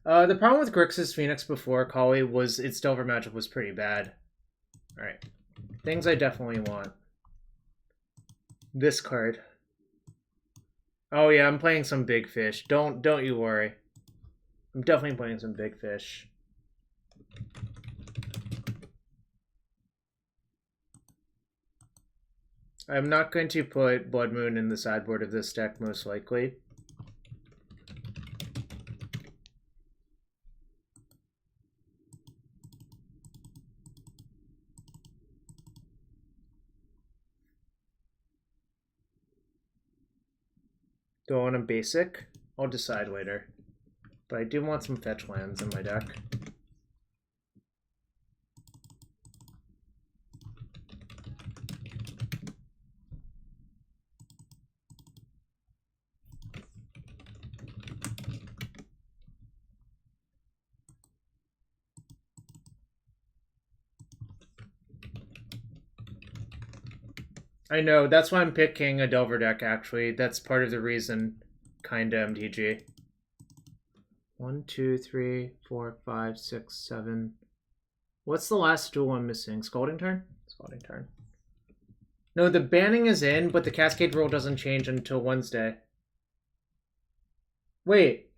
The problem with Grixis Phoenix before Kali was its Delver matchup was pretty bad. Alright. Things I definitely want. This card. Oh yeah, I'm playing some big fish. Don't you worry. I'm definitely playing some big fish. I'm not going to put Blood Moon in the sideboard of this deck, most likely. Do I want a basic? I'll decide later. But I do want some fetch lands in my deck. I know, that's why I'm picking a Delver deck, actually. That's part of the reason, kinda, MTG. 1, 2, 3, 4, 5, 6, 7. What's the last duel I'm missing? Scalding Turn? Scalding Turn. No, the banning is in, but the Cascade rule doesn't change until Wednesday. Wait.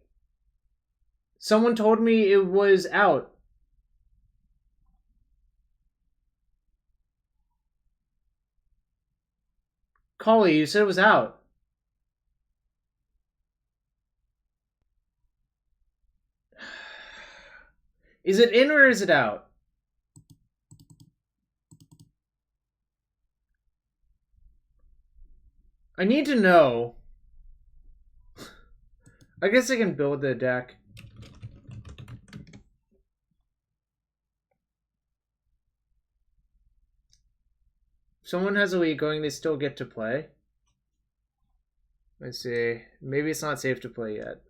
Someone told me it was out. Kali, you said it was out. Is it in or is it out? I need to know. I guess I can build the deck. If someone has a lead going, they still get to play. Let's see. Maybe it's not safe to play yet.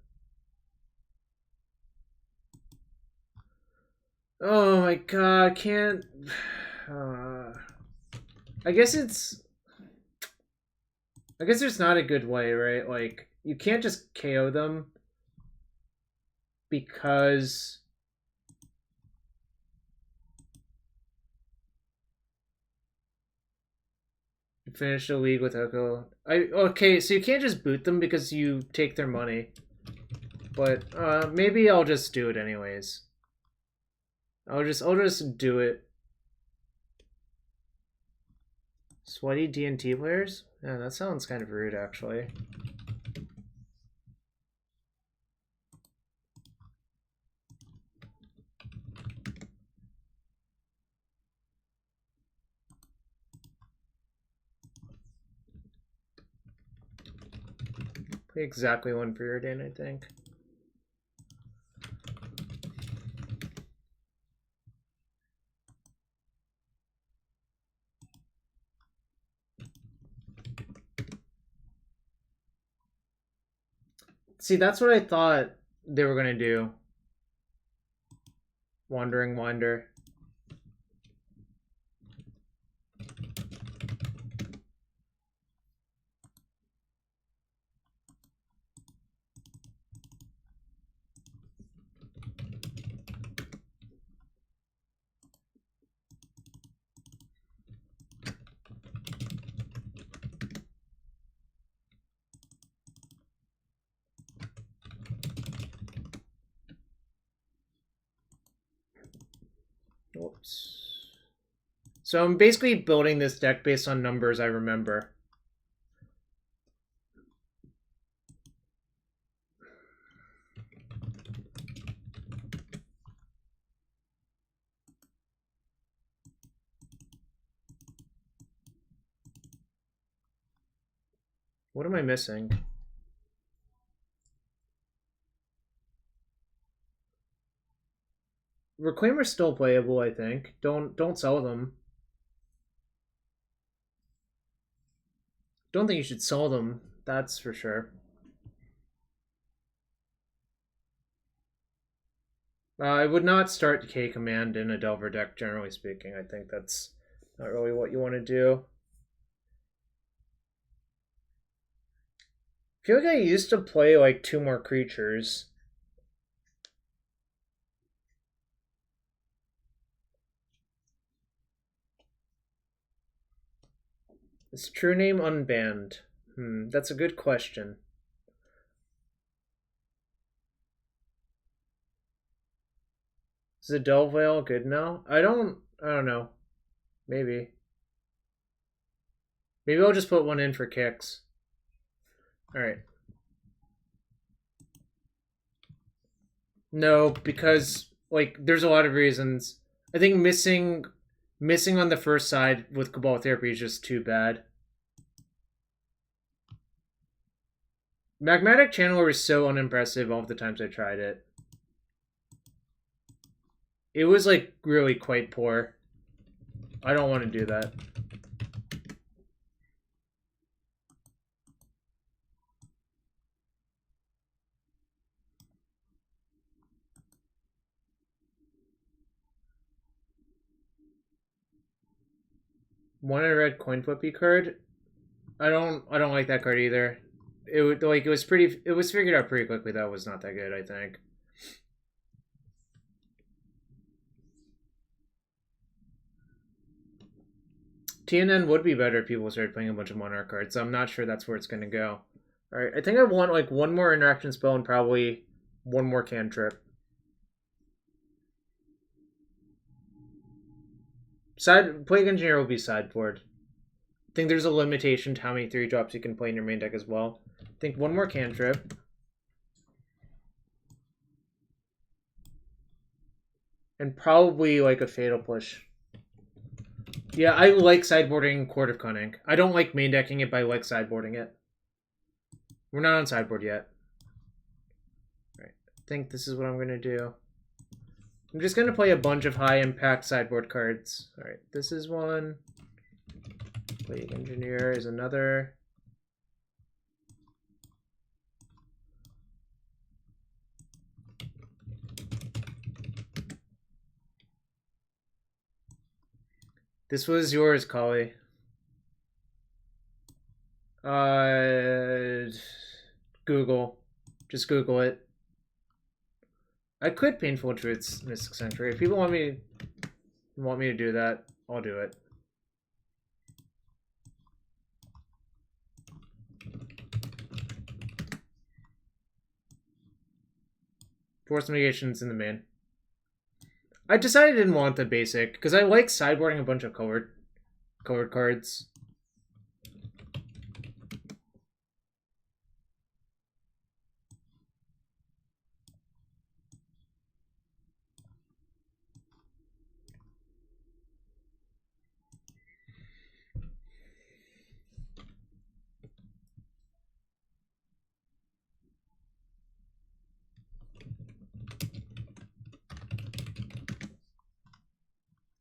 Oh my god, can't... I guess it's... I guess there's not a good way, right? Like, you can't just KO them because... you finish the league with Oko. Okay, so you can't just boot them because you take their money. But maybe I'll just do it anyways. I'll just do it. Sweaty D&T players? Yeah, that sounds kind of rude, actually. Play exactly one Preordain, I think. See, that's what I thought they were going to do. Wandering Winder. Whoops. So I'm basically building this deck based on numbers I remember. What am I missing? Reclaimer's still playable, I think. Don't sell them. Don't think you should sell them, that's for sure. I would not start K Command in a Delver deck, generally speaking. I think that's not really what you want to do. I feel like I used to play like 2 more creatures. Is true name unbanned? That's a good question. Is the Delver good now? I don't know. Maybe. Maybe I'll just put one in for kicks. Alright. No, because like there's a lot of reasons. I think missing on the first side with Cabal Therapy is just too bad. Magmatic Channeler is so unimpressive all of the times I tried it. It was like really quite poor. I don't want to do that. One in a red coin flippy card. I don't like that card either. It was figured out pretty quickly that was not that good, I think. TNN would be better if people started playing a bunch of Monarch cards, so I'm not sure that's where it's gonna go. Alright, I think I want like one more interaction spell and probably one more cantrip. Plague Engineer will be sideboard. I think there's a limitation to how many 3-drops you can play in your main deck as well. I think one more cantrip. And probably like a Fatal Push. Yeah, I like sideboarding Court of Cunning. I don't like main decking it, but I like sideboarding it. We're not on sideboard yet. Alright, I think this is what I'm going to do. I'm just going to play a bunch of high-impact sideboard cards. Alright, this is one. Plague Engineer is another. This was yours, Kali. Google. Just Google it. I could Painful Truths Mystic Sanctuary. If people want me to do that, I'll do it. Force Negation's in the main. I decided I didn't want the basic because I like sideboarding a bunch of colored cards.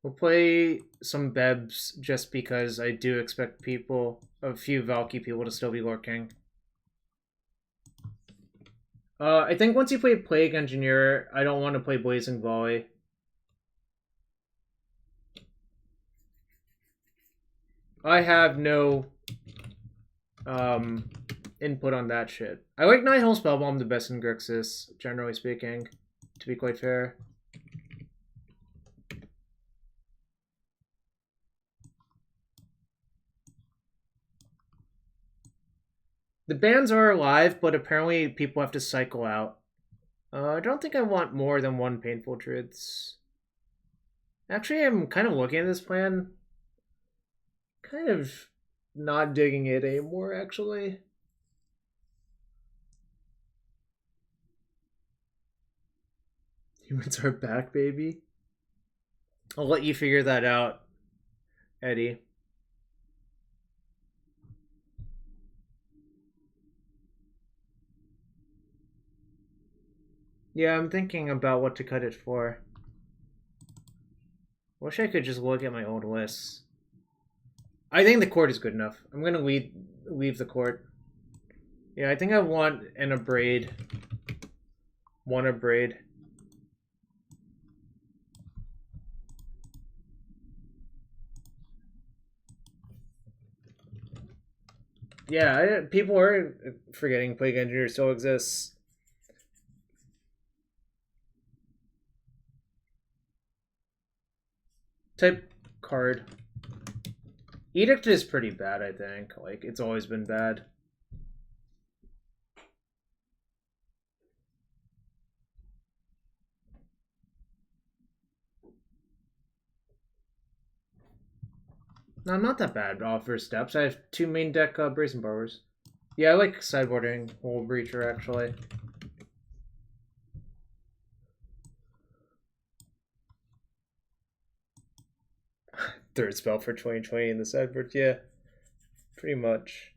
We'll play some Bebs just because I do expect a few Valky people to still be lurking. I think once you play Plague Engineer, I don't want to play Blazing Volley. I have no input on that shit. I like Nighthold Spellbomb the best in Grixis, generally speaking, to be quite fair. The bans are alive, but apparently people have to cycle out. I don't think I want more than one Painful Truths. Actually, I'm kind of looking at this plan. Kind of not digging it anymore, actually. Humans are back, baby. I'll let you figure that out, Eddie. Yeah, I'm thinking about what to cut it for. Wish I could just look at my old lists. I think the court is good enough. I'm gonna leave the court. Yeah, I think I want an Abrade. One Abrade. Yeah, people are forgetting Plague Engineer still exists. Type card. Edict is pretty bad, I think. Like, it's always been bad. No, I'm not that bad off first steps. I have 2 main deck Brazen Borrowers. Yeah, I like sideboarding Whole Breacher, actually. Third spell for 2020 in the sideboard, yeah. Pretty much.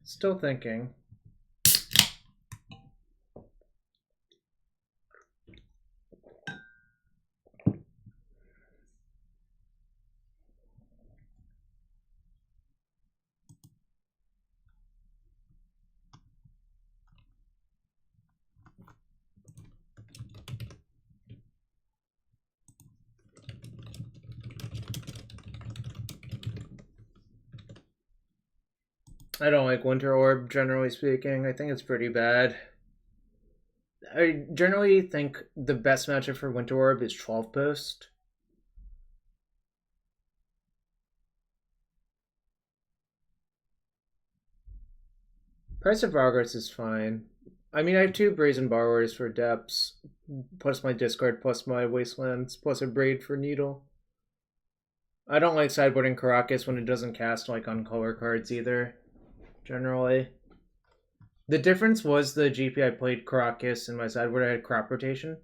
Still thinking. I don't like Winter Orb, generally speaking. I think it's pretty bad. I generally think the best matchup for Winter Orb is 12 Post. Price of Progress is fine. I mean, I have 2 Brazen Borrowers for Depths, plus my discard, plus my Wastelands, plus a Braid for Needle. I don't like sideboarding Caracas when it doesn't cast like on color cards either, generally. The difference was the GP I played Caracas and my sideboard I had crop rotation.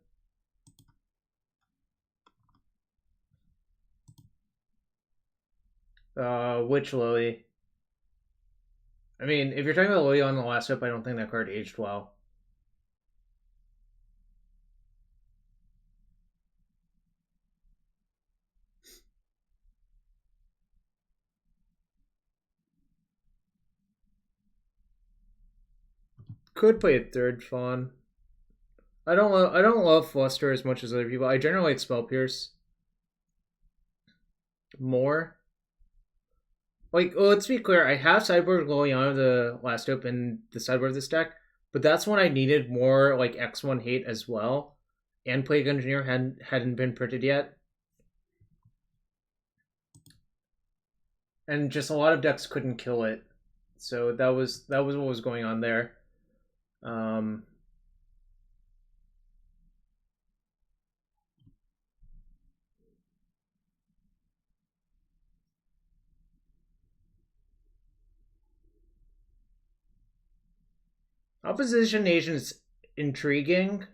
Which Lily? I mean, if you're talking about Lily on the last up, I don't think that card aged well. Could play a third Fawn. I don't love Fluster as much as other people. I generally like Spell Pierce more. Like, well, let's be clear. I have sideboard Liliana the last open the sideboard of this deck, but that's when I needed more like X1 hate as well, and Plague Engineer hadn't been printed yet, and just a lot of decks couldn't kill it. So that was what was going on there. Opposition Nation is intriguing.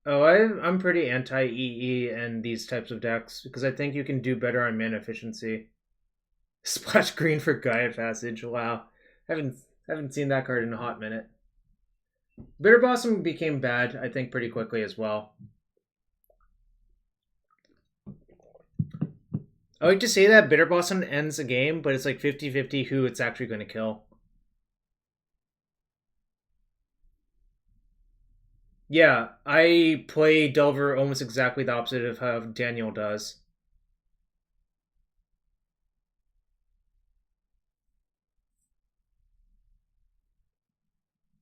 Oh, I'm pretty anti EE and these types of decks because I think you can do better on mana efficiency. Splash green for Gaia Passage. Wow, haven't seen that card in a hot minute. Bitter Blossom became bad, I think, pretty quickly as well. I like to say that Bitter Blossom ends a game, but it's like 50-50 who it's actually going to kill. Yeah, I play Delver almost exactly the opposite of how Daniel does.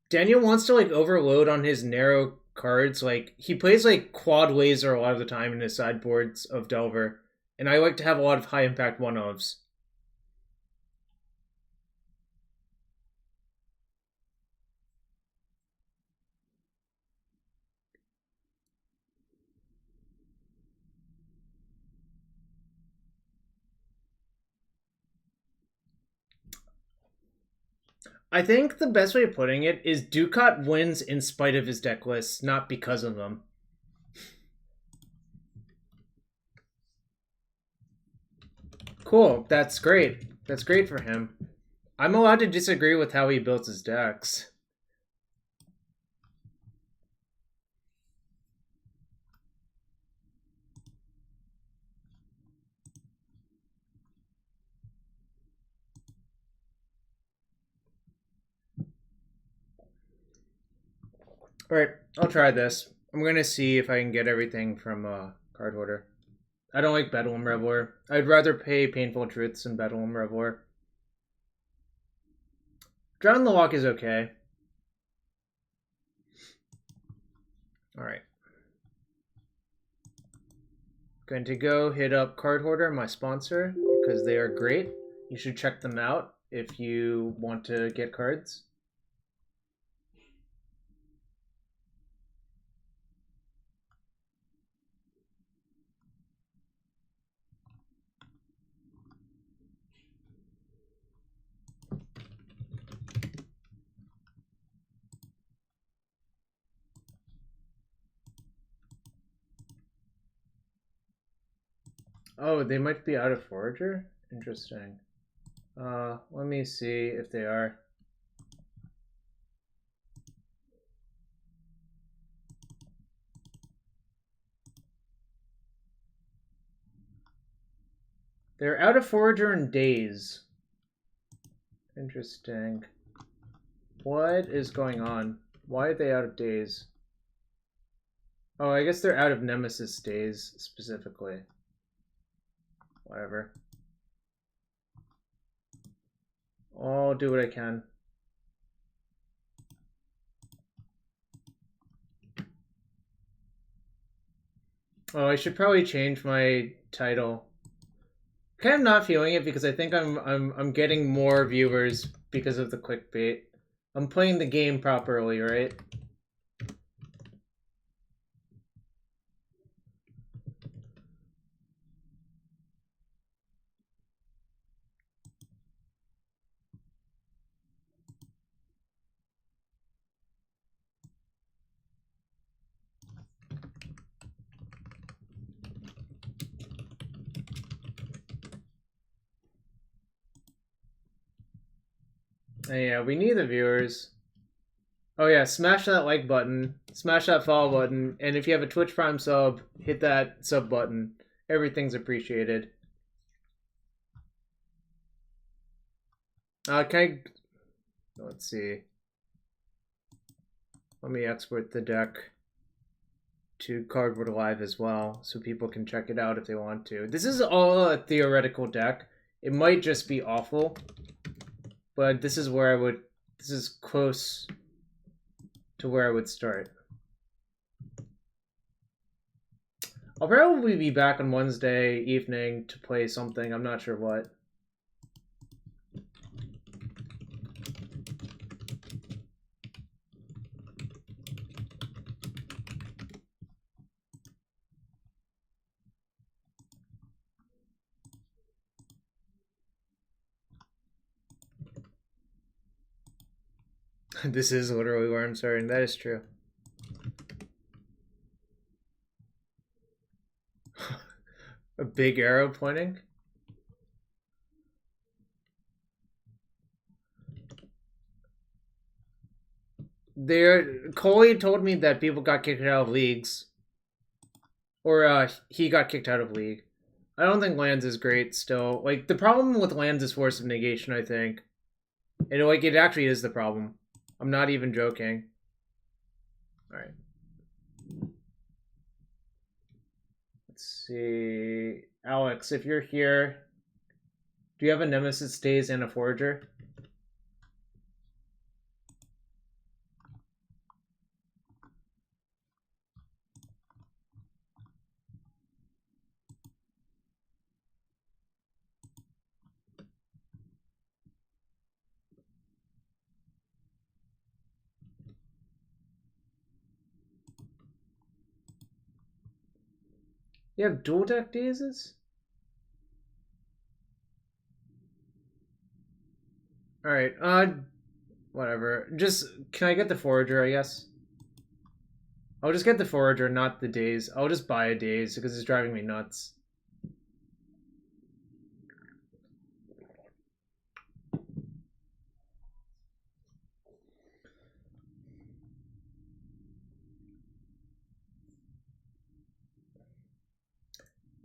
Daniel wants to like overload on his narrow cards. Like he plays like quad laser a lot of the time in his sideboards of Delver, and I like to have a lot of high impact one ofs. I think the best way of putting it is Ducat wins in spite of his deck lists, not because of them. Cool. That's great. That's great for him. I'm allowed to disagree with how he builds his decks. Alright, I'll try this. I'm gonna see if I can get everything from Card Hoarder. I don't like Bedlam Reveler. I'd rather pay Painful Truths than Bedlam Reveler. Drown the Walk is okay. Alright. Going to go hit up Card Hoarder, my sponsor, because they are great. You should check them out if you want to get cards. Oh, they might be out of Forager? Interesting. Let me see if they are. They're out of Forager in days. Interesting. What is going on? Why are they out of days? Oh, I guess they're out of Nemesis days, specifically. Whatever. I'll do what I can. Oh, I should probably change my title. Kind of not feeling it because I think I'm getting more viewers because of the clickbait. I'm playing the game properly, right? Yeah, we need the viewers. Oh yeah, smash that like button, smash that follow button, and if you have a Twitch Prime sub, hit that sub button. Everything's appreciated. Can I... Let's see. Let me export the deck to Cardboard Live as well, so people can check it out if they want to. This is all a theoretical deck. It might just be awful, but this is where I would... This is close to where I would start. I'll probably be back on Wednesday evening to play something. I'm not sure what. This is literally where I'm starting. That is true. A big arrow pointing? Coley told me that people got kicked out of leagues. Or he got kicked out of league. I don't think lands is great still. Like, the problem with lands is force of negation, I think. And like, it actually is the problem. I'm not even joking. Alright. Let's see. Alex, if you're here, do you have a Nemesis Stays and a Forager? You have dual deck daisies? Alright, whatever. Just, can I get the Forager, I guess? I'll just get the Forager, not the days. I'll just buy a days because it's driving me nuts.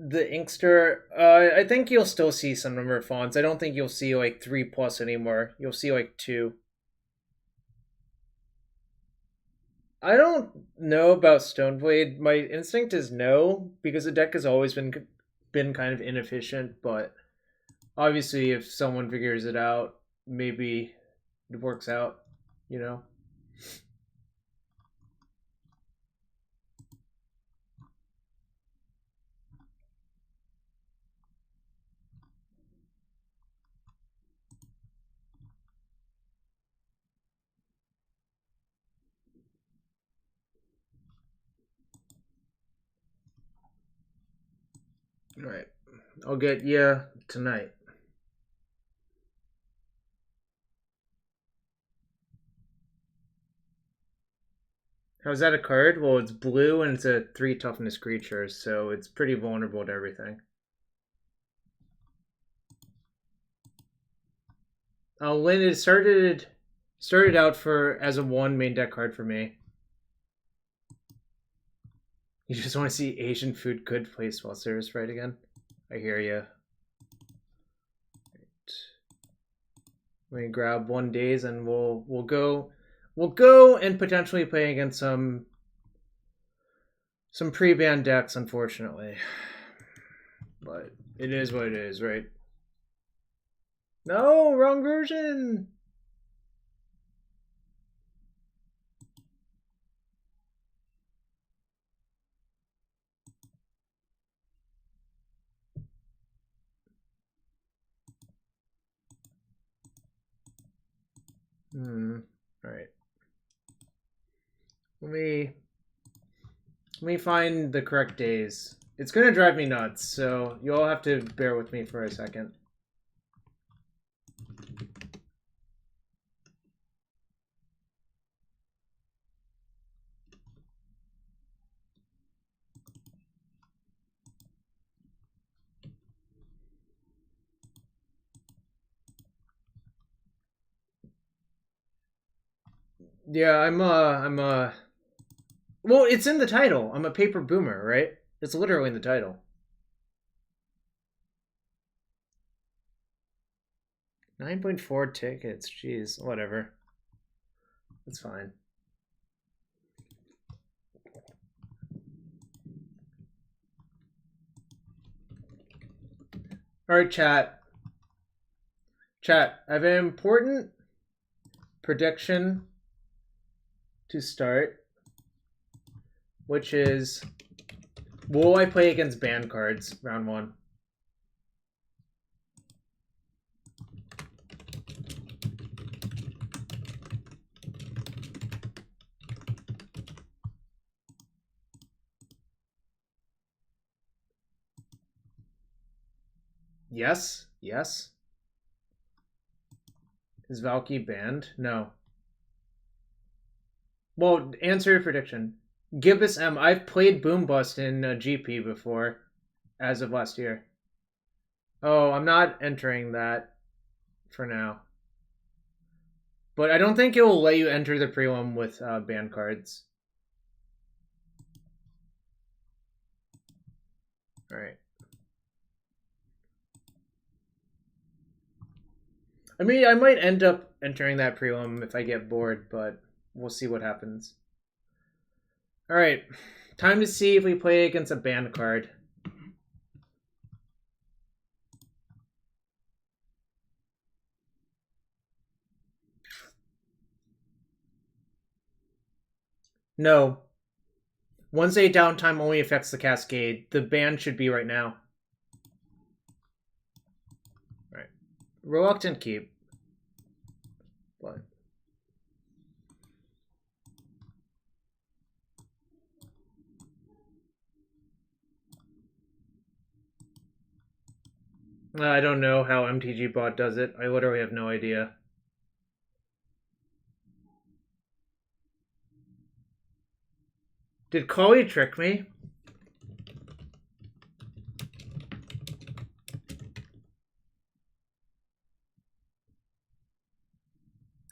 The Inkster, I think you'll still see some number of fonts. I don't think you'll see like 3+ anymore. You'll see like 2. I don't know about Stoneblade. My instinct is no, because the deck has always been kind of inefficient, but obviously if someone figures it out, maybe it works out, you know? All right. I'll get you tonight. How's that a card? Well, it's blue and it's a 3 toughness creature, so it's pretty vulnerable to everything. Lynn, it started out for as a 1 main deck card for me. You just want to see Asian food good place while service right again? I hear you. Let me grab 1 days and we'll go and potentially play against some pre-ban decks, unfortunately. But it is what it is, right? No, wrong version. All right. Let me find the correct days. It's gonna drive me nuts, so you'll have to bear with me for a second. Yeah, well, it's in the title. I'm a paper boomer, right? It's literally in the title. 9.4 tickets. Jeez, whatever. It's fine. All right, chat. Chat, I have an important prediction to start, which is, will I play against ban cards round 1? Yes. Yes. Is Valky banned? No. Well, answer your prediction. Gibbous M. I've played Boom Bust in GP before, as of last year. Oh, I'm not entering that for now. But I don't think it will let you enter the prelim with ban cards. All right. I mean, I might end up entering that prelim if I get bored, but we'll see what happens. All right. Time to see if we play against a ban card. No. 1 day downtime only affects the cascade. The ban should be right now. All right. Reluctant keep. What? I don't know how MTG bot does it. I literally have no idea. Did Kali trick me?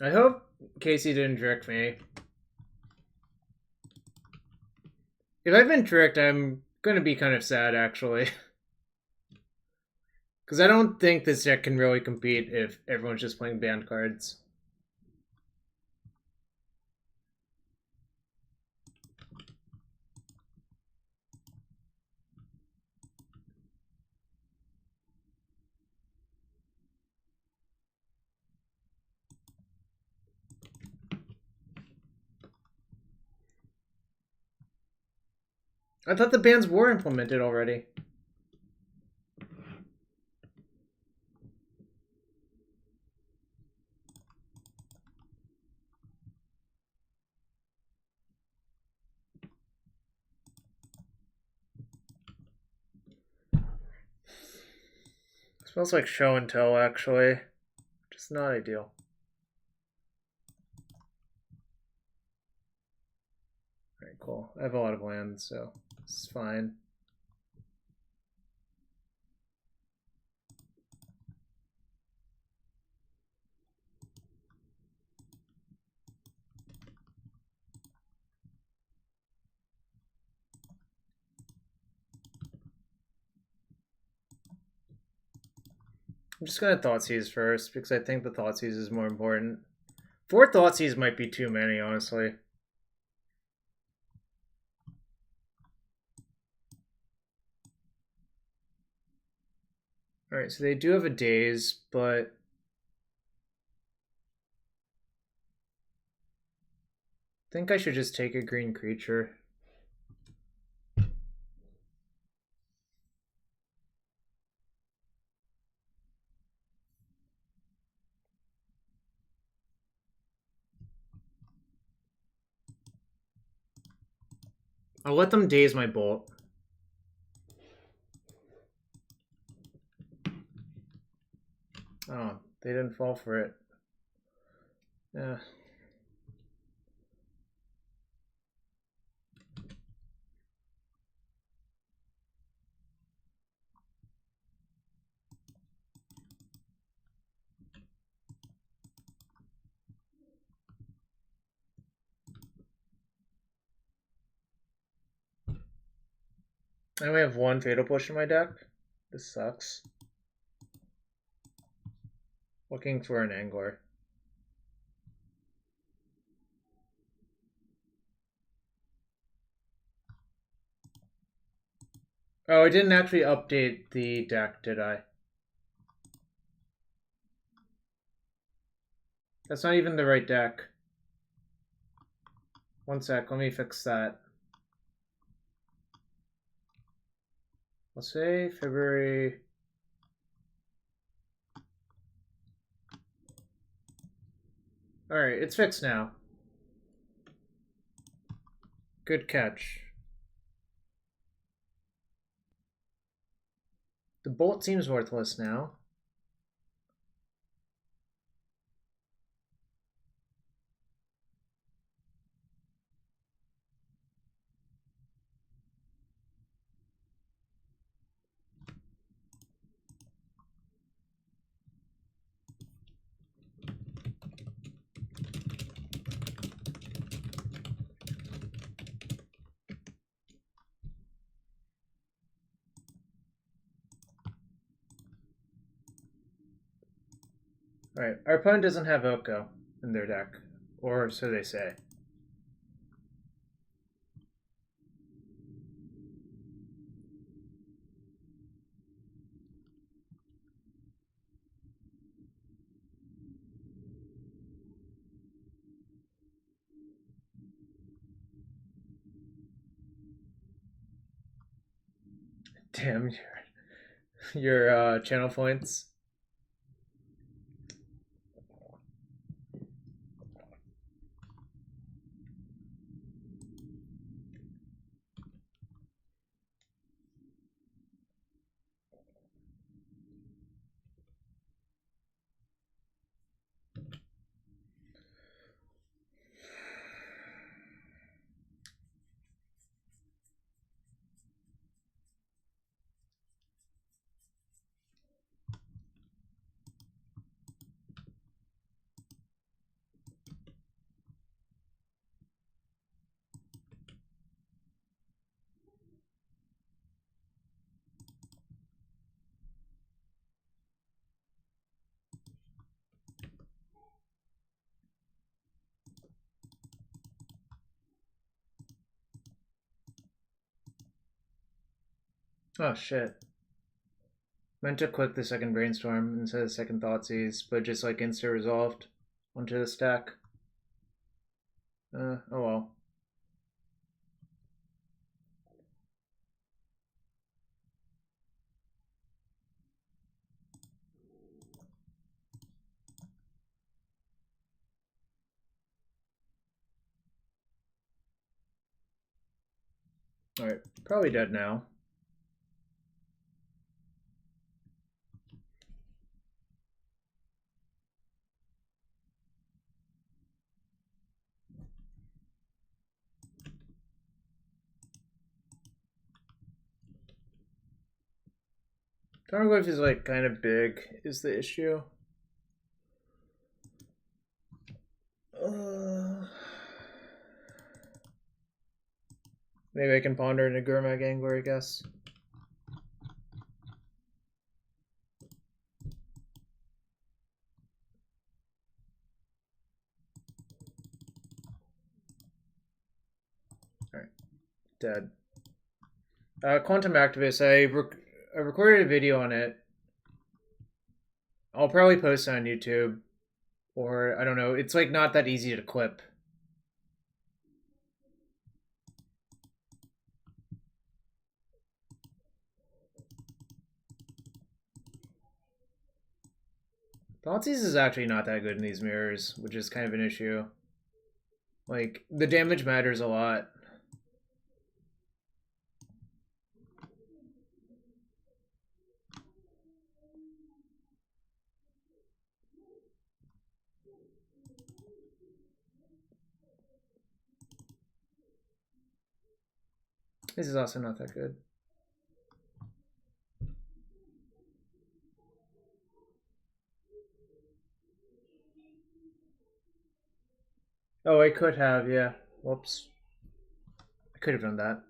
I hope Casey didn't trick me. If I've been tricked, I'm going to be kind of sad, actually. Because I don't think this deck can really compete if everyone's just playing banned cards. I thought the bans were implemented already. It smells like show and tell, actually. Just not ideal. Alright, cool. I have a lot of land, so it's fine. I'm just gonna Thoughtseize first because I think the Thoughtseize is more important. 4 Thoughtseize might be too many, honestly. Alright, so they do have a Daze, but I think I should just take a green creature. I'll let them Daze my Bolt. Oh, they didn't fall for it. Yeah. I only have 1 Fatal Push in my deck. This sucks. Looking for an Angler. Oh, I didn't actually update the deck, did I? That's not even the right deck. One sec, let me fix that. I'll say February. Alright, it's fixed now. Good catch. The Bolt seems worthless now. Alright, our opponent doesn't have Oko in their deck. Or so they say. Damn, your channel points. Oh shit. Meant to click the second Brainstorm instead of second Thoughtseize, but just like insta resolved onto the stack. Oh well. Alright, probably dead now. Tarmogoyf is like kind of big, is the issue. Maybe I can ponder into Gurmag Angler, I guess. Alright, dead. Quantum Activist, I recorded a video on it. I'll probably post it on YouTube. Or, I don't know, it's like not that easy to clip. Thoughtseize is actually not that good in these mirrors, which is kind of an issue. Like, the damage matters a lot. This is also not that good. Oh, I could have, yeah. Whoops. I could have done that.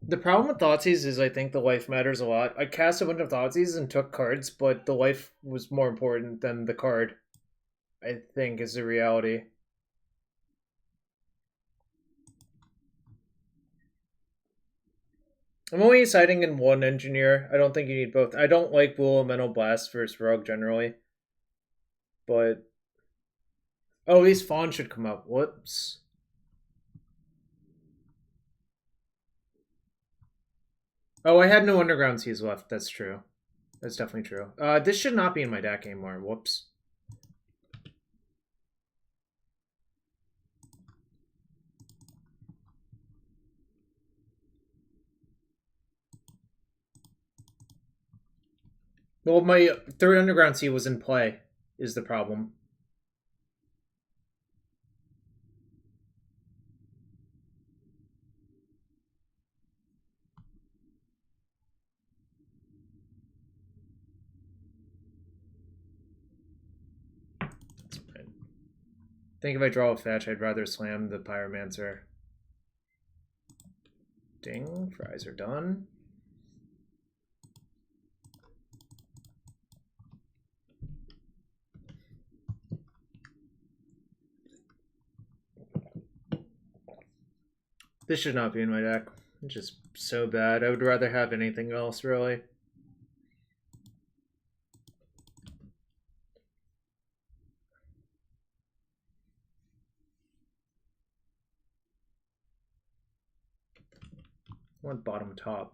The problem with Thoughtseize is I think the life matters a lot. I cast a bunch of Thoughtseize and took cards, but the life was more important than the card. I think is the reality. I'm only siding in one engineer. I don't think you need both. I don't like Blue Elemental Blast versus Rogue generally. But... oh, these Fawns should come up. Whoops. Oh, I had no Underground Seas left. That's true. That's definitely true. This should not be in my deck anymore. Whoops. Well, my third Underground Sea was in play, is the problem. I think if I draw a fetch, I'd rather slam the Pyromancer. Ding, fries are done. This should not be in my deck. It's just so bad. I would rather have anything else, really. I want bottom top.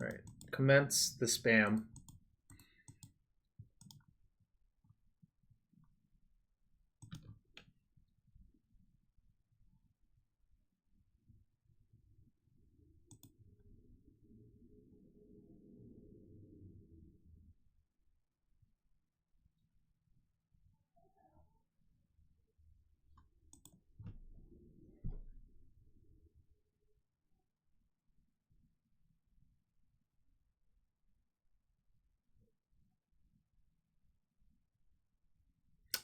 Alright. Commence the spam.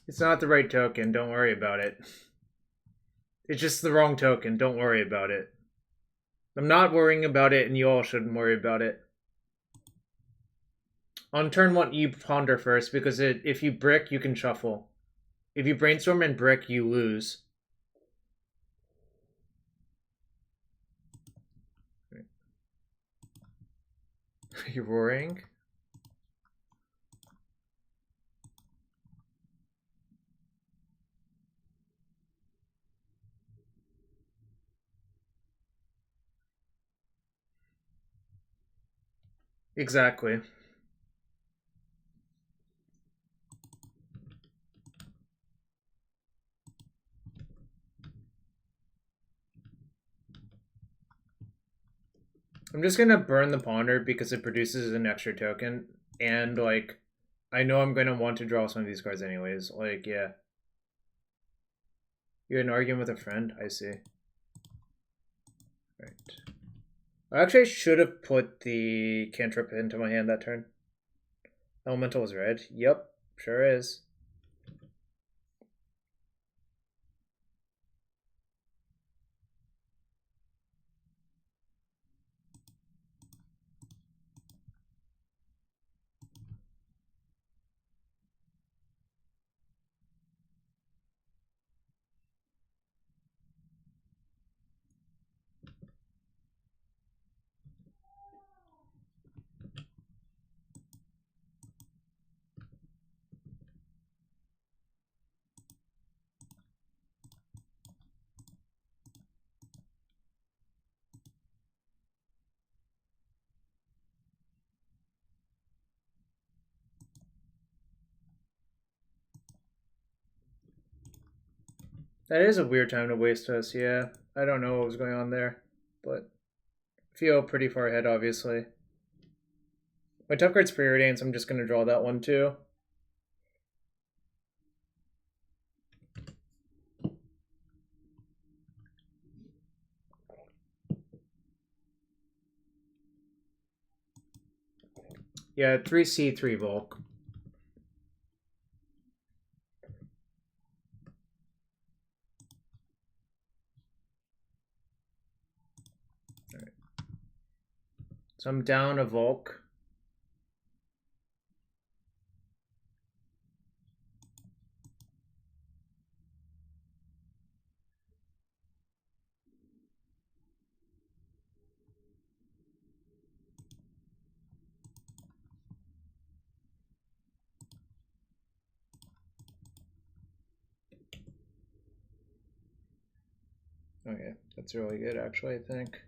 It's not the right token. Don't worry about it. It's just the wrong token. Don't worry about it. I'm not worrying about it, and you all shouldn't worry about it. On turn 1, you ponder first, because if you brick, you can shuffle. If you brainstorm and brick, you lose. Are you roaring? Exactly. I'm just gonna burn the Ponder because it produces an extra token, and like, I know I'm gonna want to draw some of these cards anyways. Like, yeah. You had an argument with a friend? I see. Right. Actually, I should have put the cantrip into my hand that turn. Elemental is red. Yep, sure is. That is a weird time to waste us, yeah. I don't know what was going on there, but feel pretty far ahead, obviously. My top card's Preordained, so I'm just going to draw that one too. Yeah, 3C, 3 Volk. Alright. So I'm down a Volk. Okay, that's really good actually, I think.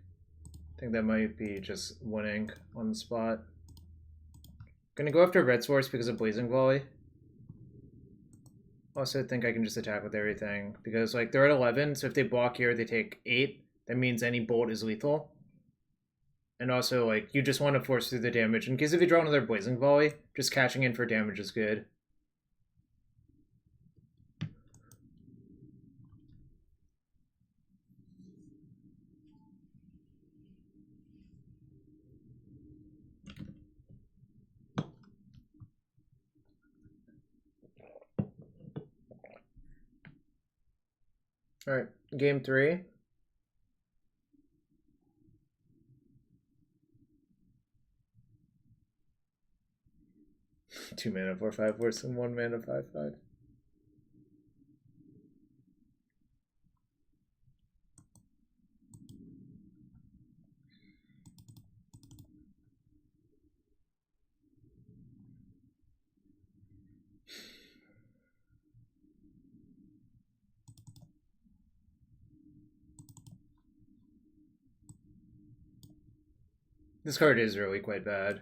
I think that might be just winning on the spot. Gonna go after Red Swords because of Blazing Volley. Also think I can just attack with everything because like they're at 11, so if they block here they take 8. That means any bolt is lethal. And also like you just want to force through the damage in case if you draw another Blazing Volley, just catching in for damage is good. All right, game 3. Two mana 4/5 worse than 1 mana 5/5. This card is really quite bad.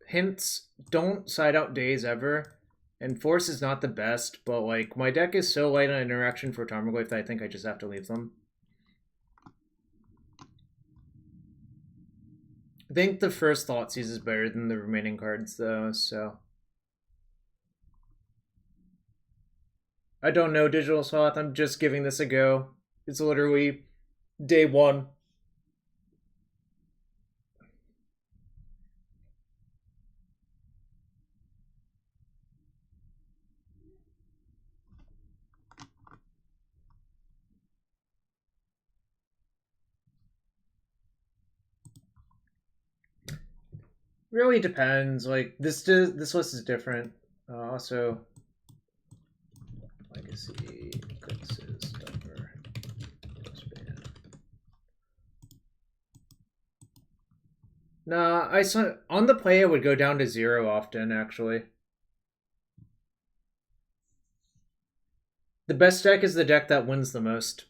Hints, don't side out Daze ever. And Force is not the best, but like my deck is so light on interaction for Tarmogoyf that I think I just have to leave them. I think the first Thoughtseize is better than the remaining cards though, so. I don't know Digital Sloth, I'm just giving this a go. It's literally day 1. Really depends. Like this list is different. Also, Legacy, Grixis Delver, Nah, I saw on the play it would go down to 0 often. Actually, the best deck is the deck that wins the most.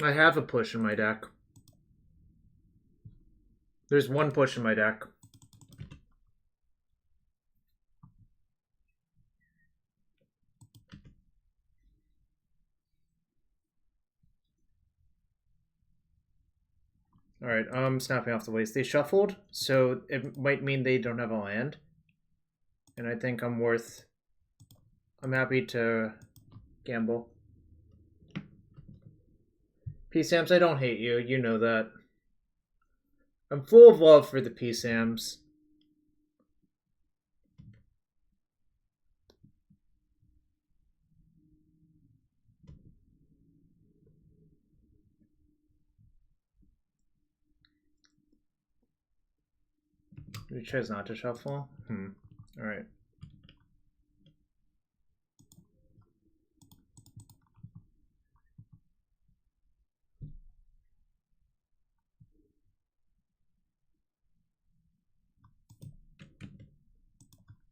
I have a push in my deck. There's one push in my deck. Alright, snapping off the waste. They shuffled, so it might mean they don't have a land. And I think I'm happy to gamble. P-Sams, I don't hate you. You know that. I'm full of love for the P-Sams. We chose not to shuffle? Alright.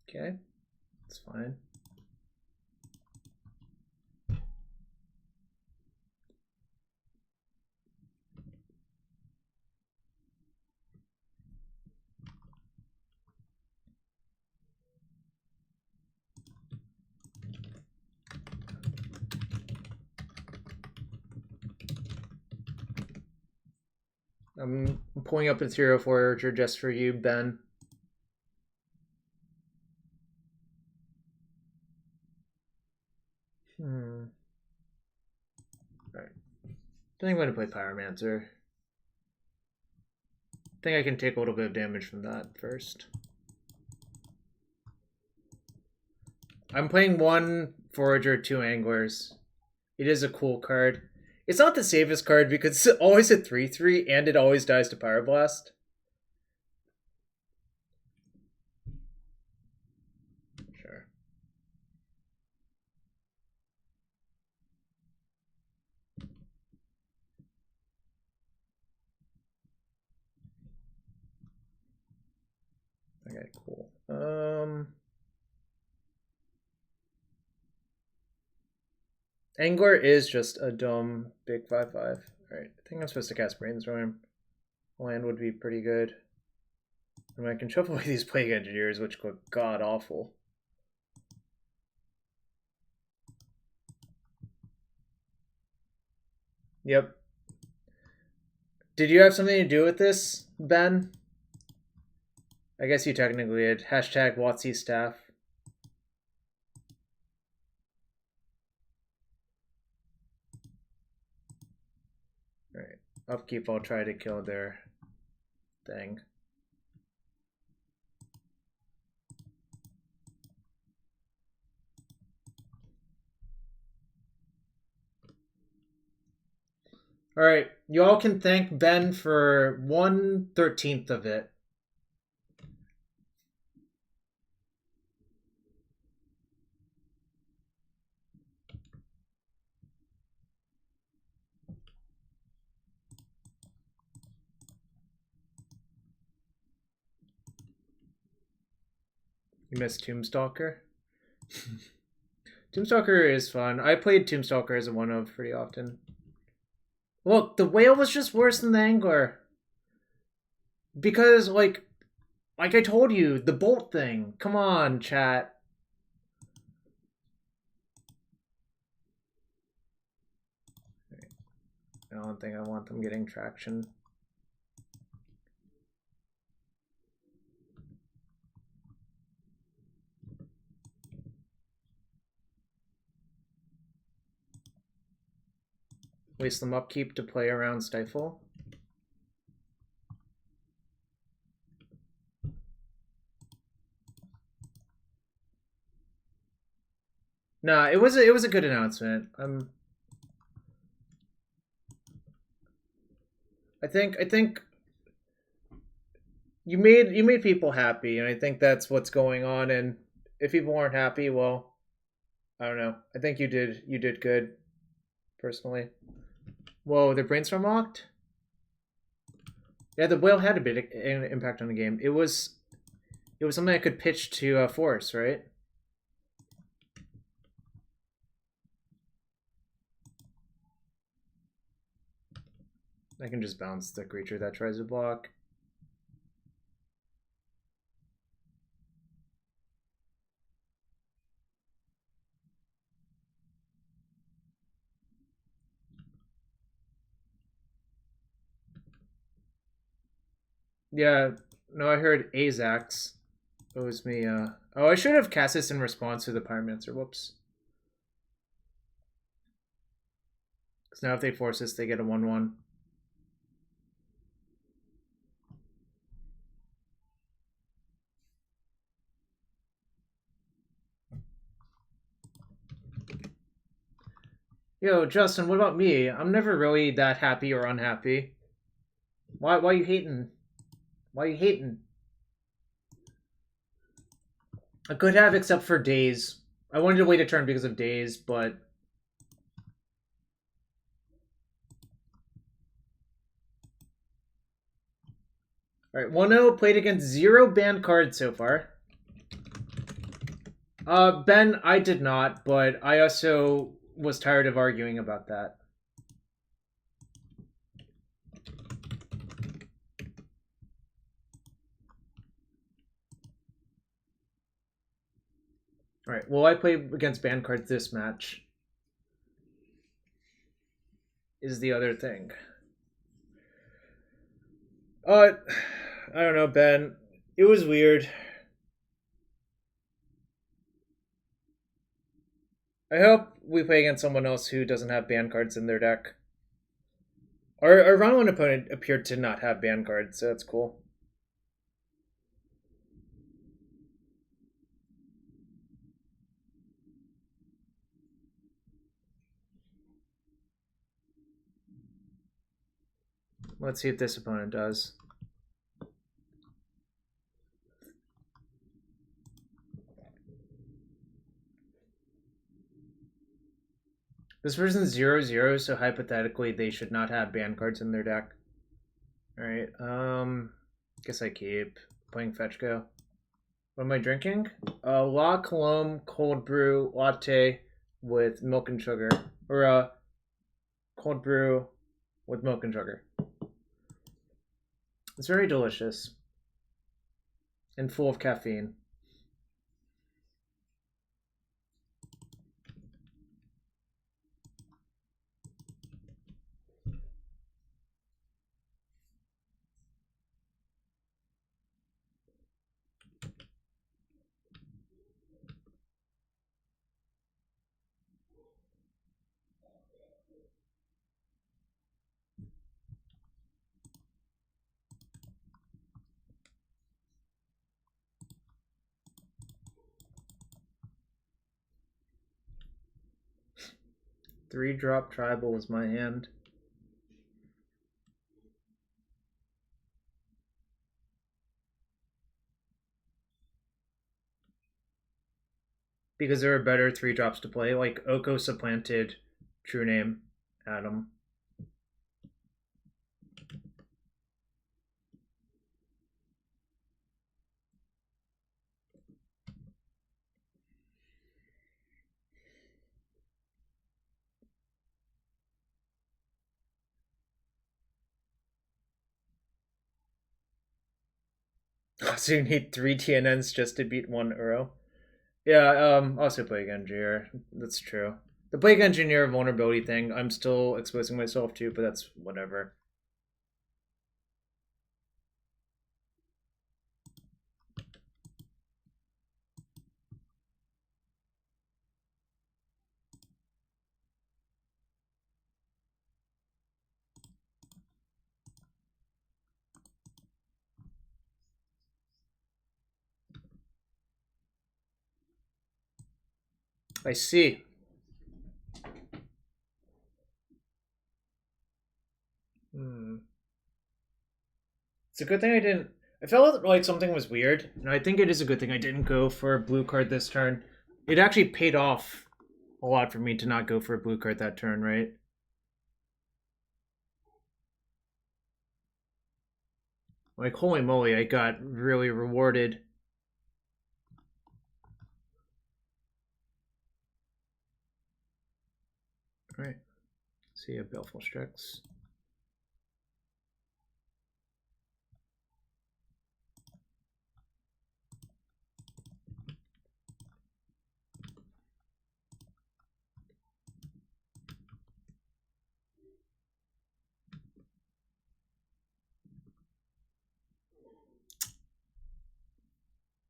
Okay. That's fine. I'm pulling up Ethereal Forager just for you, Ben. Alright. I think I'm going to play Pyromancer. I think I can take a little bit of damage from that first. I'm playing 1 Forager, 2 Anglers. It is a cool card. It's not the safest card because it's always a 3/3 and it always dies to Pyroblast. Sure. Okay, cool. Angler is just a dumb big 5/5. Alright, I think I'm supposed to cast Brainstorm. Land would be pretty good. I mean, I can shuffle away these Plague Engineers, which look god awful. Yep. Did you have something to do with this, Ben? I guess you technically did. Hashtag WotC staff. Alright. Upkeep, I'll try to kill their thing. Alright, you all can thank Ben for 1/13 of it. You missed Tombstalker? Tombstalker is fun. I played Tombstalker as a 1/of pretty often. Look, the whale was just worse than the angler. Because, like I told you, the bolt thing. Come on, chat. I don't think I want them getting traction. Waste them upkeep to play around Stifle. Nah, it was a good announcement. I think you made people happy, and I think that's what's going on. And if people aren't happy, well, I don't know. I think you did good, personally. Whoa, the brainstorm locked? Yeah, the whale had a bit of an impact on the game. It was something I could pitch to Force, right? I can just bounce the creature that tries to block. Yeah, no, I heard Azax owes me, Oh, I should have cast this in response to the Pyromancer, whoops. Because now if they force this, they get a 1/1. Yo, Justin, what about me? I'm never really that happy or unhappy. Why you hating? Why you hating? I could have, except for days. I wanted to wait a turn because of days, but... Alright, 1-0, played against 0 banned cards so far. Ben, I did not, but I also was tired of arguing about that. Alright, will I play against banned cards this match? Is the other thing. I don't know, Ben. It was weird. I hope we play against someone else who doesn't have banned cards in their deck. Our round 1 opponent appeared to not have banned cards, so that's cool. Let's see if this opponent does. This person's 0/0, so hypothetically they should not have banned cards in their deck. Alright, guess I keep playing Fetch Go. What am I drinking? La Colombe cold brew latte with milk and sugar. Or cold brew with milk and sugar. It's very delicious. And full of caffeine. Three-drop tribal is my hand. Because there are better 3-drops to play, like Oko supplanted True Name Adam. So you need 3 TNNs just to beat 1 Uro. Yeah, also Plague Engineer. That's true. The Plague Engineer vulnerability thing, I'm still exposing myself to, but that's whatever. I see. It's a good thing I didn't... I felt like something was weird, and I think it is a good thing I didn't go for a blue card this turn. It actually paid off a lot for me to not go for a blue card that turn, right? Like, holy moly, I got really rewarded. Alright. See ya, Baleful Strix.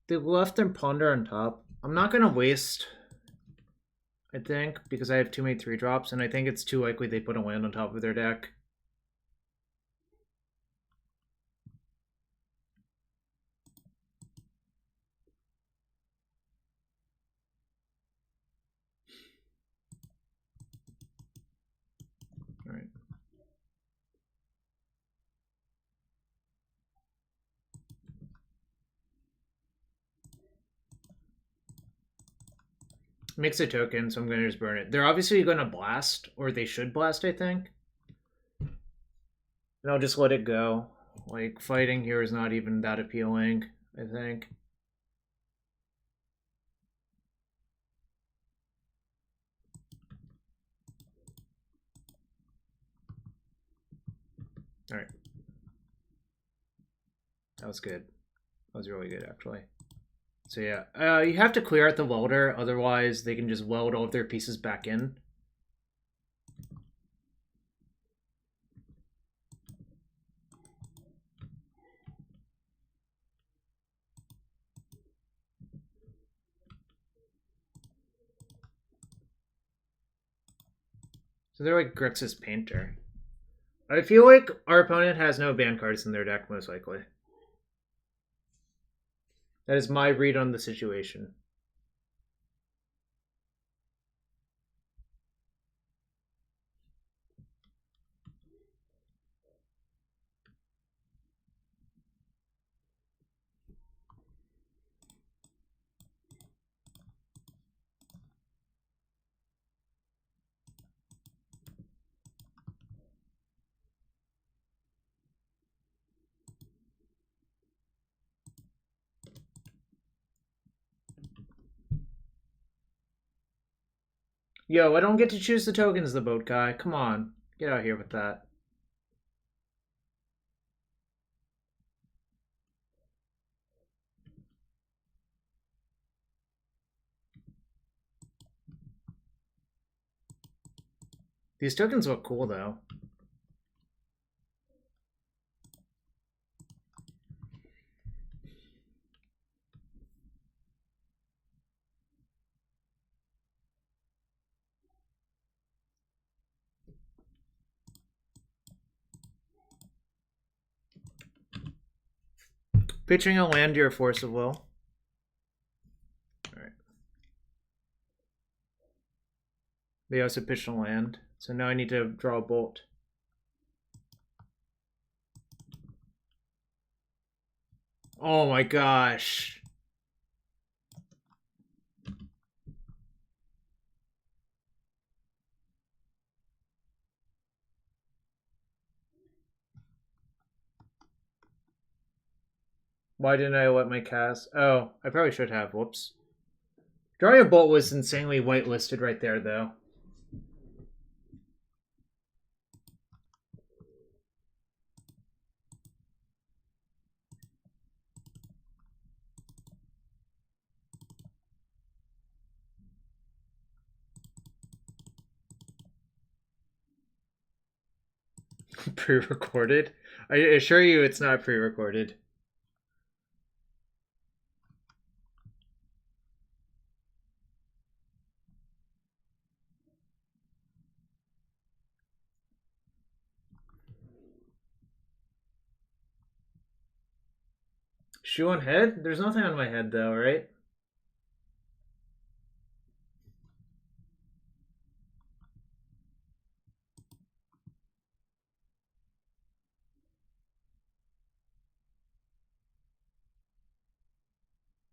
They left their ponder on top. I'm not gonna waste, I think, because I have too many 3-drops, and I think it's too likely they put a land on top of their deck. All right. Makes a token, so I'm going to just burn it. They're obviously going to blast, or they should blast, I think. And I'll just let it go. Like, fighting here is not even that appealing, I think. All right. That was good. That was really good, actually. So yeah, you have to clear out the welder, otherwise they can just weld all of their pieces back in. So they're like Grixis Painter. I feel like our opponent has no ban cards in their deck, most likely. That is my read on the situation. Yo, I don't get to choose the tokens, the boat guy. Come on. Get out here with that. These tokens look cool, though. Pitching a land to your force of will. Alright. They also pitched a land. So now I need to draw a bolt. Oh my gosh. Why didn't I let my cast? Oh, I probably should have. Whoops. Drawing a bolt was insanely whitelisted right there, though. Pre-recorded? I assure you it's not pre-recorded. Shoe on head? There's nothing on my head though, right?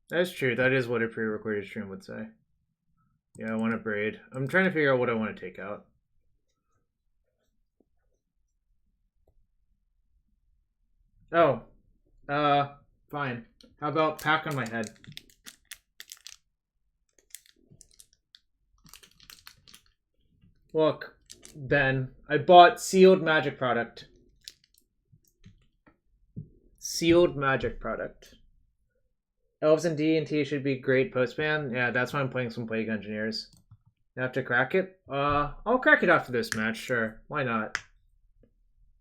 That's true. That is what a pre-recorded stream would say. Yeah, I want to braid. I'm trying to figure out what I want to take out. Oh. Fine. How about pack on my head? Look, Ben, I bought sealed magic product. Sealed magic product. Elves and D&T should be great post-ban. Yeah, that's why I'm playing some Plague Engineers. You have to crack it? I'll crack it after this match, sure. Why not?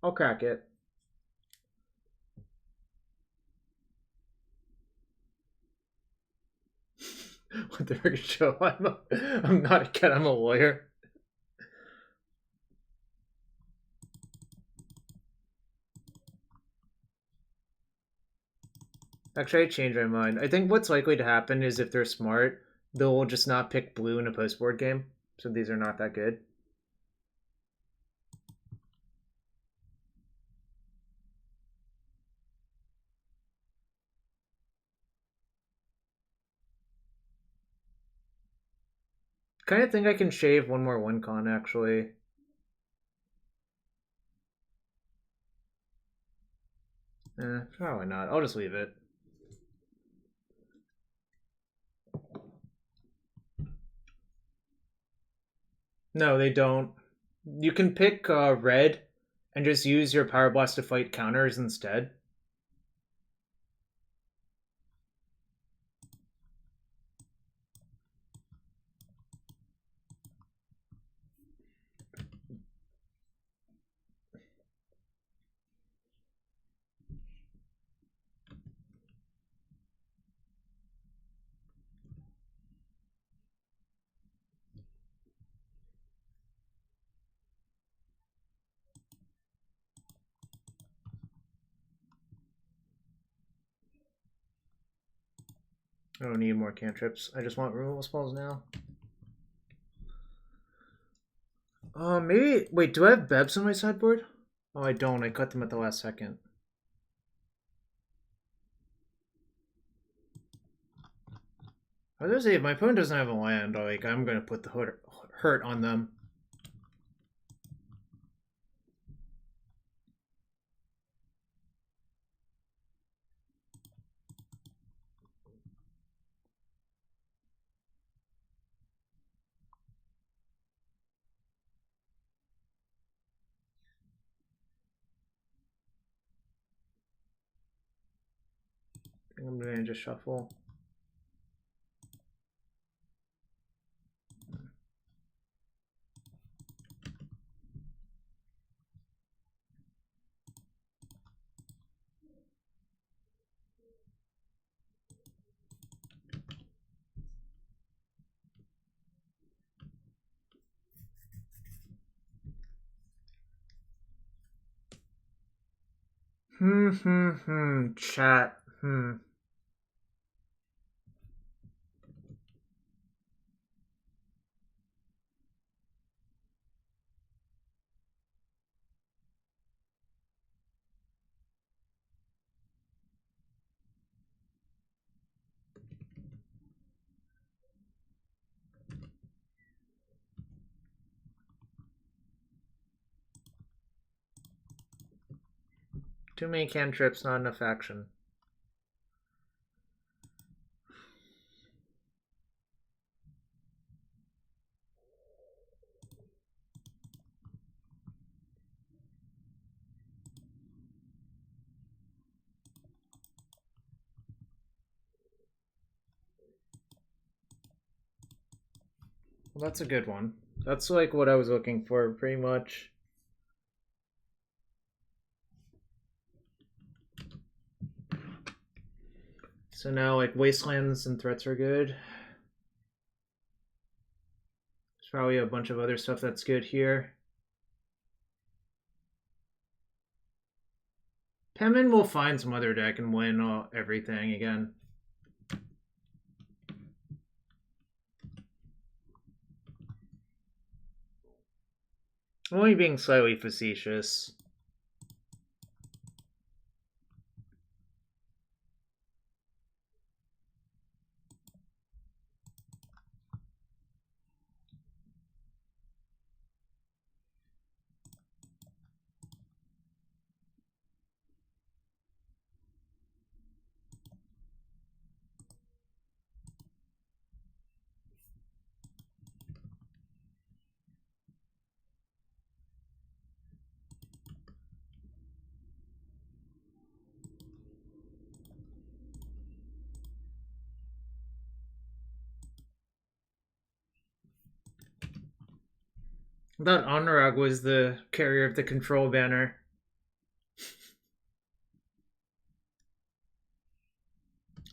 I'll crack it. What the frick show? I'm not a kid, I'm a lawyer. Actually, I changed my mind. I think what's likely to happen is if they're smart, they'll just not pick blue in a post-board game. So these are not that good. Kind of think I can shave one more win con, actually. Probably not. I'll just leave it. No, they don't. You can pick red and just use your Power Blast to fight counters instead. I don't need more cantrips. I just want removal spells now. Maybe... Wait, do I have Bebs on my sideboard? Oh, I don't. I cut them at the last second. I was gonna say, if my opponent doesn't have a land, like, I'm gonna put the hurt on them. I think I'm gonna just shuffle. Chat. Too many cantrips, not enough action. Well, that's a good one. That's like what I was looking for, pretty much. So now, like, wastelands and threats are good. There's probably a bunch of other stuff that's good here. Penman will find some other deck and win everything again. Only being slightly facetious. I thought Anurag was the carrier of the control banner.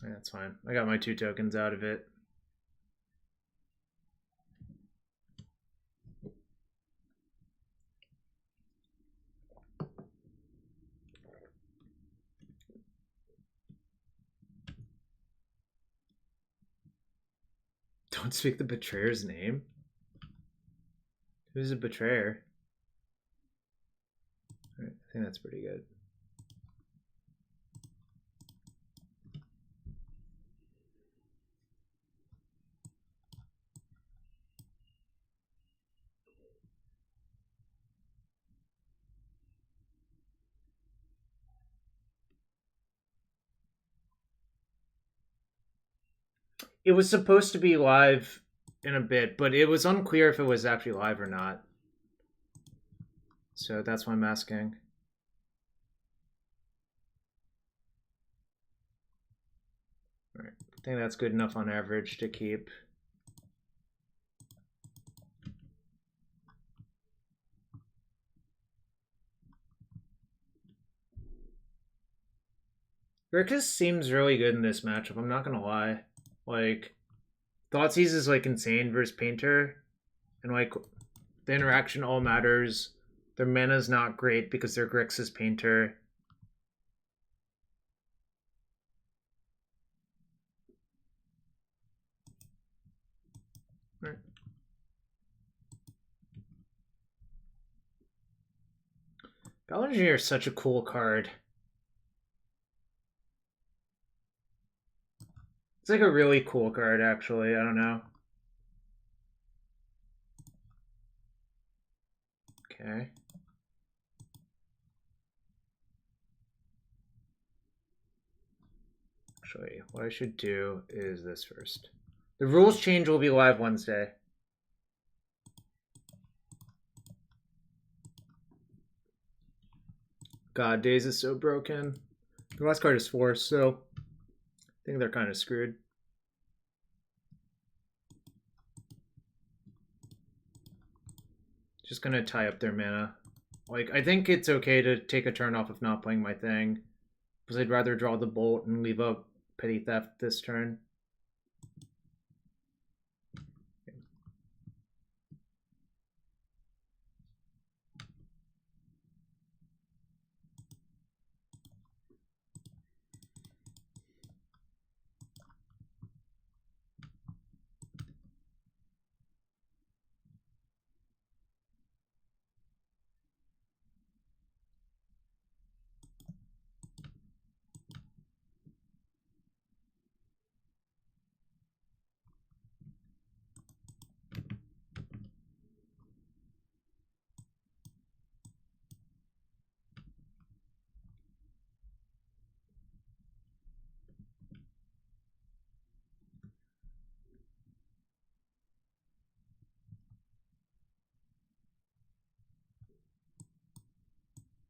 That's fine. I got my 2 tokens out of it. Don't speak the betrayer's name? Who's a betrayer? All right, I think that's pretty good. It was supposed to be live in a bit, but it was unclear if it was actually live or not. So that's why I'm asking. All right, I think that's good enough on average to keep. Grixis seems really good in this matchup, I'm not gonna lie. Like, Thoughtseize is like insane versus Painter, and like the interaction all matters. Their mana's not great because they're Grixis Painter. Right. Goblin Engineer is such a cool card. It's like a really cool card, actually. I don't know. Okay. Actually, what I should do is this first. The rules change will be live Wednesday. God, Days is so broken. The last card is Force, so I think they're kind of screwed. Just gonna tie up their mana. Like, I think it's okay to take a turn off if not playing my thing, because I'd rather draw the bolt and leave up Petty Theft this turn.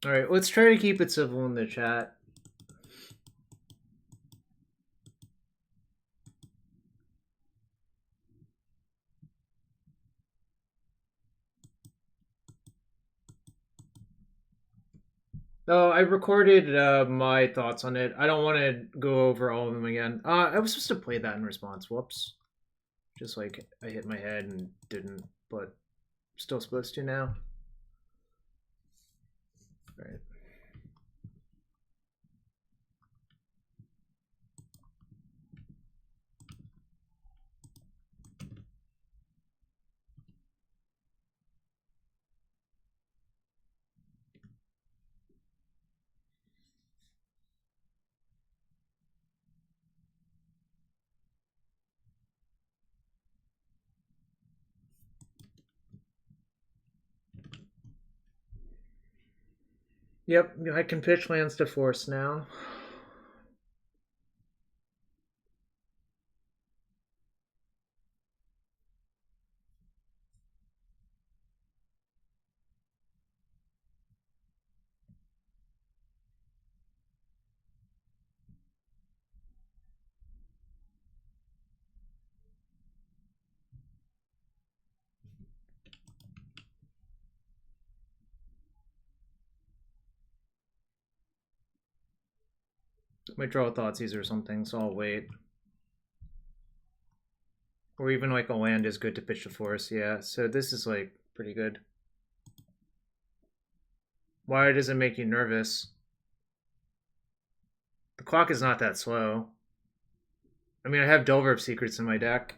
All right, let's try to keep it civil in the chat. Oh, I recorded my thoughts on it. I don't want to go over all of them again. I was supposed to play that in response. Whoops. Just like I hit my head and didn't, but still supposed to now. All right. Yep, I can pitch lands to Force now. Might draw a Thoughtseize or something, so I'll wait. Or even like a land is good to pitch to Force, yeah. So this is like pretty good. Why does it make you nervous? The clock is not that slow. I mean, I have Delver of Secrets in my deck.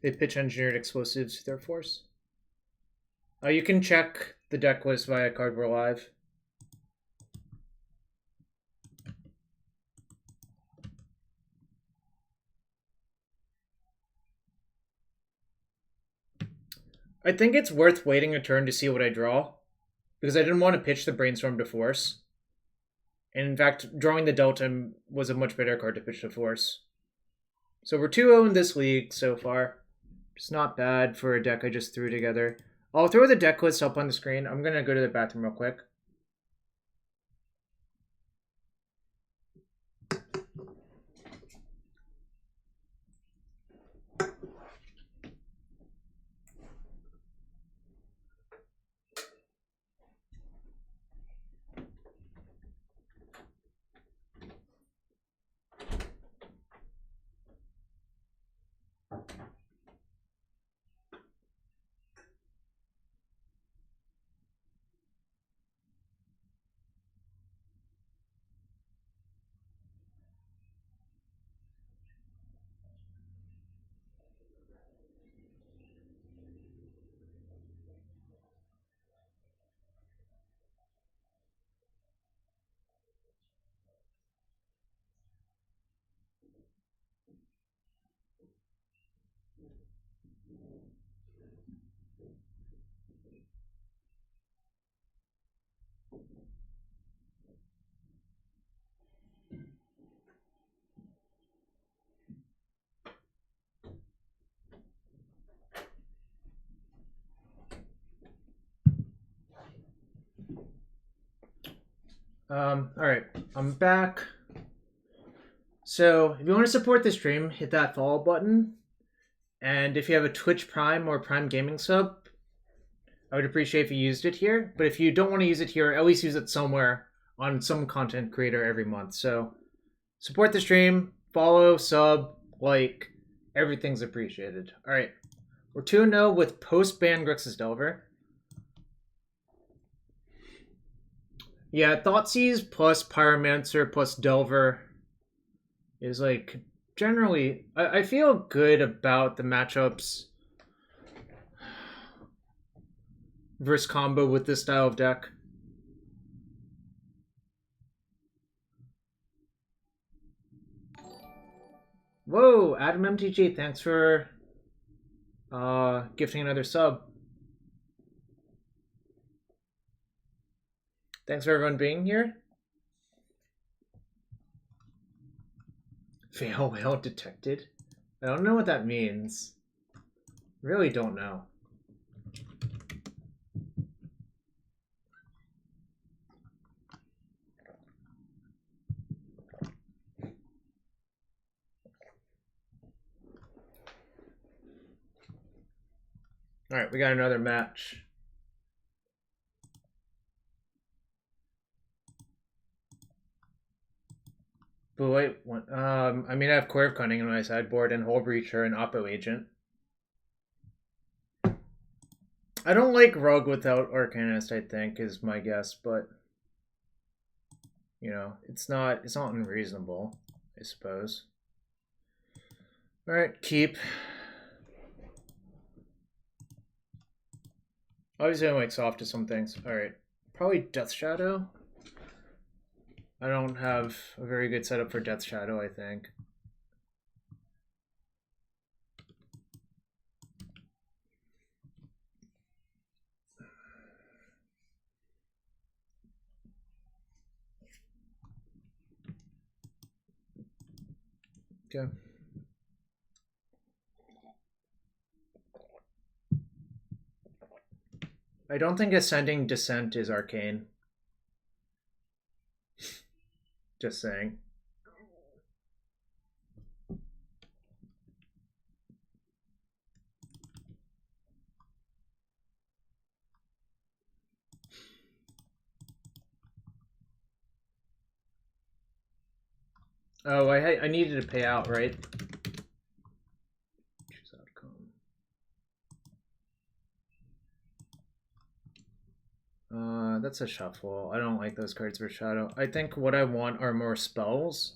They pitch engineered explosives to their force. You can check the deck list via Cardboard Live. I think it's worth waiting a turn to see what I draw, because I didn't want to pitch the Brainstorm to force. And in fact, drawing the Delta was a much better card to pitch to force. So we're 2-0 in this league so far. It's not bad for a deck I just threw together. I'll throw the deck list up on the screen. I'm going to go to the bathroom real quick. Alright, I'm back. So, if you want to support the stream, hit that follow button. And if you have a Twitch Prime or Prime Gaming sub, I would appreciate if you used it here. But if you don't want to use it here, at least use it somewhere on some content creator every month. So, support the stream, follow, sub, like, everything's appreciated. Alright, we're 2-0 with post-ban Grixis Delver. Yeah, Thoughtseize plus Pyromancer plus Delver is like generally I feel good about the matchups versus combo with this style of deck. Whoa, Adam MTG, thanks for gifting another sub. Thanks for everyone being here. Fail whale detected? I don't know what that means. Really don't know. Alright, we got another match. But wait, I mean, I have Curve Cunning in my sideboard and Hole Breacher and Oppo Agent. I don't like Rogue without Arcanist, I think, is my guess, but you know, it's not unreasonable, I suppose. Alright, keep. Obviously I'm like soft to some things. Alright. Probably Death Shadow. I don't have a very good setup for Death Shadow, I think. Okay. I don't think Ascending Descent is arcane. Just saying. Oh, I needed to pay out, right? Choose outcome. That's a shuffle. I don't like those cards for Shadow. I think what I want are more spells.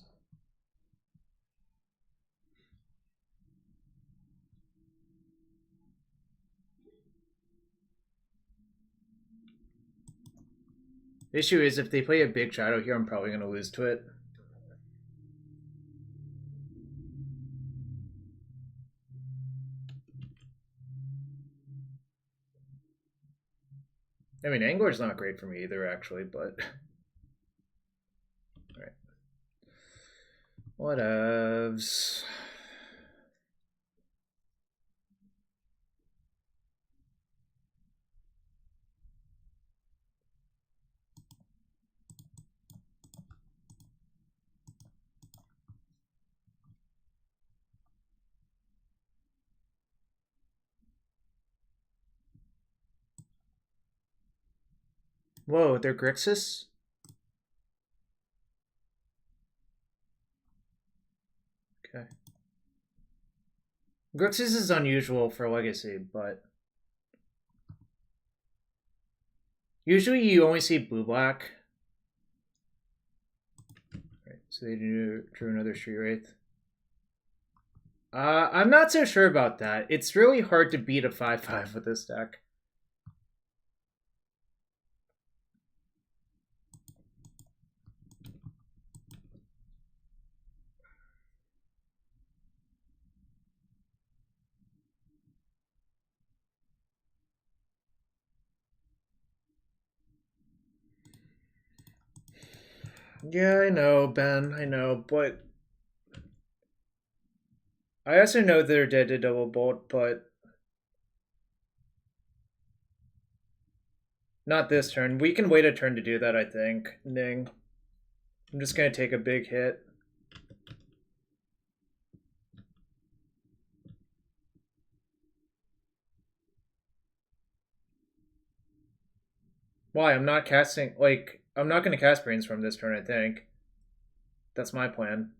The issue is if they play a big shadow here, I'm probably going to lose to it. I mean, Angler's not great for me either, actually, but... Alright. Whatevs. Whoa, they're Grixis? Okay. Grixis is unusual for Legacy, but... Usually you only see blue-black. Right, so they drew another Street Wraith. I'm not so sure about that. It's really hard to beat a 5/5 with this deck. Yeah, I know, Ben. I know, but... I also know they're dead to double bolt, but... Not this turn. We can wait a turn to do that, I think. Ning. I'm just going to take a big hit. Why? I'm not casting... Like, I'm not going to cast Brainstorm this turn, I think. That's my plan.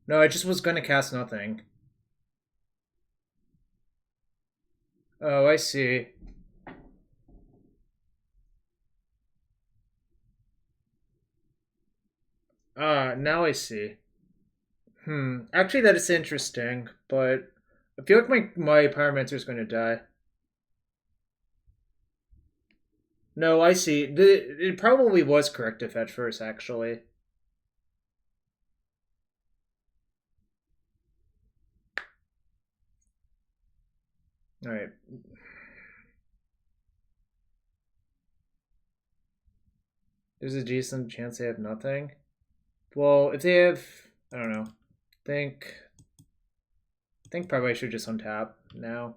No, I just was going to cast nothing. Oh, I see. Now I see. Actually, that is interesting, but I feel like my Pyromancer is going to die. No, I see. It probably was correct to fetch first, actually. Alright. There's a decent chance they have nothing. Well, if they have... I don't know. I think probably I should just untap now.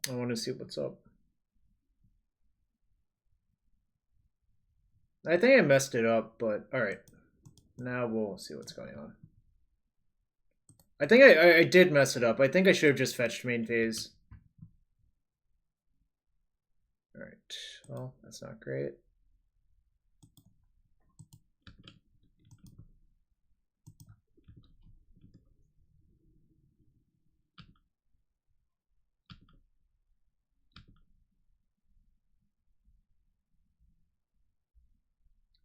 I want to see what's up. I think I messed it up, but alright. Now we'll see what's going on. I think I did mess it up. I think I should have just fetched main phase. Alright, well, that's not great.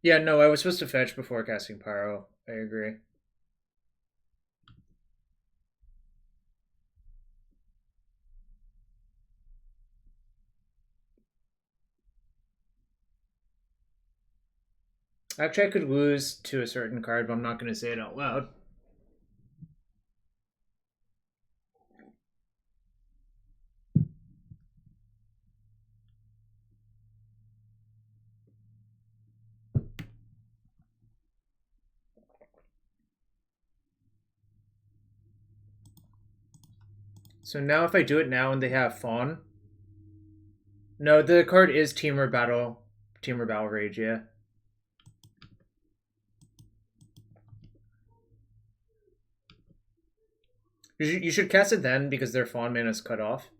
Yeah, no, I was supposed to fetch before casting Pyro. I agree. Actually, I could lose to a certain card, but I'm not going to say it out loud. So now if I do it now and they have Fawn... No, the card is Teamer Battle Rage, yeah. You should cast it then because their Fawn mana is cut off.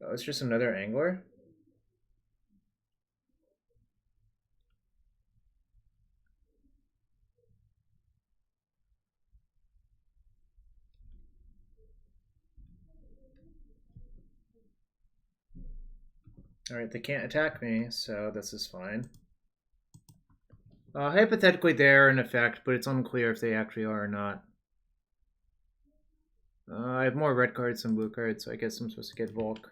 Oh, it's just another Angler? Alright, they can't attack me, so this is fine. Hypothetically, they're in effect, but it's unclear if they actually are or not. I have more red cards than blue cards, so I guess I'm supposed to get Volk.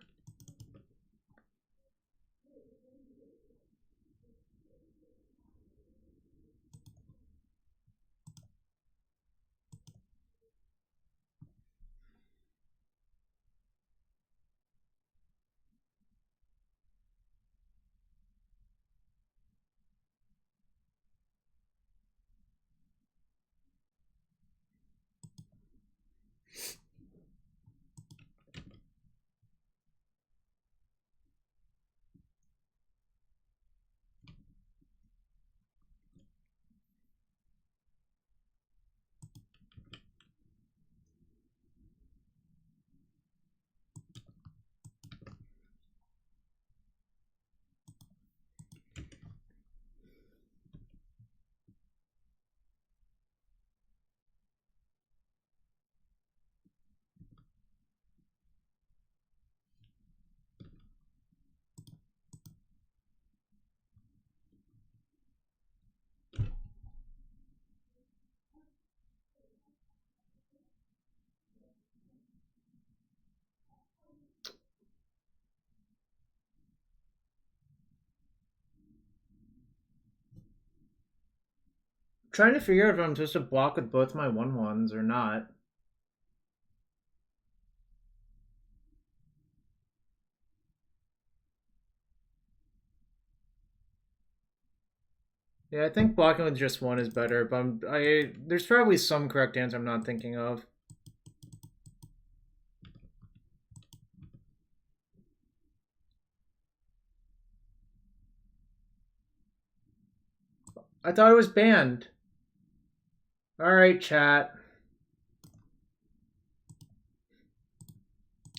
Trying to figure out if I'm supposed to block with both my 1/1s or not. Yeah, I think blocking with just one is better, but there's probably some correct answer I'm not thinking of. I thought it was banned. Alright, chat.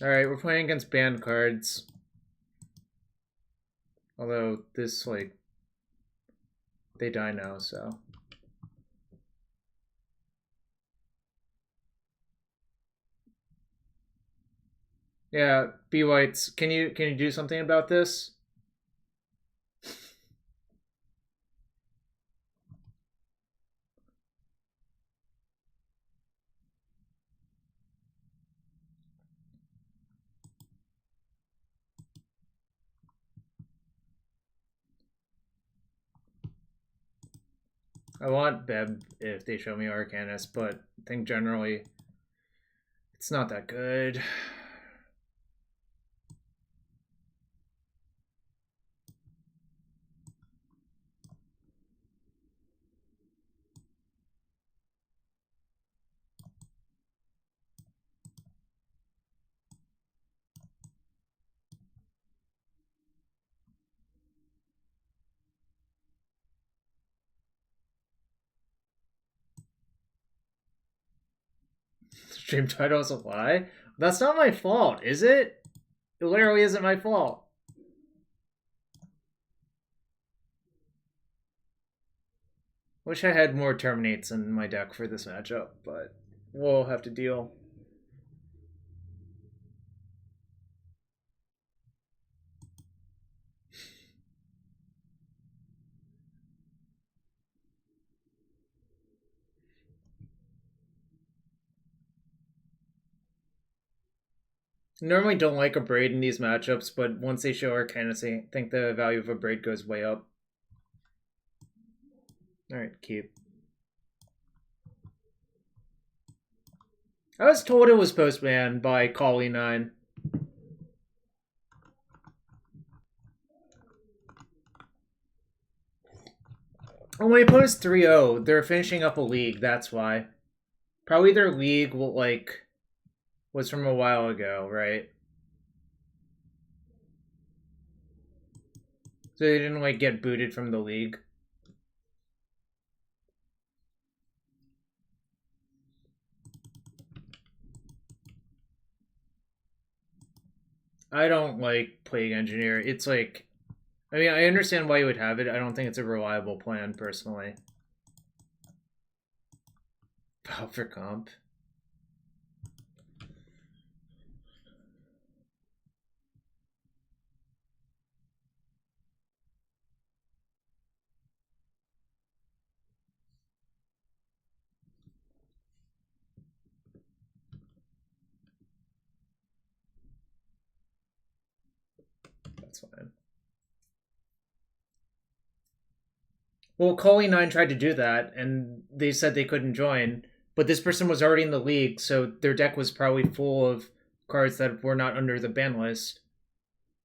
Alright, we're playing against banned cards. Although this, like, they die now, so. Yeah, B Whites, can you do something about this? I want Beb if they show me Arcanist, but I think generally it's not that good. Stream title's a lie? That's not my fault, is it? It literally isn't my fault. Wish I had more Terminates in my deck for this matchup, but we'll have to deal. Normally don't like a Braid in these matchups, but once they show Arcanist, I think the value of a Braid goes way up. Alright, keep. I was told it was post-ban by Collie9. Oh, my opponent's 3-0. They're finishing up a league, that's why. Probably their league will, like, was from a while ago, right? So they didn't, like, get booted from the league. I don't like Plague Engineer. It's like, I mean, I understand why you would have it. I don't think it's a reliable plan, personally. For comp. fine. Well, Coley9 tried to do that, and they said they couldn't join, but this person was already in the league, so their deck was probably full of cards that were not under the ban list.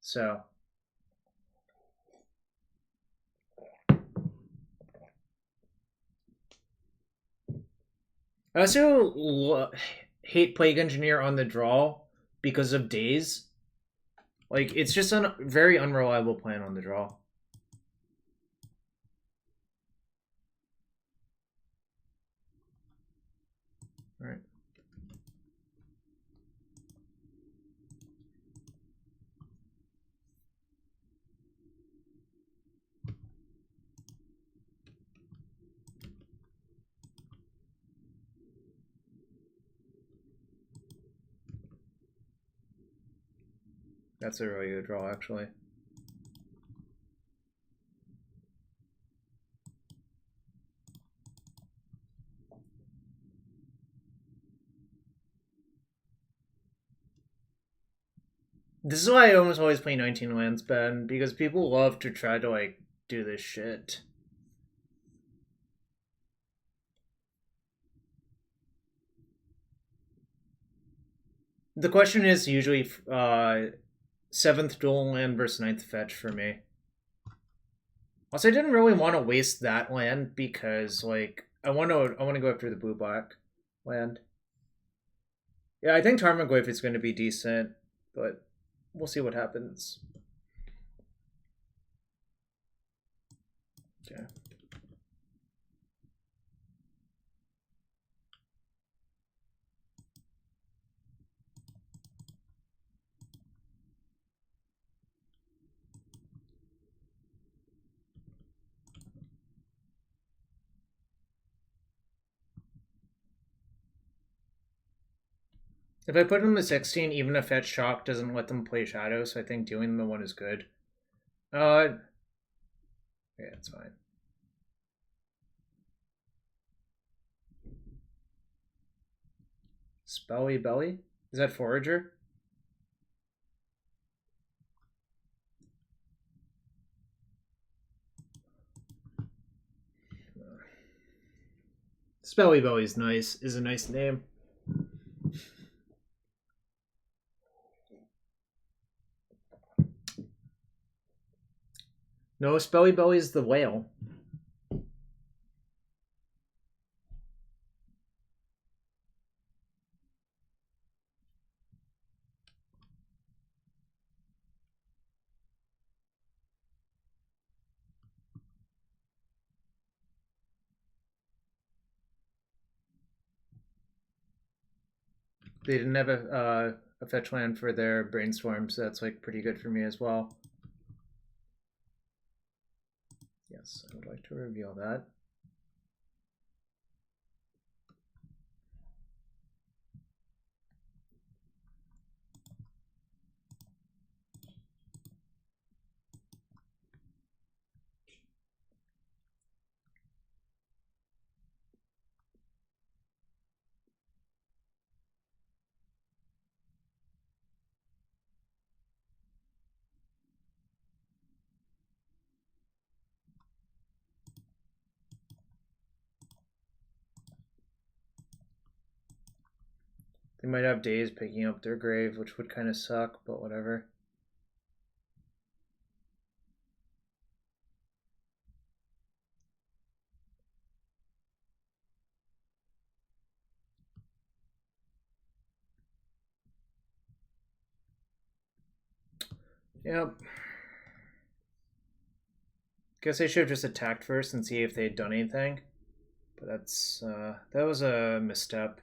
So... I also hate Plague Engineer on the draw because of days. Like, it's just a very unreliable plan on the draw. All right. That's a really good draw, actually. This is why I almost always play 19 lands, Ben, because people love to try to, like, do this shit. The question is usually 7th dual land versus 9th fetch for me. Also, I didn't really want to waste that land because, like, I want to go after the blue black land. Yeah, I think Tarmogoyf is going to be decent, but we'll see what happens. Okay. If I put them to 16, even a fetch shock doesn't let them play shadow, so I think doing the one is good. Yeah, it's fine. Spelly Belly? Is that Forager? Spelly Belly is nice. Is a nice name. No, Spelly Belly is the whale. They didn't have a fetch land for their brainstorm, so that's like pretty good for me as well. Yes, I would like to reveal that. They might have days picking up their grave, which would kind of suck, but whatever. Yep. Guess I should have just attacked first and see if they had done anything. But that's that was a misstep.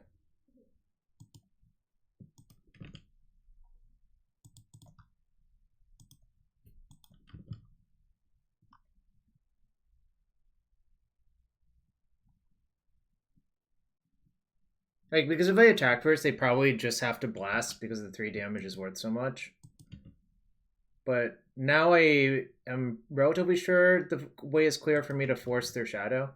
Like, because if I attack first, they probably just have to blast because the 3 damage is worth so much. But now I am relatively sure the way is clear for me to force their shadow.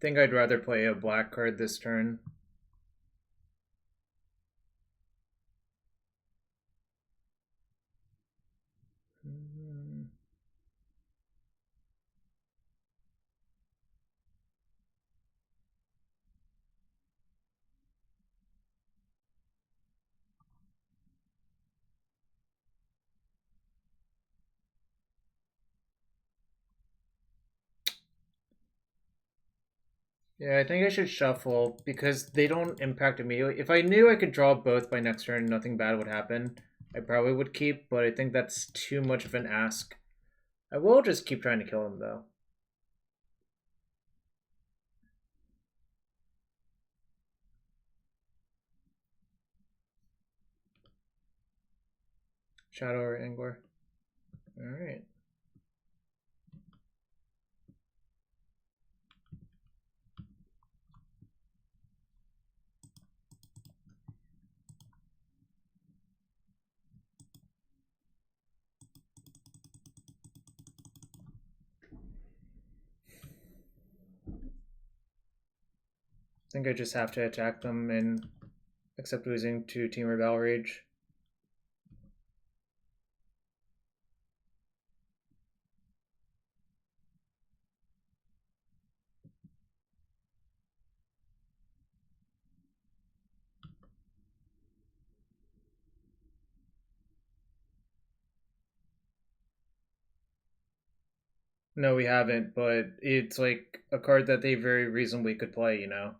think I'd rather play a black card this turn. Yeah, I think I should shuffle because they don't impact immediately. If I knew I could draw both by next turn and nothing bad would happen, I probably would keep, but I think that's too much of an ask. I will just keep trying to kill him, though. Shadow or Angler. Alright. I think I just have to attack them and accept losing to Team Rebel Rage. No, we haven't, but it's like a card that they very reasonably could play, you know?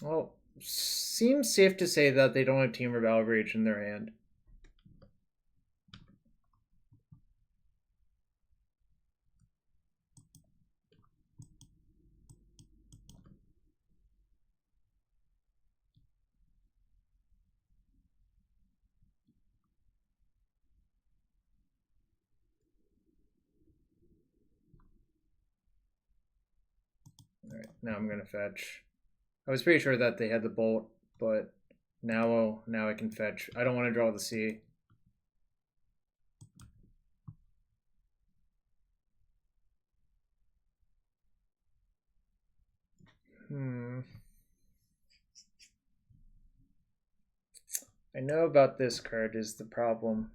Well, seems safe to say that they don't have Team Rebel Rage in their hand. Alright, now I'm gonna fetch. I was pretty sure that they had the bolt, but now I can fetch. I don't want to draw the sea. I know about this card is the problem.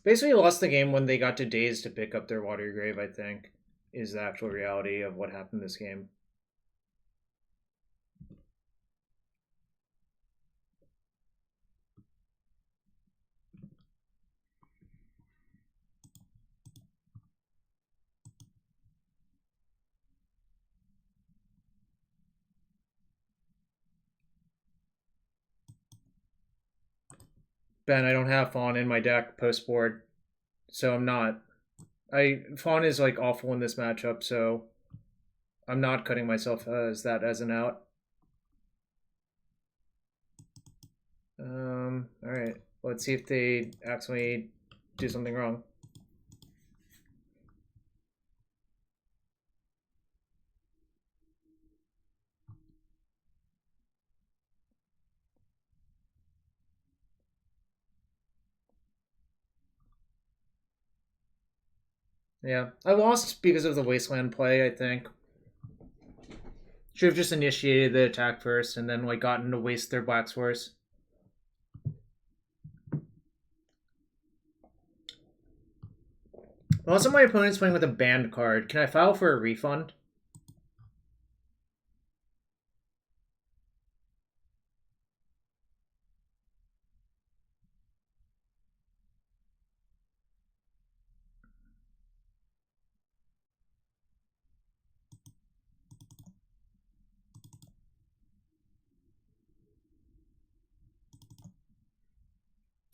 Basically lost the game when they got to Daze to pick up their Water Grave, I think, is the actual reality of what happened this game. Ben, I don't have Fawn in my deck post board, so I'm not. Fawn is like awful in this matchup, so I'm not cutting myself as an out. Alright. Let's see if they actually do something wrong. Yeah. I lost because of the Wasteland play, I think. Should have just initiated the attack first and then like gotten to waste their Black Source. Also, my opponent's playing with a banned card. Can I file for a refund?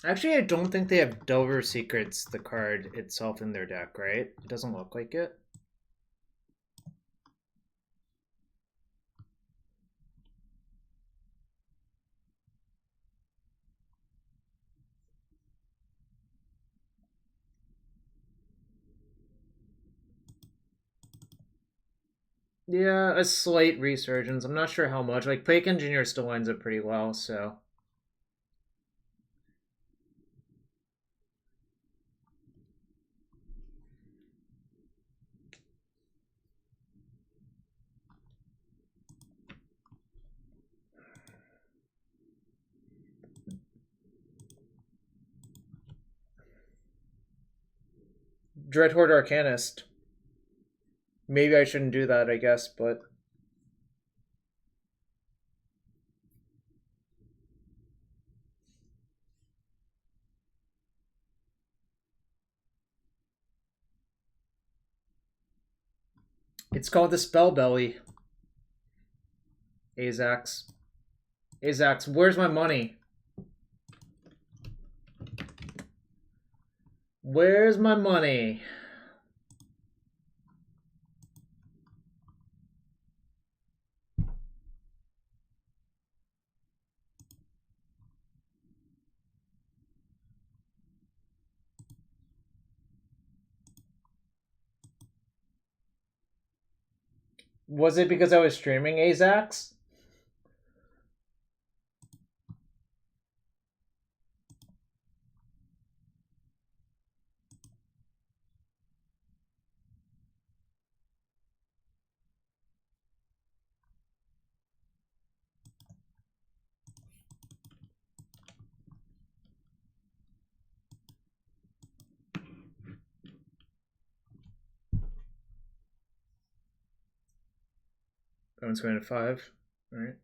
Actually, I don't think they have Delver Secrets, the card itself, in their deck, right? It doesn't look like it. Yeah, a slight resurgence. I'm not sure how much. Like, Plague Engineer still lines up pretty well, so... Dreadhorde Arcanist. Maybe I shouldn't do that, I guess, but... It's called the Spell Belly. Azax. Azax, where's my money? Where's my money? Was it because I was streaming Azax? Going to 5. Alright.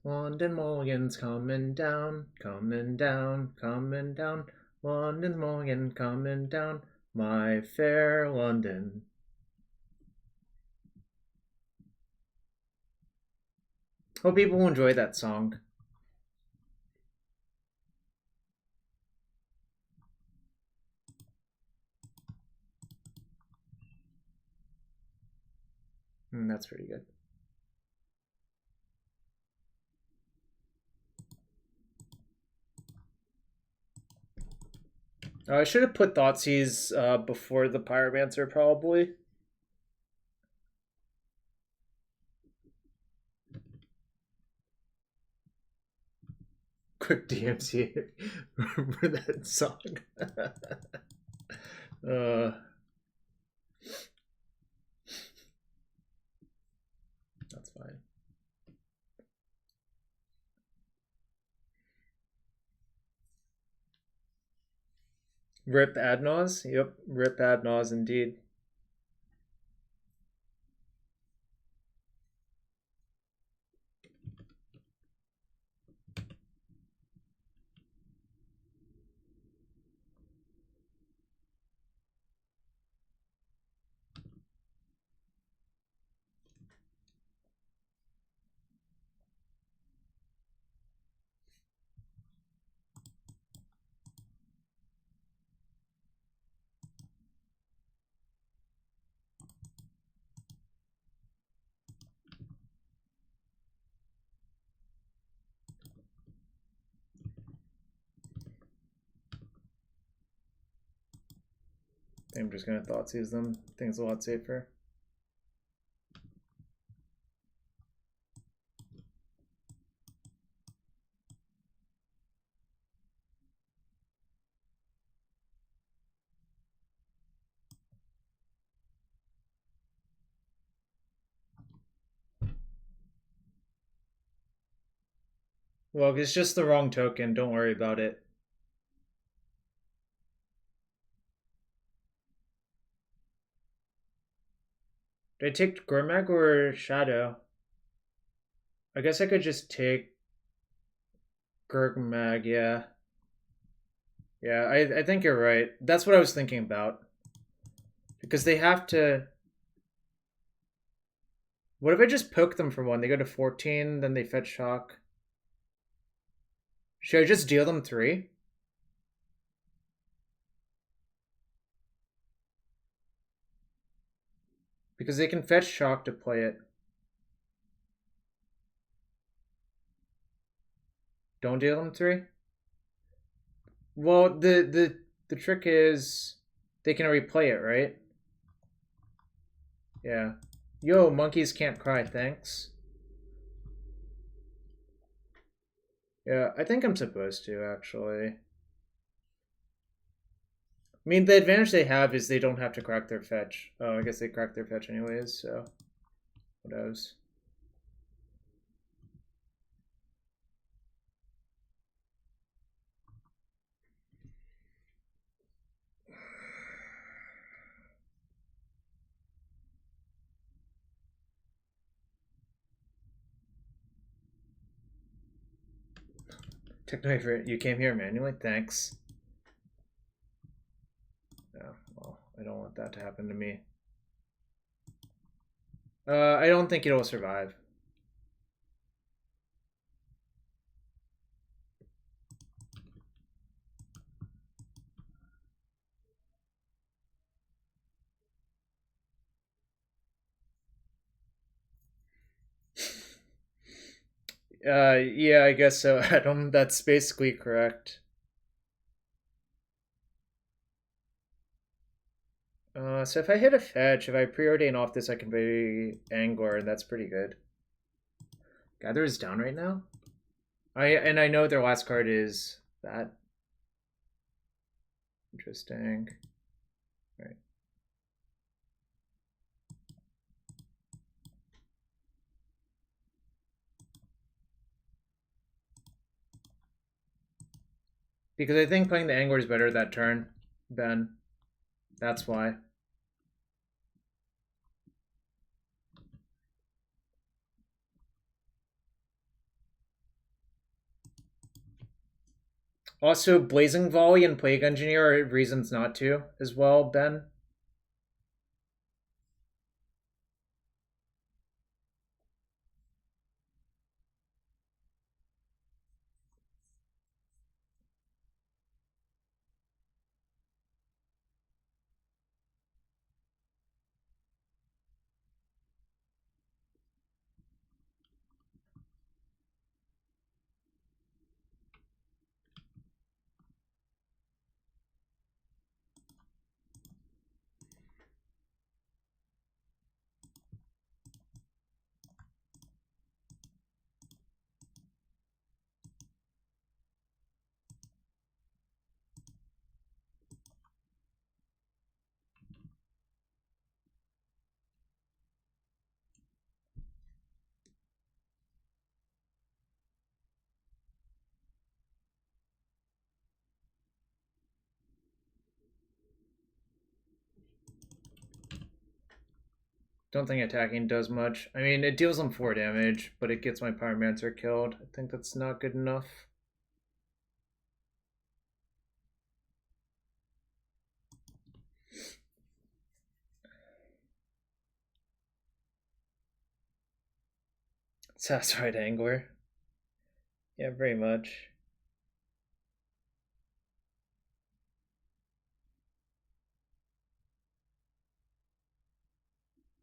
London Mulligan's coming down, coming down, coming down. London Mulligan coming down, my fair London. Hope people enjoy that song. That's pretty good. I should have put Thoughtseize before the Pyromancer, probably. Quick DMC. Remember that song? That's fine. Rip Adnaz? Yep, Rip Adnaz indeed. I think I'm just gonna Thoughtseize them. I think it's a lot safer. Well, it's just the wrong token. Don't worry about it. Did I take Gurmag or Shadow? I guess I could just take Gurmag, yeah. Yeah, I think you're right. That's what I was thinking about. Because they have to... What if I just poke them for 1? They go to 14, then they fetch Shock. Should I just deal them 3? Because they can fetch shock to play it. Don't deal them 3? Well, the trick is they can replay it, right? Yeah. Yo, monkeys can't cry, thanks. Yeah, I think I'm supposed to, actually. I mean, the advantage they have is they don't have to crack their fetch. Oh, I guess they crack their fetch anyways, so what else? Techno, you came here manually? Thanks. Oh, well, I don't want that to happen to me. I don't think it'll survive. Yeah, I guess so, Adam. That's basically correct. So if I hit a fetch, if I preordain off this, I can be Angler, and that's pretty good. Gather is down right now? I know their last card is that. Interesting. All right. Because I think playing the Angler is better that turn, Ben. That's why. Also, Blazing Volley and Plague Engineer are reasons not to as well, Ben. Don't think attacking does much. I mean, it deals them 4 damage, but it gets my Pyromancer killed. I think that's not good enough. Satisfied Angler. Yeah, very much.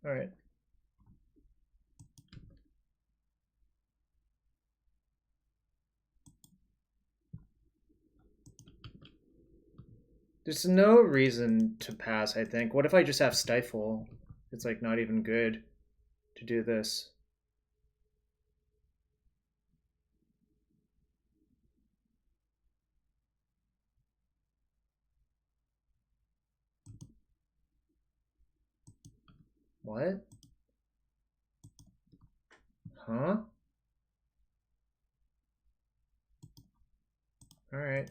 Alright. There's no reason to pass, I think. What if I just have Stifle? It's like not even good to do this. What? Huh? Alright.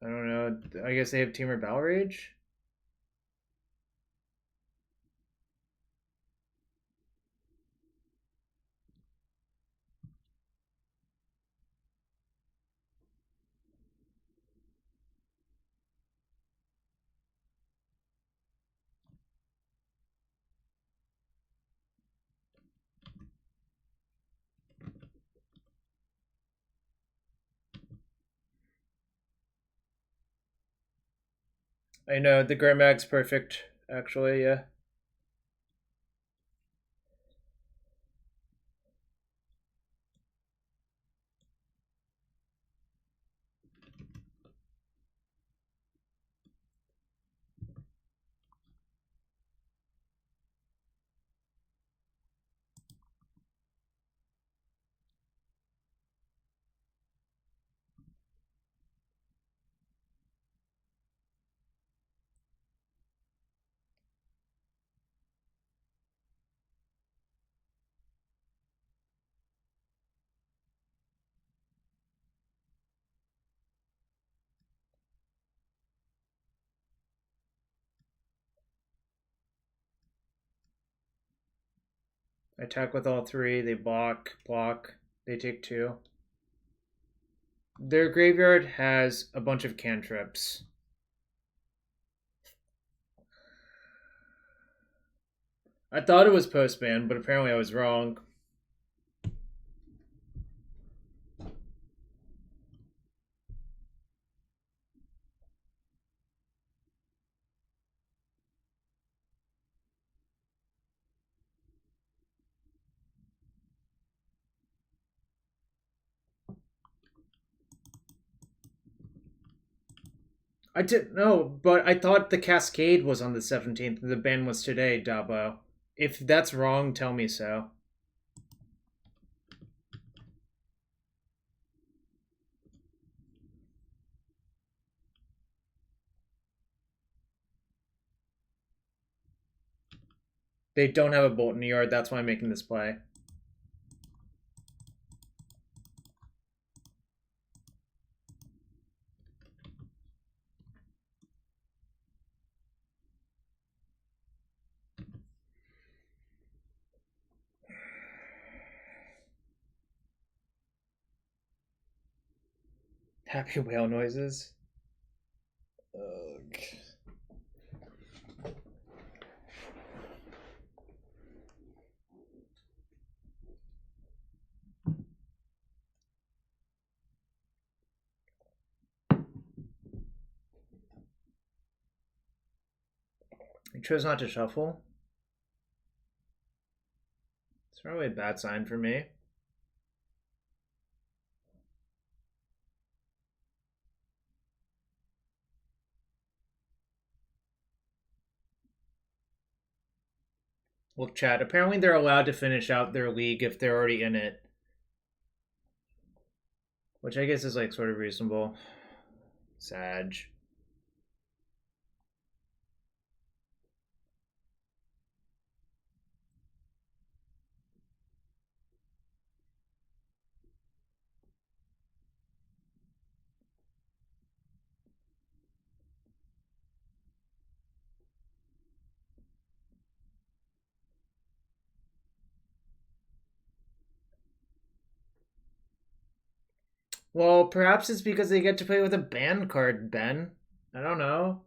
I don't know. I guess they have Teamer Balrage? I know, the Gurmag's perfect, actually, yeah. I attack with all three, they block, they take 2. Their graveyard has a bunch of cantrips. I thought it was post-ban, but apparently I was wrong. I didn't know, but I thought the Cascade was on the 17th and the ban was today, Dabo. If that's wrong, tell me so. They don't have a bolt in the yard, that's why I'm making this play. Happy whale noises. Ugh. I chose not to shuffle. It's probably a bad sign for me. Well, chat, apparently they're allowed to finish out their league if they're already in it. Which I guess is like sort of reasonable. Sag. Well, perhaps it's because they get to play with a ban card, Ben. I don't know.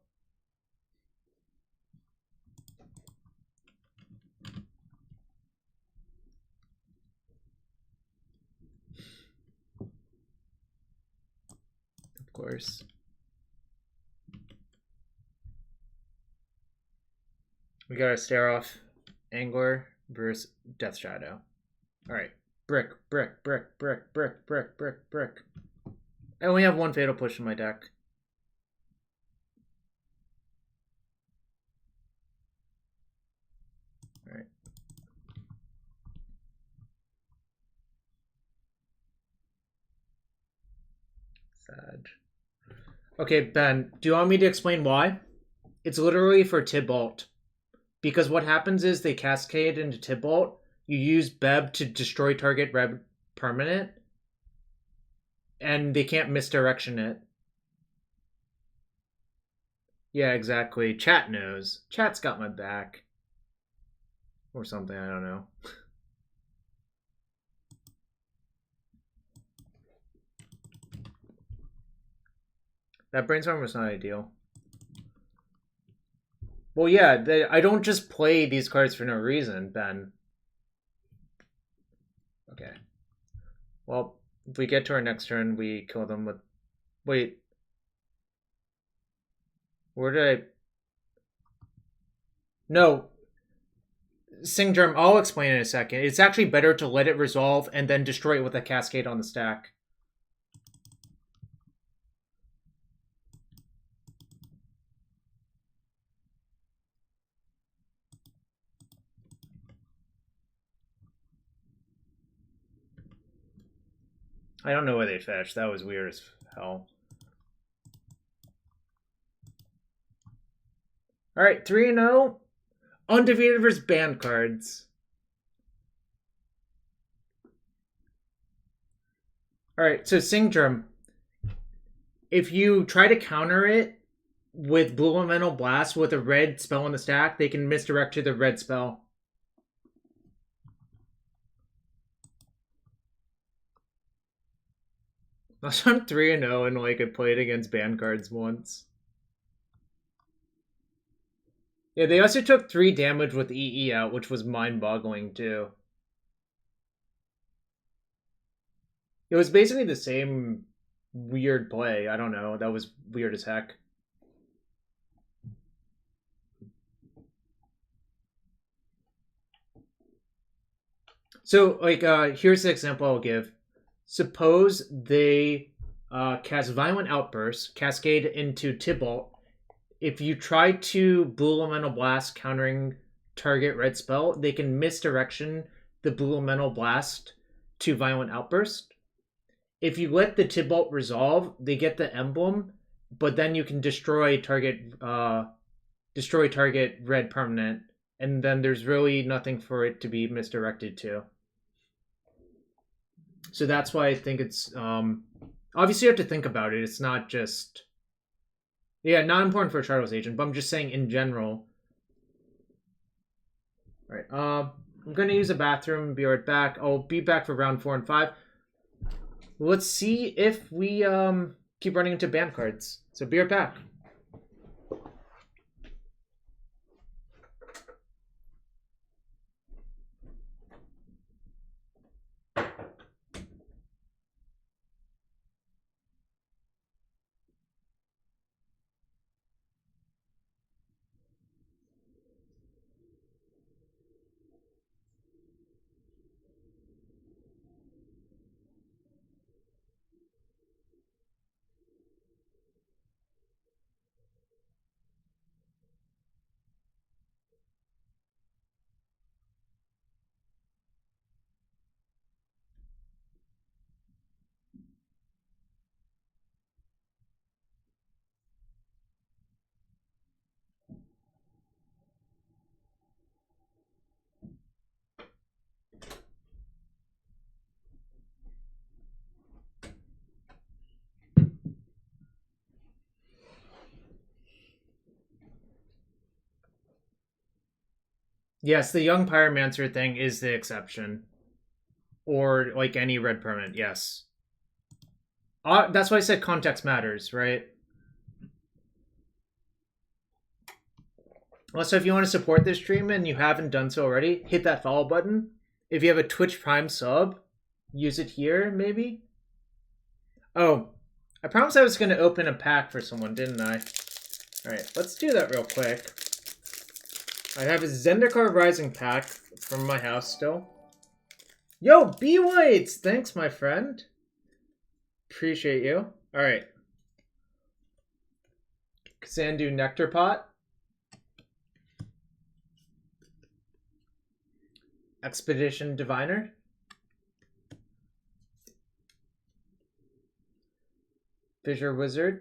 Of course. We got a stare off Angler versus Death Shadow. Alright. Brick. I only have one Fatal Push in my deck. Alright. Sag. Okay, Ben, do you want me to explain why? It's literally for Tibalt. Because what happens is they cascade into Tibalt. You use Beb to destroy target red permanent. And they can't misdirection it. Yeah, exactly. Chat knows. Chat's got my back. Or something, I don't know. That brainstorm was not ideal. Well, yeah, I don't just play these cards for no reason, Ben. Okay. Well, if we get to our next turn, we kill them with... Wait. Where did I No. Singdrum, I'll explain in a second. It's actually better to let it resolve and then destroy it with a cascade on the stack. I don't know why they fetched. That was weird as hell. Alright, 3-0. Undefeated versus banned cards. Alright, so Singdrum. If you try to counter it with Blue Elemental Blast with a red spell on the stack, they can misdirect to the red spell. Last time 3-0 and like I played against banned cards once. Yeah, they also took 3 damage with EE out, which was mind-boggling too. It was basically the same weird play. I don't know. That was weird as heck. So, like, here's the example I'll give. Suppose they cast Violent Outburst, Cascade into Tibalt. If you try to Blue Elemental Blast countering target red spell, they can misdirection the Blue Elemental Blast to Violent Outburst. If you let the Tibalt resolve, they get the emblem, but then you can destroy target red permanent, and then there's really nothing for it to be misdirected to. So that's why I think it's obviously you have to think about it. It's not just not important for a Charters agent, but I'm just saying in general. All right, I'm gonna use a bathroom. Be right back. I'll be back for round 4 and 5. Let's see if we keep running into banned cards. So be right back. Yes, the Young Pyromancer thing is the exception. Or like any red permanent, yes. That's why I said context matters, right? Also, if you want to support this stream and you haven't done so already, hit that follow button. If you have a Twitch Prime sub, use it here, maybe. Oh, I promised I was going to open a pack for someone, didn't I? Alright, let's do that real quick. I have a Zendikar Rising pack from my house still. Yo, B-Whites! Thanks, my friend. Appreciate you. Alright. Xandu Nectar Pot. Expedition Diviner. Fissure Wizard.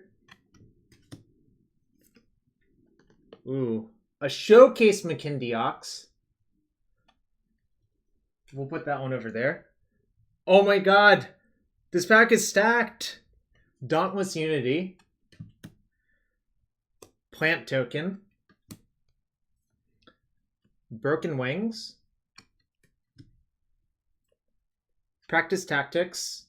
Ooh. A Showcase McKindy Ox. We'll put that one over there. Oh my god! This pack is stacked! Dauntless Unity. Plant Token. Broken Wings. Practice Tactics.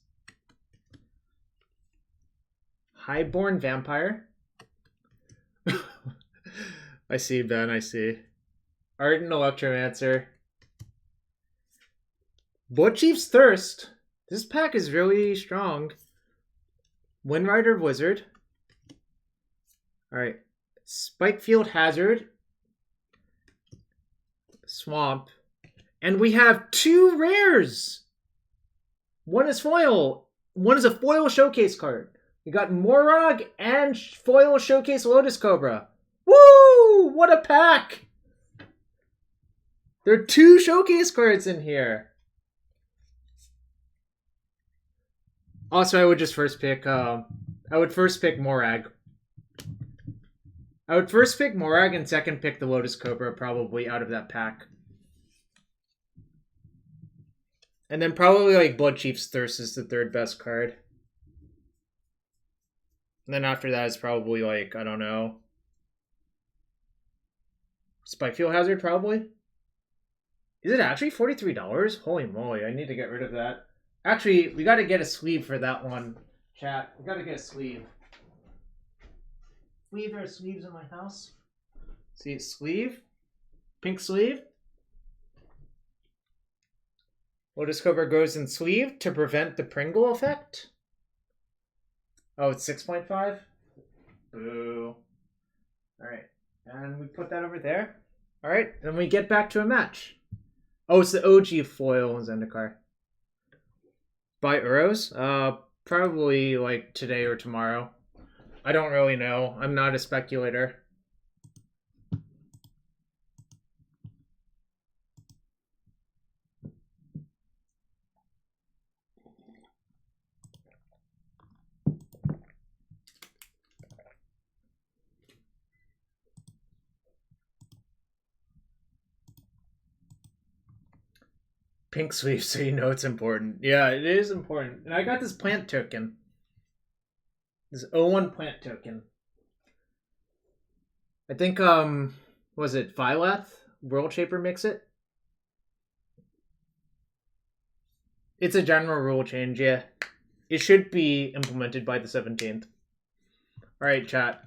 Highborn Vampire. I see, Ben, I see. Ardent Electromancer. Bloodchief's Thirst. This pack is really strong. Windrider Wizard. Alright. Spikefield Hazard. Swamp. And we have 2 rares! One is foil. One is a foil showcase card. We got Morag and foil showcase Lotus Cobra. Woo! What a pack! There are 2 showcase cards in here. Also, I would just first pick, I would first pick Morag. I would first pick Morag and second pick the Lotus Cobra, probably, out of that pack. And then probably, like, Blood Chief's Thirst is the 3rd best card. And then after that is probably, like, I don't know. Spikefield Hazard, probably? Is it actually $43? Holy moly, I need to get rid of that. Actually, we gotta get a sleeve for that one, chat. We gotta get a sleeve. There are sleeves in my house. See, sleeve. Pink sleeve. Lotus Cobra goes in sleeve to prevent the Pringle effect. Oh, it's 6.5? Boo. Alright. And we put that over there. Alright, then we get back to a match. Oh, it's the OG foil Zendikar. Buy Uros? Probably like today or tomorrow. I don't really know. I'm not a speculator. Pink sleeve, so you know it's important. Yeah, it is important. And I got this plant token. This 01 plant token. I think, was it Phylath? World Shaper mix it? It's a general rule change, yeah. It should be implemented by the 17th. Alright, chat.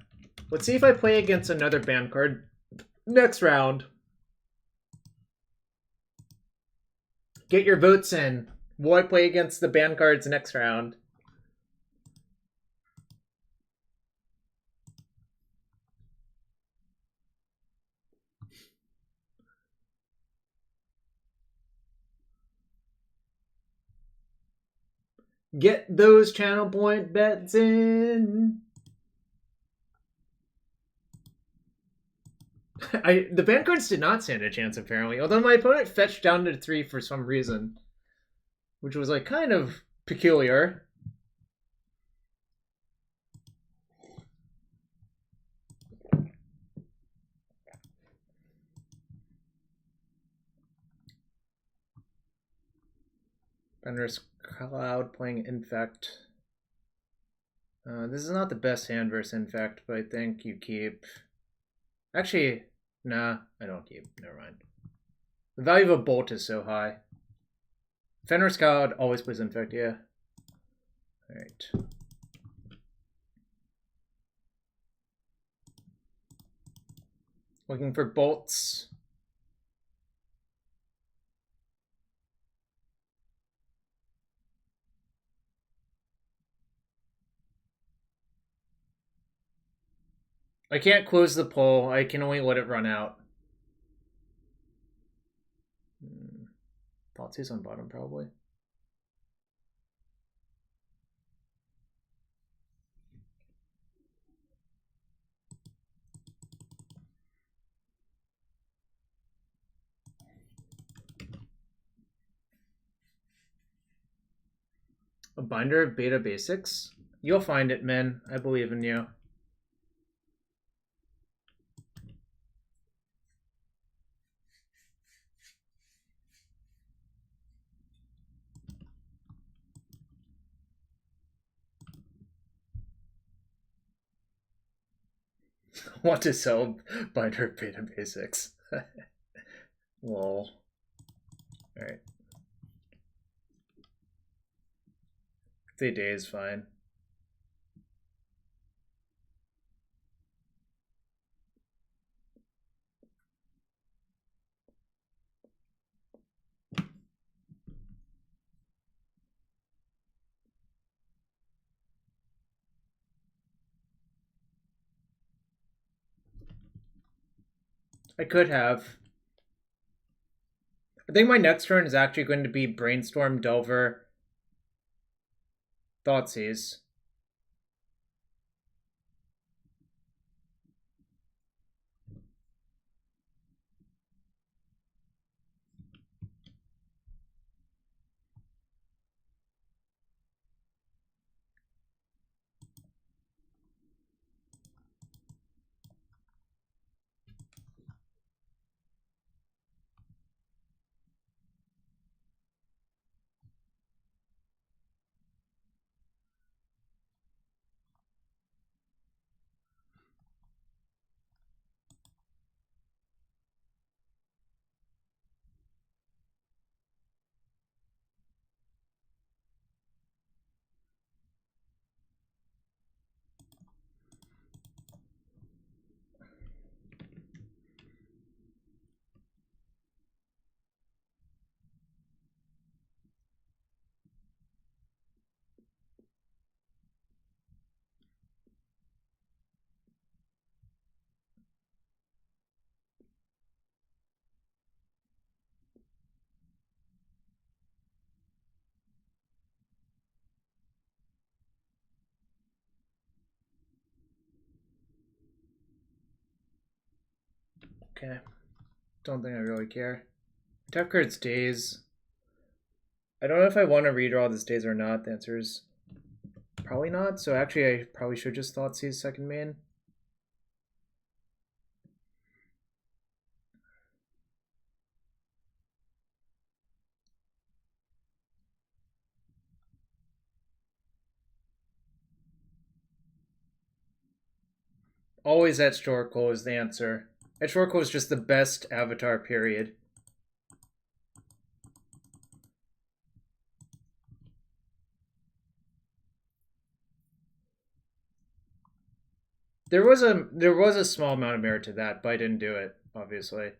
Let's see if I play against another ban card next round. Get your votes in. Will I play against the ban cards next round? Get those channel point bets in. The ban cards did not stand a chance, apparently. Although my opponent fetched down to 3 for some reason. Which was, like, kind of peculiar. Thunderous Cloud playing Infect. This is not the best hand versus Infect, but I think you keep... Actually, nah, I don't keep. Never mind. The value of a Bolt is so high. Fenris Cloud always plays Infect, yeah. Alright. Looking for bolts. I can't close the poll. I can only let it run out. Policy's on bottom, probably. A binder of beta basics? You'll find it, men. I believe in you. Want to sell binder of beta basics. Lol. Alright. 3 days, fine. I could have. I think my next turn is actually going to be Brainstorm, Delver, Thoughtseize. Okay. Don't think I really care. Tap cards days. I don't know if I want to redraw this days or not. The answer is probably not. So actually, I probably should just Thoughtseize second main. Always Etched Oracle is the answer. Etched Oracle is just the best avatar, period. There was a small amount of merit to that, but I didn't do it, obviously.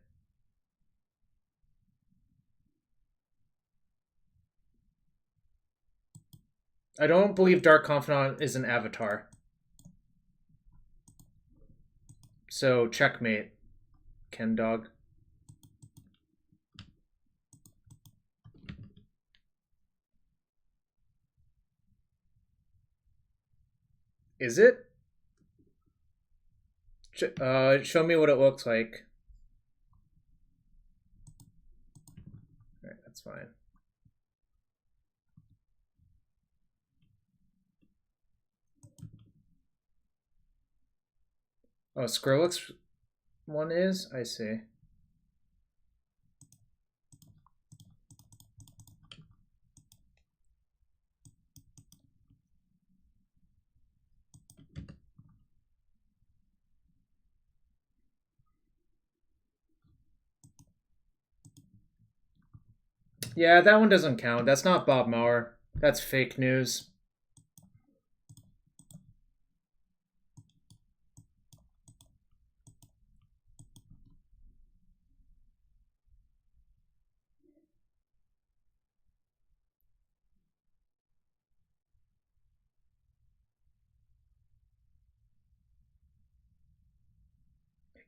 I don't believe Dark Confidant is an avatar. So checkmate, Ken Dog. Is it? Show me what it looks like. Alright, that's fine. Oh, Skrillex one is? I see. Yeah, that one doesn't count. That's not Bob Mauer. That's fake news.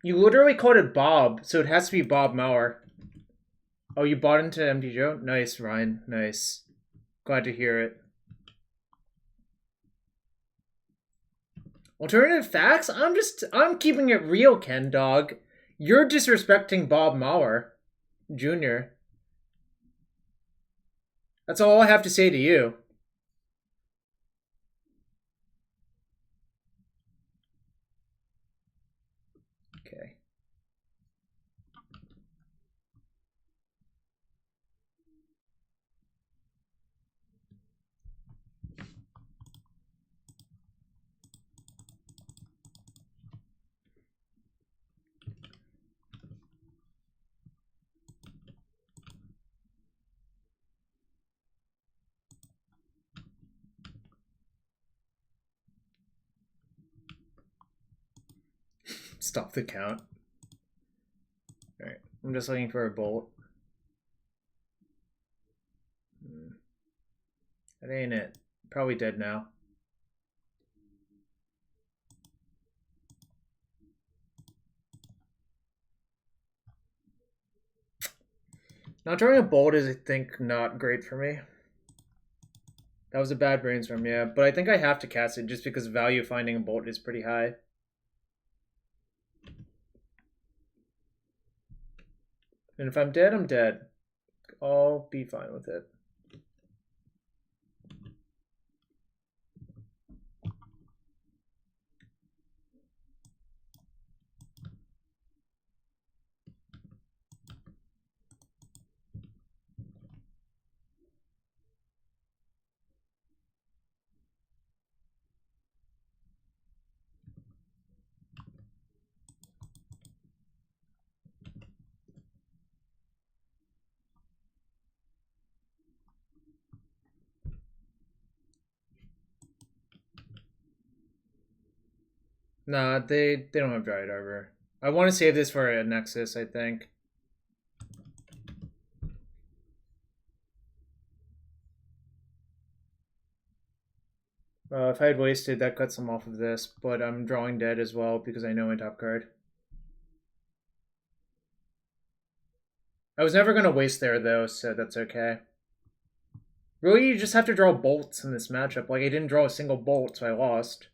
You literally called it Bob, so it has to be Bob Mauer. Oh, you bought into MD Joe? Nice, Ryan. Nice. Glad to hear it. Alternative facts? I'm keeping it real, Ken Dog. You're disrespecting Bob Mauer Jr. That's all I have to say to you. Okay. Stop the count. Alright, I'm just looking for a bolt. That ain't it. Probably dead now. Not drawing a bolt is, I think, not great for me. That was a bad brainstorm, yeah. But I think I have to cast it just because value finding a bolt is pretty high. And if I'm dead, I'm dead. I'll be fine with it. Nah, they don't have Dryad Arbor. I want to save this for a Nexus, I think. If I had wasted, that cuts them off of this, but I'm drawing dead as well because I know my top card. I was never going to waste there, though, so that's okay. Really, you just have to draw bolts in this matchup. Like, I didn't draw a single bolt, so I lost.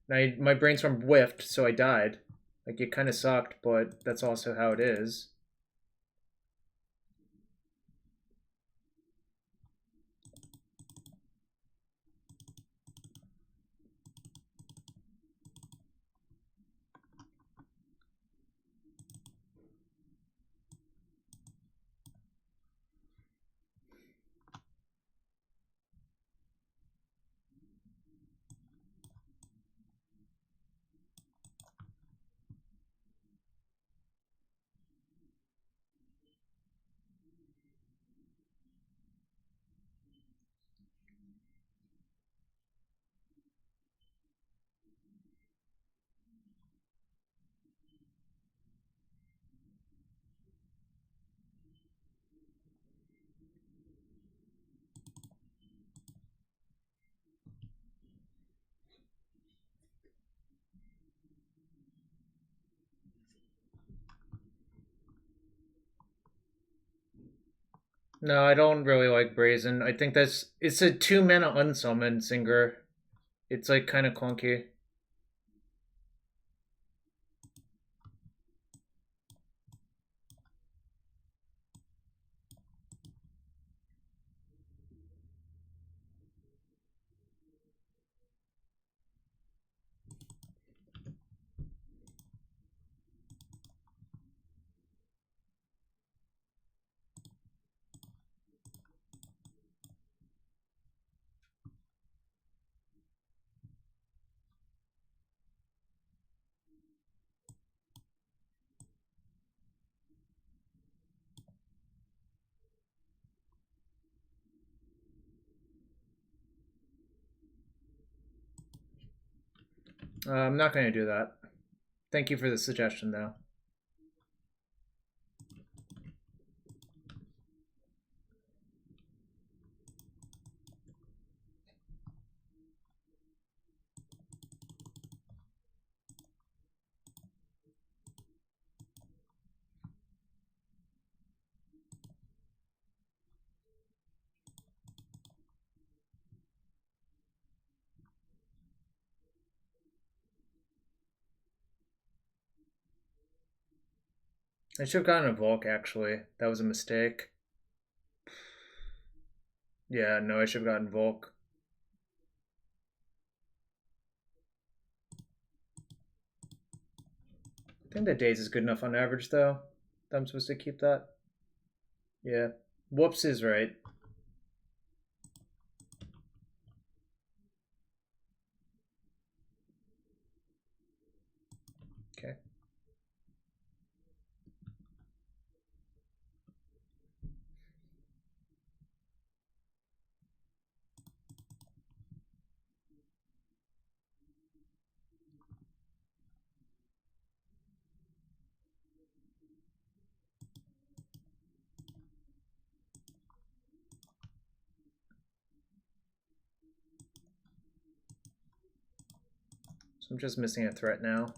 And my brainstorm whiffed, so I died. Like, it kind of sucked, but that's also how it is. No, I don't really like Brazen. I think it's a 2-mana unsummoned Singer. It's like kind of clunky. I'm not going to do that. Thank you for the suggestion, though. I should have gotten a Volk, actually. That was a mistake. Yeah, no, I should have gotten Volk. I think that Daze is good enough on average, though. I'm supposed to keep that. Yeah. Whoops is right. Okay. So I'm just missing a threat now.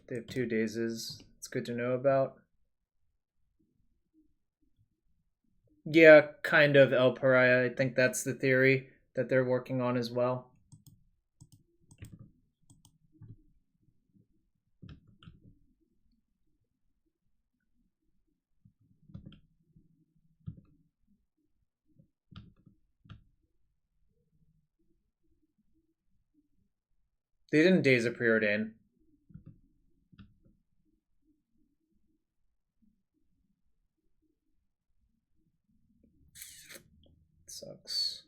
They have 2 dazes. It's good to know about. Yeah, kind of El Pariah. I think that's the theory that they're working on as well. They didn't daze a preordain. Sucks.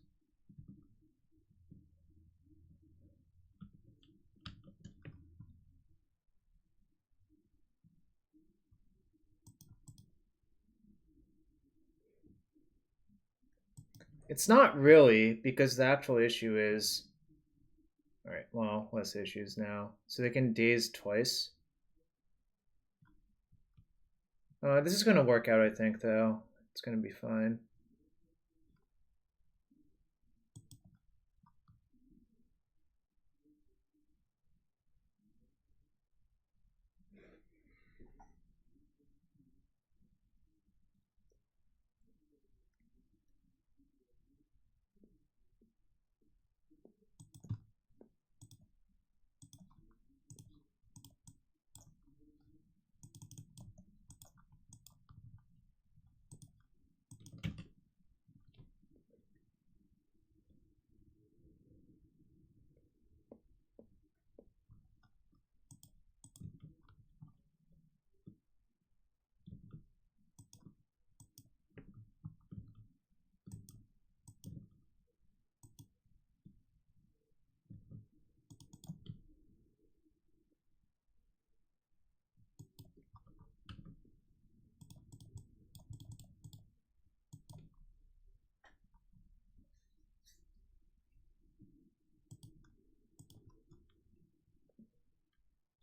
It's not really, because the actual issue is... Alright, well, less issues now. So they can daze twice. This is going to work out, I think, though. It's going to be fine.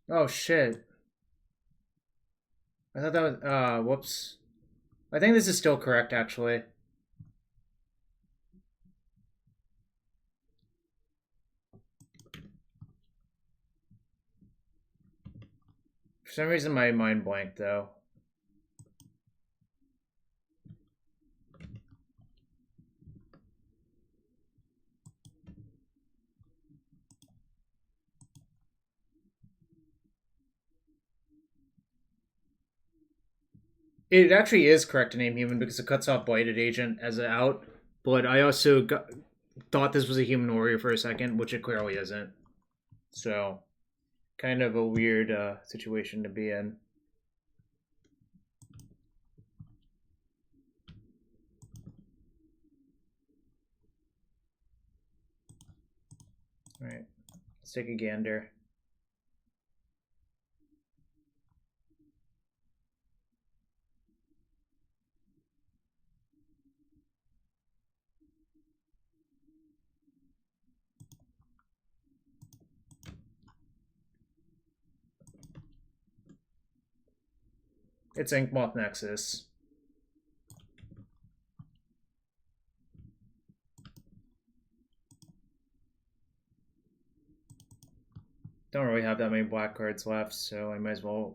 Oh, shit. I thought that was... whoops. I think this is still correct, actually. For some reason, my mind blanked, though. It actually is correct to name human because it cuts off blighted agent as an out, but I also thought this was a human warrior for a second, which it clearly isn't. So, kind of a weird situation to be in. All right, let's take a gander. It's Inkmoth Nexus. Don't really have that many black cards left, so I might as well...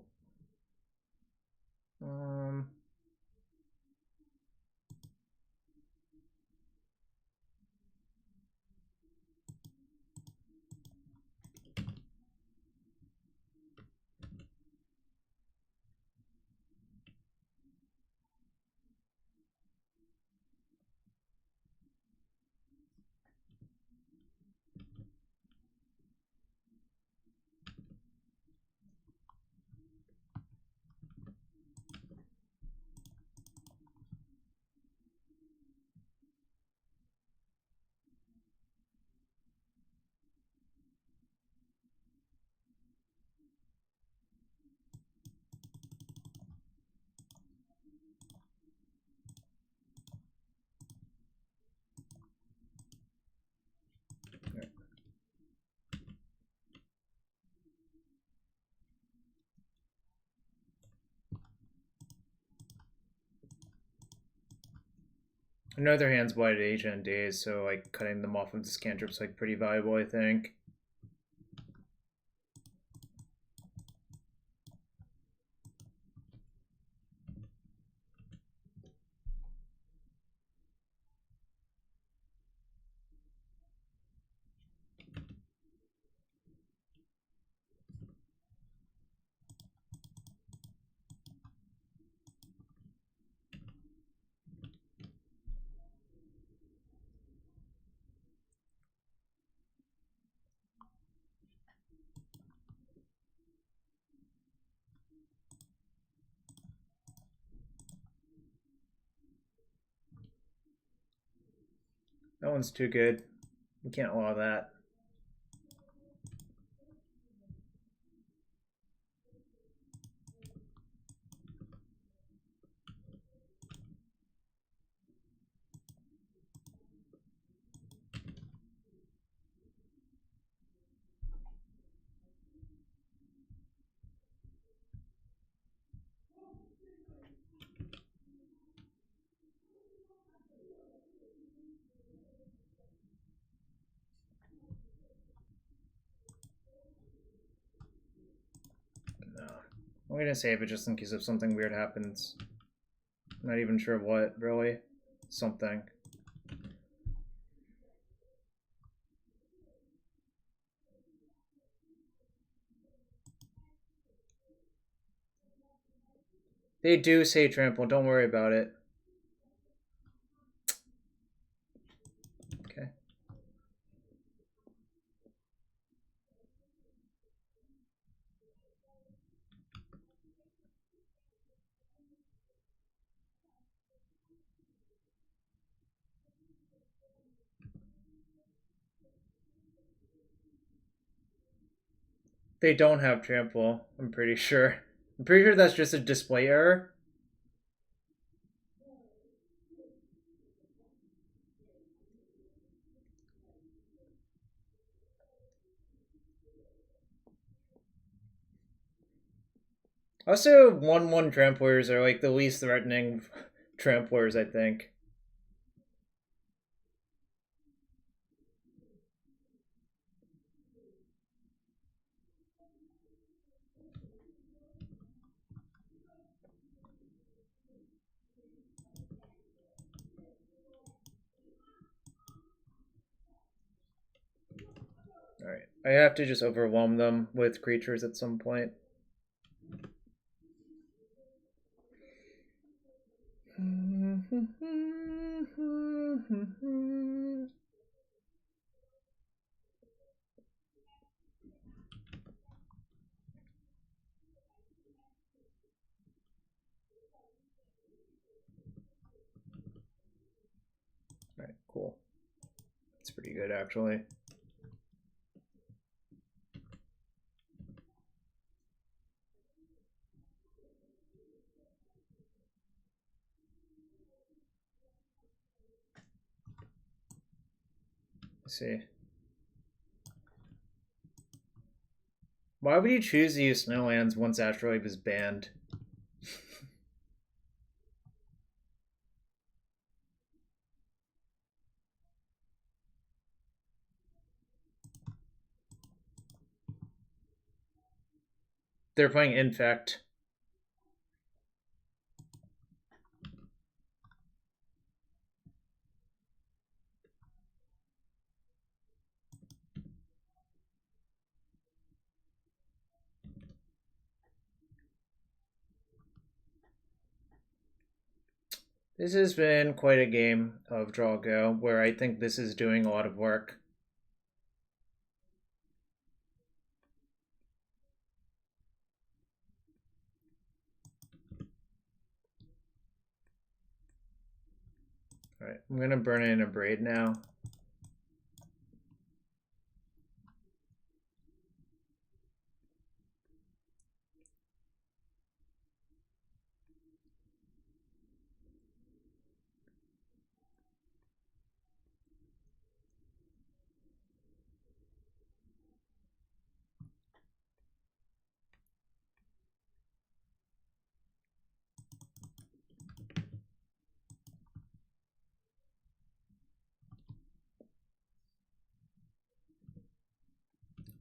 I know their hand's blighted agent and days, so like cutting them off of this cantrip's like pretty valuable, I think. That one's too good. We can't allow that. I'm gonna save it just in case if something weird happens. I'm not even sure what, really. Something. They do say trample, don't worry about it. Okay. They don't have trample, I'm pretty sure. I'm pretty sure that's just a display error. Also, 1/1 tramplers are like the least threatening tramplers, I think. Alright, I have to just overwhelm them with creatures at some point. Alright, cool. It's pretty good, actually. Let's see. Why would you choose to use Snowlands once Astrolabe is banned? They're playing Infect. This has been quite a game of Draw Go, where I think this is doing a lot of work. Alright, I'm gonna burn it in a braid now.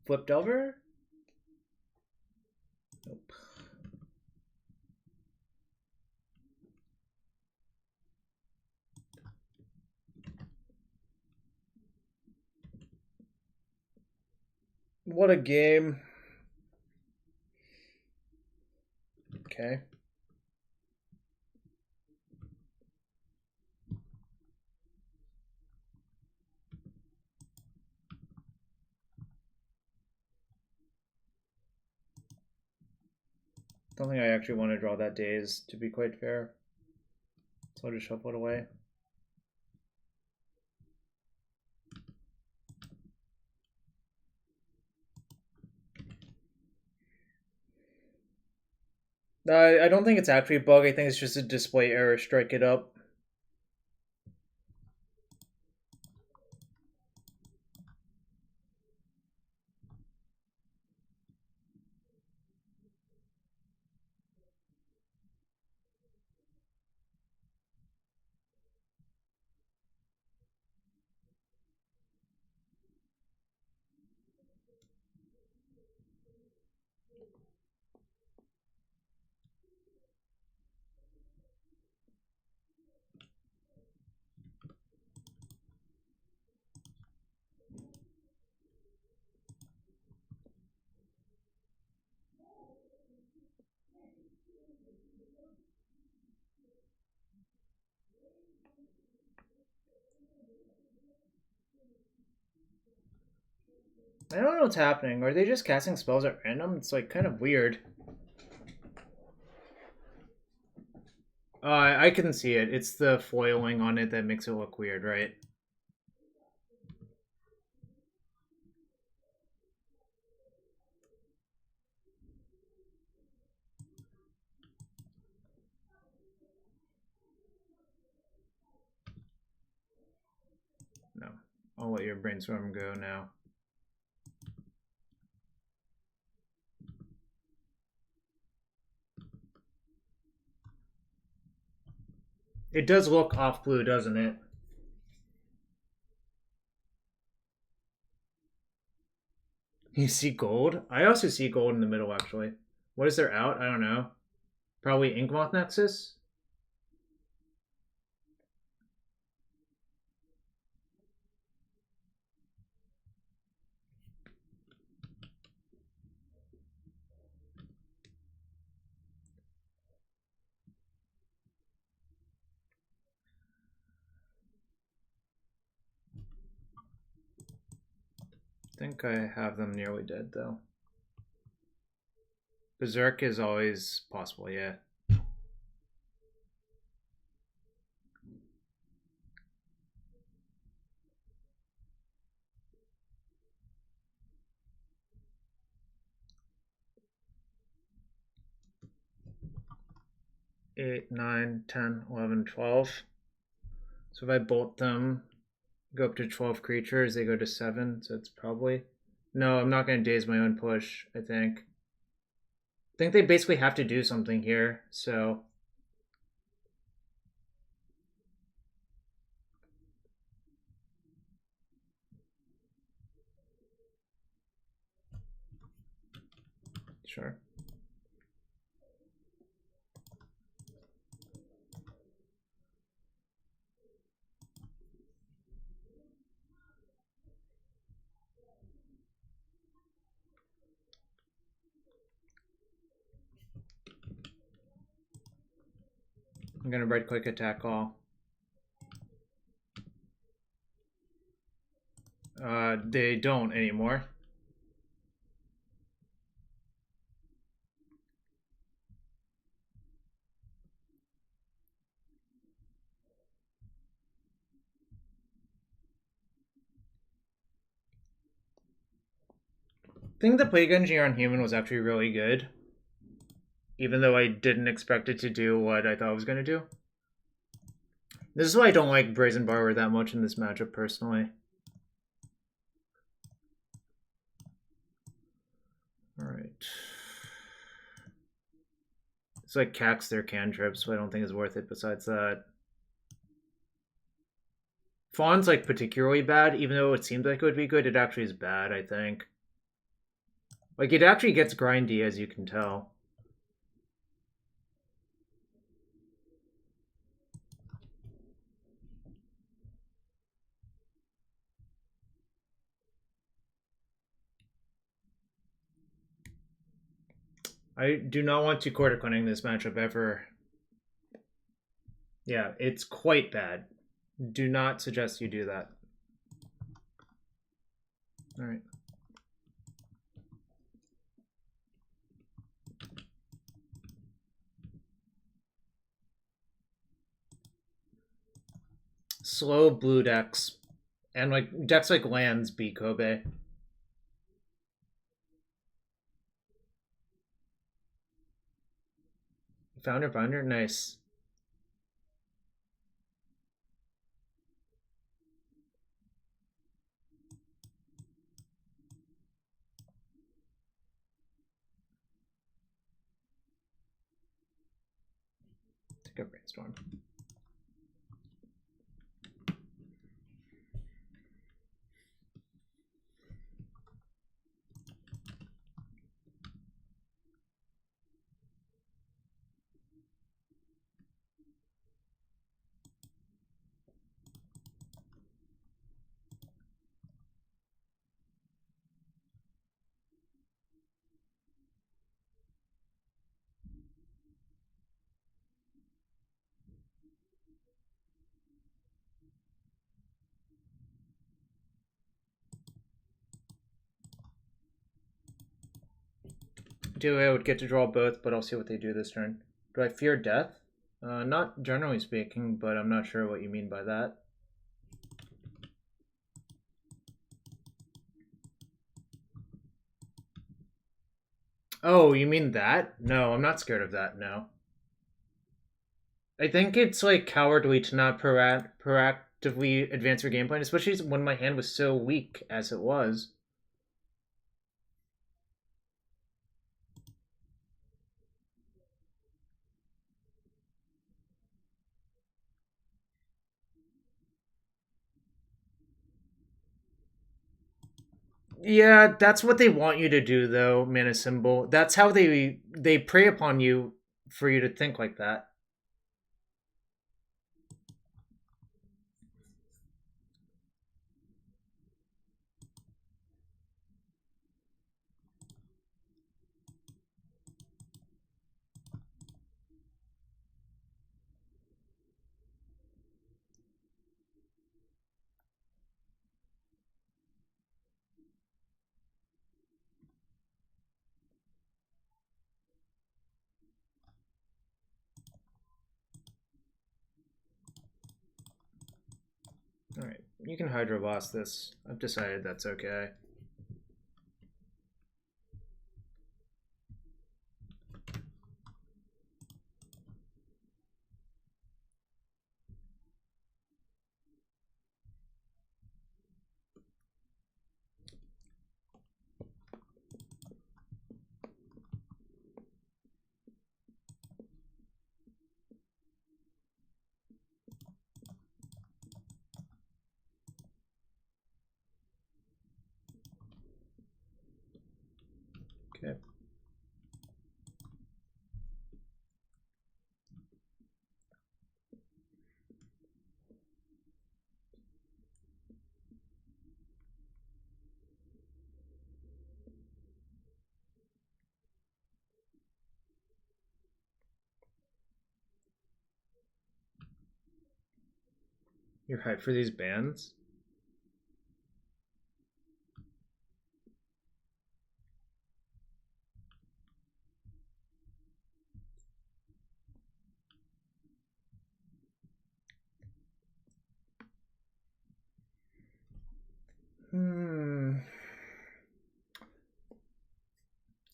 Flip Delver? Nope. What a game. Okay. Don't think I actually want to draw that daze, to be quite fair. So I'll just shuffle it away. I don't think it's actually a bug. I think it's just a display error. Strike it up. I don't know what's happening. Are they just casting spells at random? It's like kind of weird. I can see it. It's the foiling on it that makes it look weird, right? No. I'll let your brainstorm go now. It does look off blue, doesn't it? You see gold? I also see gold in the middle, actually. What is there out? I don't know. Probably Inkmoth Nexus? I think I have them nearly dead, though. Berserk is always possible, yeah. Eight, 9, 10, 11, 12. So if I bolt them, go up to 12 creatures, they go to 7, so it's probably... No, I'm not going to daze my own push, I think. I think they basically have to do something here, so... Sure. I'm going to right-click attack all. They don't anymore. I think the Plague Engineer on human was actually really good. Even though I didn't expect it to do what I thought it was going to do. This is why I don't like Brazen Borrower that much in this matchup, personally. Alright. It's like cax their cantrips, so I don't think it's worth it besides that. Fawn's like particularly bad, even though it seemed like it would be good, it actually is bad, I think. Like, it actually gets grindy, as you can tell. I do not want to quarter cunning this matchup ever. Yeah, it's quite bad. Do not suggest you do that. Alright. Slow blue decks. And like decks like lands beat Kobe. Founder, nice. Take a brainstorm. I would get to draw both, but I'll see what they do this turn. Do I fear death? Not generally speaking, but I'm not sure what you mean by that. Oh, you mean that? No, I'm not scared of that, no. I think it's like cowardly to not proactively advance your game plan, especially when my hand was so weak as it was. Yeah, that's what they want you to do, though, Mana Symbol. That's how they prey upon you for you to think like that. Alright, you can Hydro Blast this. I've decided that's okay. Okay. You're hyped for these bans?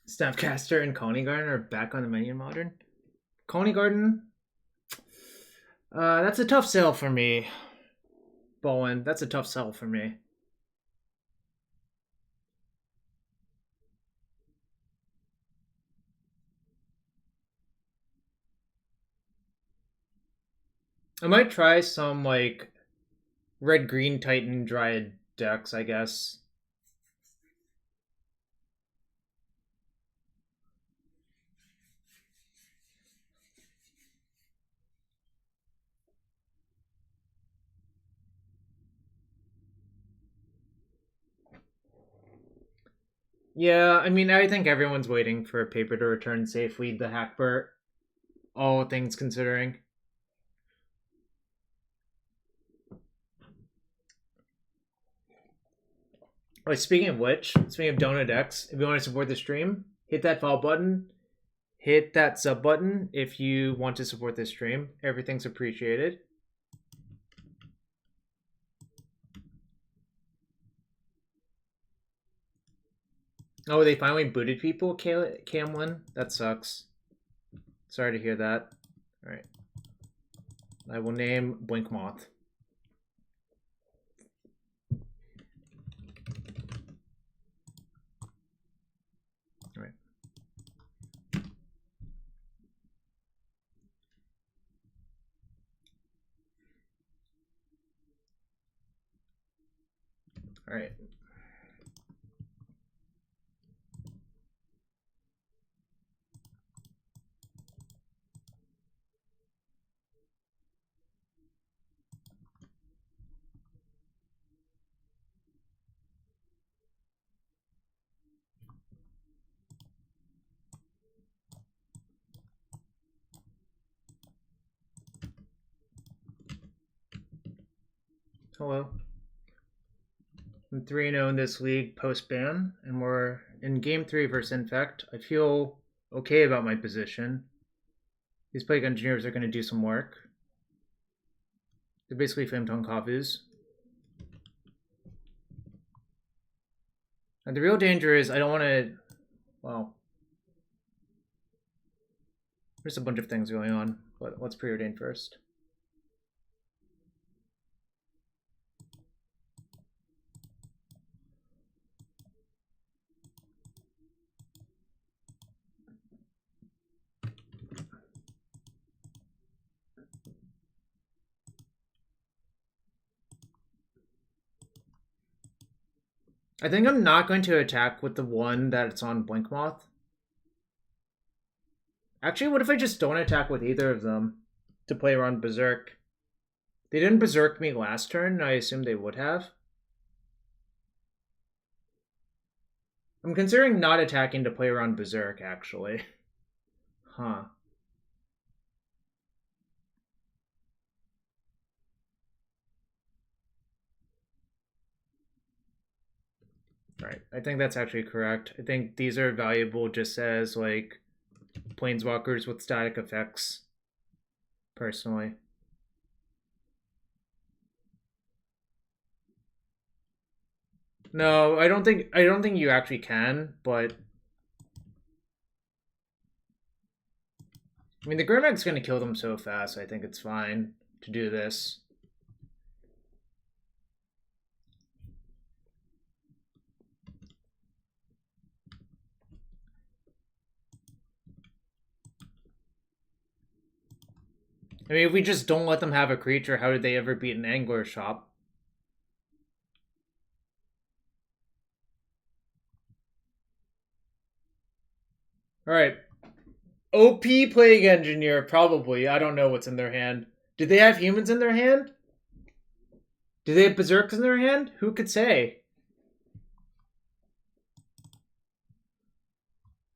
Snapcaster and Coney Garden are back on the menu in Modern. Coney Garden? That's a tough sell for me. Bowen, that's a tough sell for me. I might try some, like, red-green Titan Dryad decks, I guess. Yeah, I mean, I think everyone's waiting for a paper to return safely, the Hackbert, all things considering. Oh, speaking of which, speaking of Donut X, if you want to support the stream, hit that follow button, hit that sub button if you want to support this stream. Everything's appreciated. Oh, they finally booted people, Camlin? That sucks. Sorry to hear that. All right. I will name Blink Moth. All right. All right. Hello. I'm 3-0 in this league post-ban, and we're in Game 3 versus Infect. I feel okay about my position. These Plague Engineers are going to do some work. They're basically Flametongue Kafus. And the real danger is I don't want to... Well... There's a bunch of things going on, but let's preordain first. I think I'm not going to attack with the one that's on Blink Moth. Actually, what if I just don't attack with either of them to play around Berserk? They didn't Berserk me last turn, I assume they would have. I'm considering not attacking to play around Berserk, actually. Huh. Right, I think that's actually correct. I think these are valuable just as, like, planeswalkers with static effects, personally. No, I don't think you actually can, but I mean the Gurmag's gonna kill them so fast, I think it's fine to do this. I mean, if we just don't let them have a creature, how did they ever beat an angler shop? Alright. OP Plague Engineer, probably. I don't know what's in their hand. Did they have humans in their hand? Do they have Berserks in their hand? Who could say?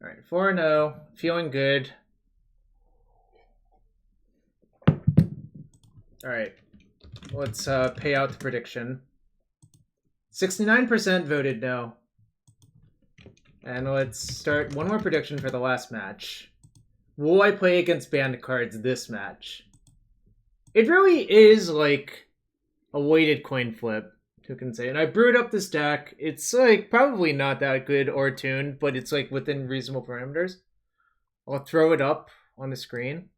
Alright, 4-0. Feeling good. Alright. Let's pay out the prediction. 69% voted no. And let's start one more prediction for the last match. Will I play against banned cards this match? It really is like a weighted coin flip, who can say. And I brewed up this deck. It's like probably not that good or tuned, but it's like within reasonable parameters. I'll throw it up on the screen.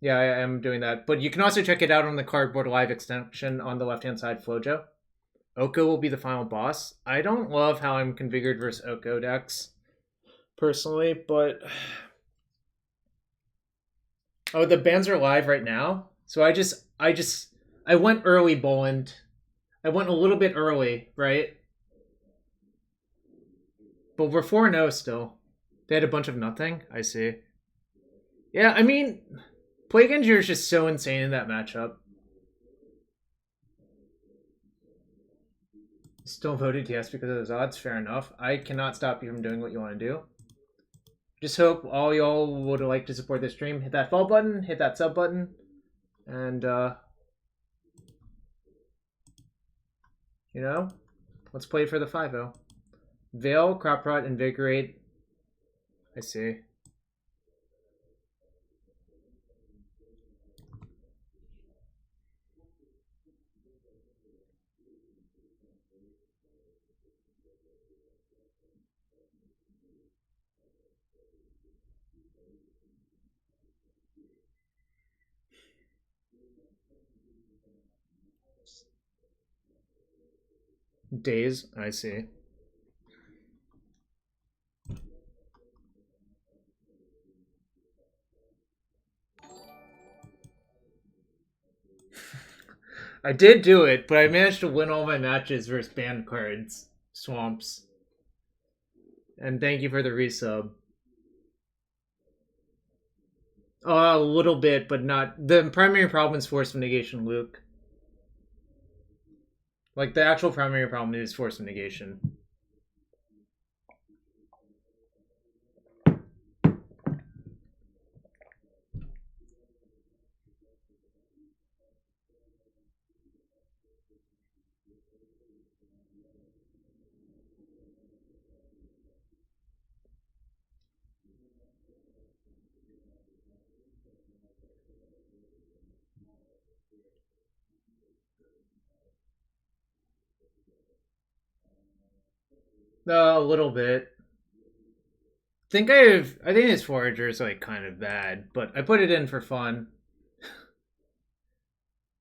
Yeah, I am doing that. But you can also check it out on the Cardboard Live extension on the left-hand side, Flojo. Oko will be the final boss. I don't love how I'm configured versus Oko decks, personally, but... Oh, the bans are live right now? So I went early, Boland. I went a little bit early, right? But we're 4-0 still. They had a bunch of nothing? I see. Yeah, I mean... Plague Engineer is just so insane in that matchup. Still voted yes because of those odds. Fair enough. I cannot stop you from doing what you want to do. Just hope all y'all would like to support this stream. Hit that follow button, hit that sub button, and you know, let's play for the 5-0. Veil, Crop Rot, Invigorate. I see. Days, I see. I did do it, but I managed to win all my matches versus banned cards. Swamps. And thank you for the resub. A little bit, but not. The primary problem is force of negation, Luke. Like, the actual primary problem is force of negation. A little bit. I think his Forager is like kind of bad, but I put it in for fun.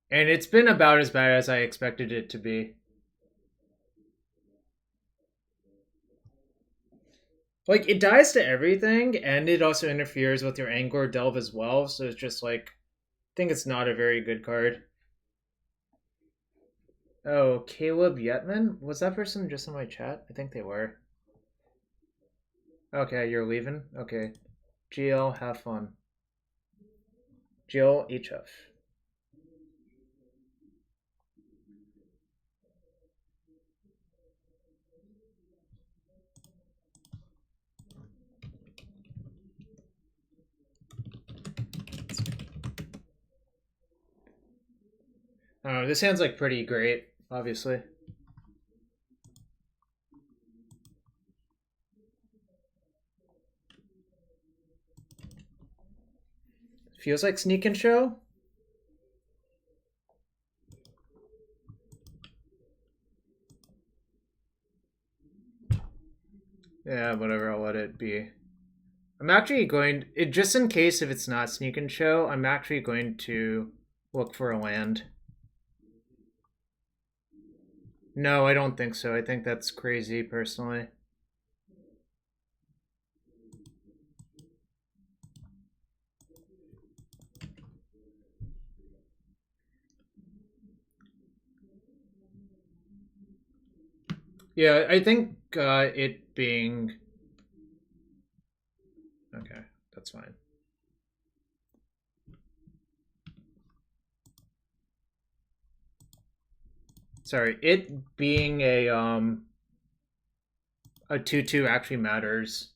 And it's been about as bad as I expected it to be. Like, it dies to everything, and it also interferes with your Angler Delve as well, so it's just like, I think it's not a very good card. Oh, Caleb Yetman? Was that person just in my chat? I think they were. Okay, you're leaving? Okay. GL, have fun. GL, HF. Oh, this hand's like pretty great, obviously. Feels like Sneak and Show. Yeah, whatever, I'll let it be. I'm actually going, just in case if it's not Sneak and Show, I'm actually going to look for a land. No, I don't think so. I think that's crazy, personally. Yeah, I think it being... Okay, that's fine. Sorry, it being a 2/2 actually matters.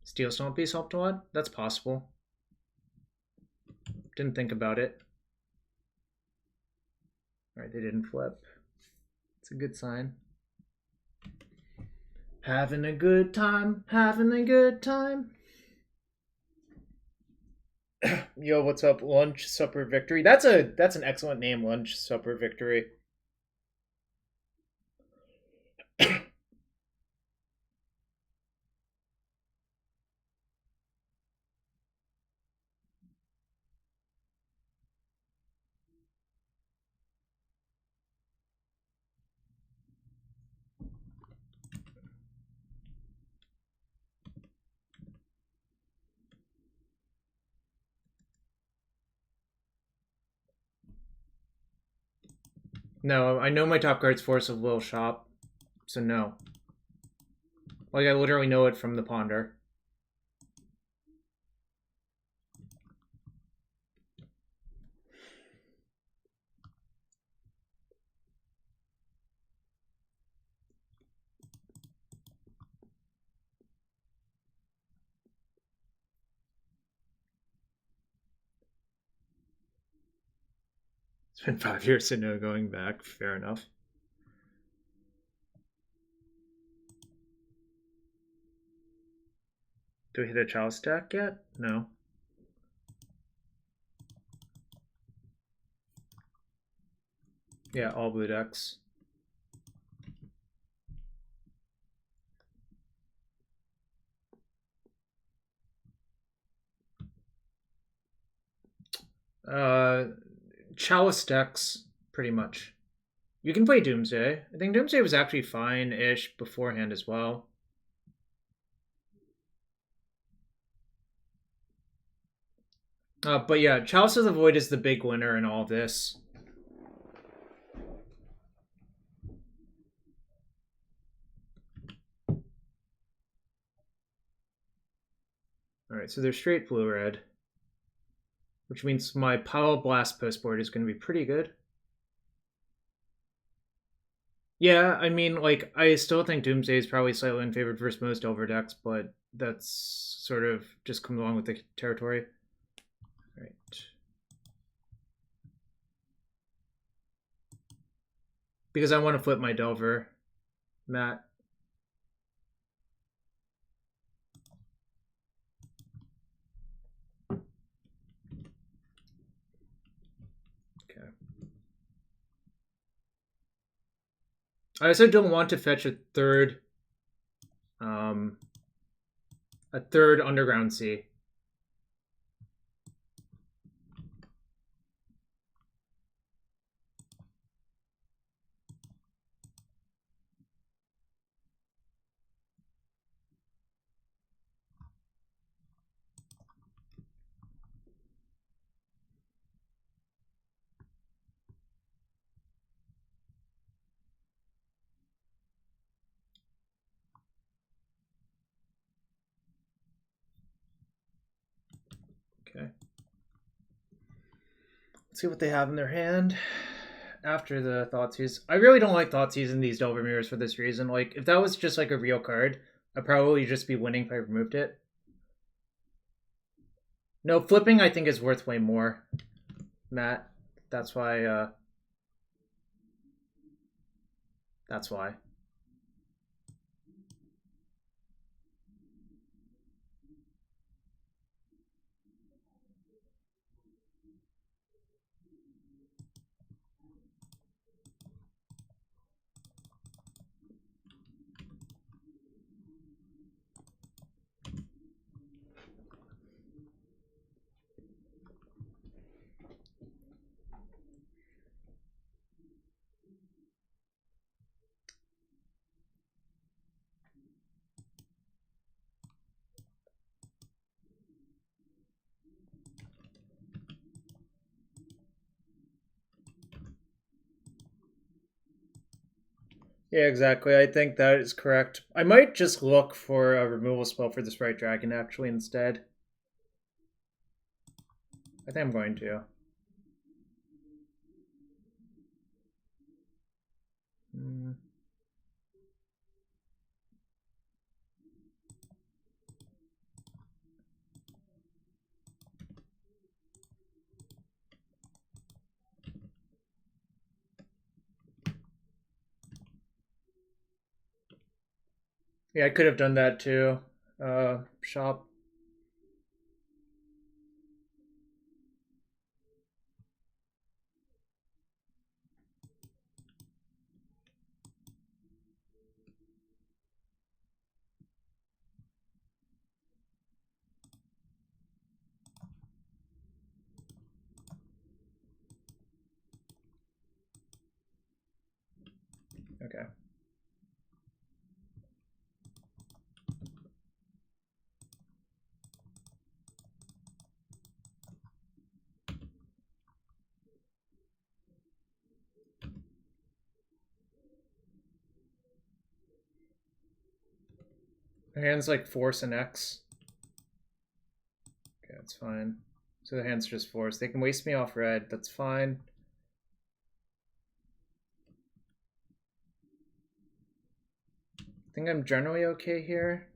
Steel Stone Piece helped a lot? That's possible. Didn't think about it. Alright, they didn't flip. It's a good sign. Having a good time, having a good time. Yo, what's up? Lunch Supper Victory. That's an excellent name, Lunch Supper Victory. No, I know my top card's Force of Will Shop, so no. Like, I literally know it from the Ponder. It's been 5 years, so no going back. Fair enough. Do we hit a Chalice stack yet? No. Yeah, all blue decks. Chalice decks, pretty much. You can play Doomsday. I think Doomsday was actually fine-ish beforehand as well. But yeah, Chalice of the Void is the big winner in all this. Alright, so they're straight blue-red. Which means my Pile Blast postboard is going to be pretty good. Yeah, I mean, like, I still think Doomsday is probably slightly unfavored versus most Delver decks, but that's sort of just comes along with the territory. Right. Because I want to flip my Delver, Matt. Okay. I also don't want to fetch a third Underground Sea. Okay. Let's see what they have in their hand after the Thoughtseize. I really don't like Thoughtseize in these Delver Mirrors for this reason. Like, if that was just like a real card, I'd probably just be winning if I removed it. No, flipping I think is worth way more, Matt. That's why, that's why. Yeah, exactly. I think that is correct. I might just look for a removal spell for this Right Dragon, actually, instead. I think I'm going to. Yeah, I could have done that too. Shop. Okay. My hand's like Force and X. Okay, that's fine. So the hand's just Force. They can waste me off red. That's fine. I think I'm generally okay here.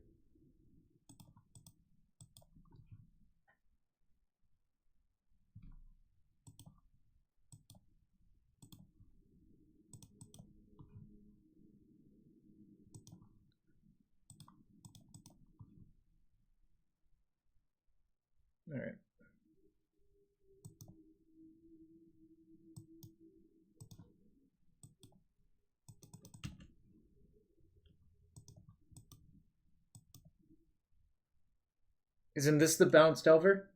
All right. Isn't this the Balanced Delver?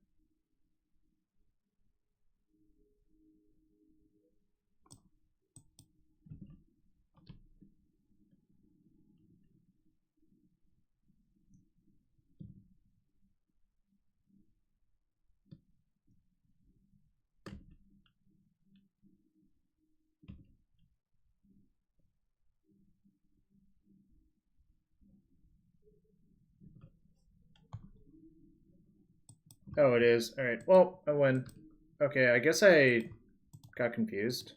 Oh, it is. Alright, well, I win. Okay, I guess I got confused.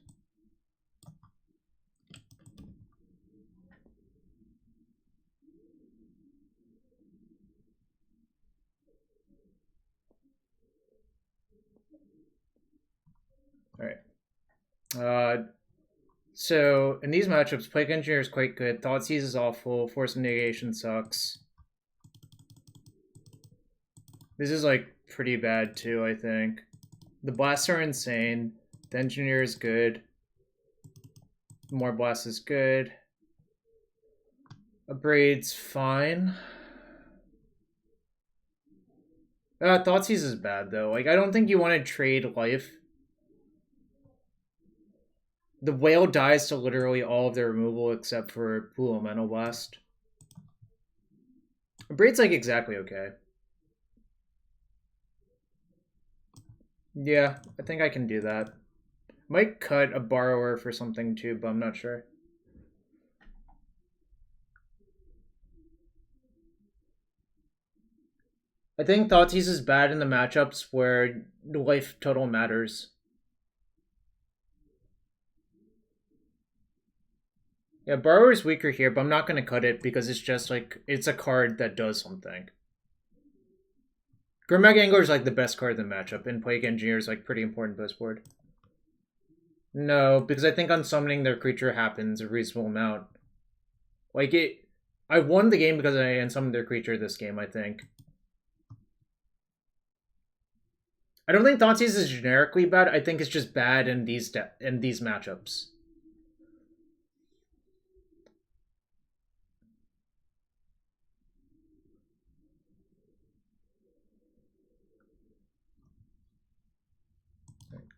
Alright. So, in these matchups, Plague Engineer is quite good. Thoughtseize is awful. Force of Negation sucks. This is, like, pretty bad, too, I think. The blasts are insane. The Engineer is good. More blasts is good. Abrade's fine. Thoughtseize is bad, though. Like, I don't think you want to trade life. The whale dies to literally all of their removal except for Pool Elemental Blast. Abrade's, like, exactly okay. Yeah, I think I can do that. Might cut a Borrower for something, too, but I'm not sure. I think Thoughtseize is bad in the matchups where the life total matters. Yeah, Borrower's weaker here, but I'm not going to cut it because it's just like, it's a card that does something. Gurmag Angler is like the best card in the matchup, and Plague Engineer is like pretty important post board. No, because I think unsummoning their creature happens a reasonable amount. Like I won the game because I unsummoned their creature this game, I think. I don't think Thoughtseize is generically bad. I think it's just bad in these matchups.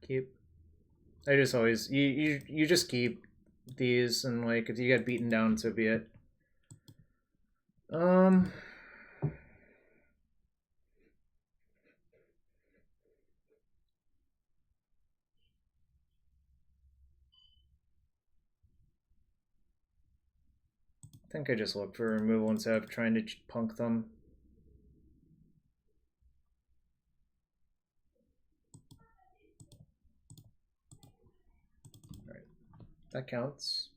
Keep. I just always you just keep these, and like if you get beaten down, so be it. I think I just look for removal instead of trying to punk them. Alright, that counts.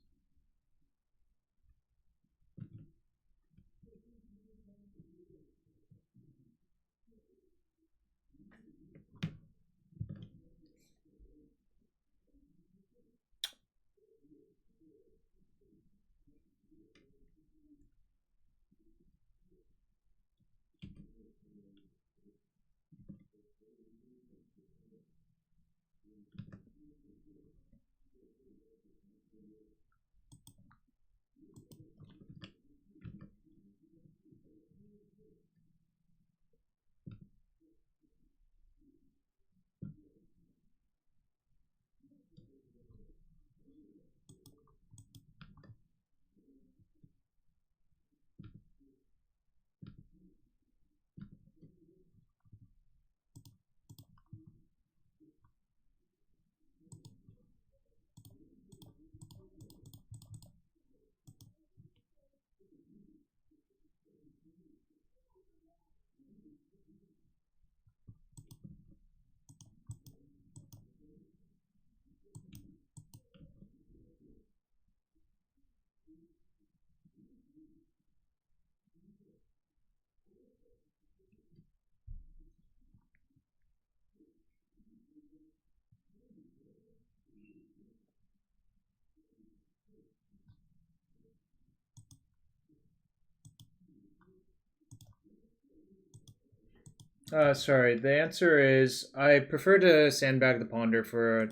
Sorry. The answer is I prefer to sandbag the Ponder for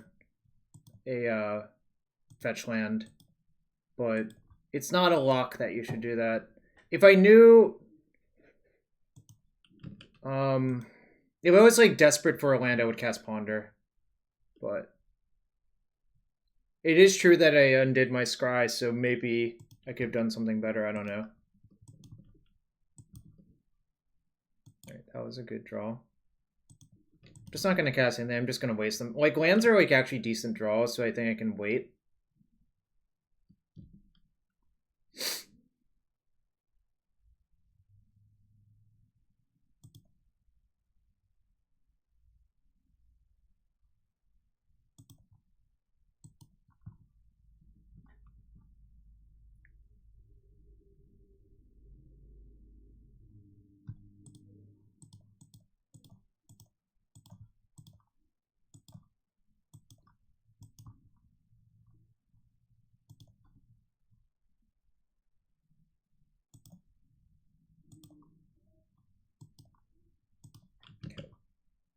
a fetch land, but it's not a lock that you should do that. If I knew, if I was like desperate for a land, I would cast Ponder, but it is true that I undid my scry, so maybe I could have done something better. I don't know. That was a good draw. Just not going to cast anything. I'm just going to waste them. Like, lands are, like, actually decent draws, so I think I can wait.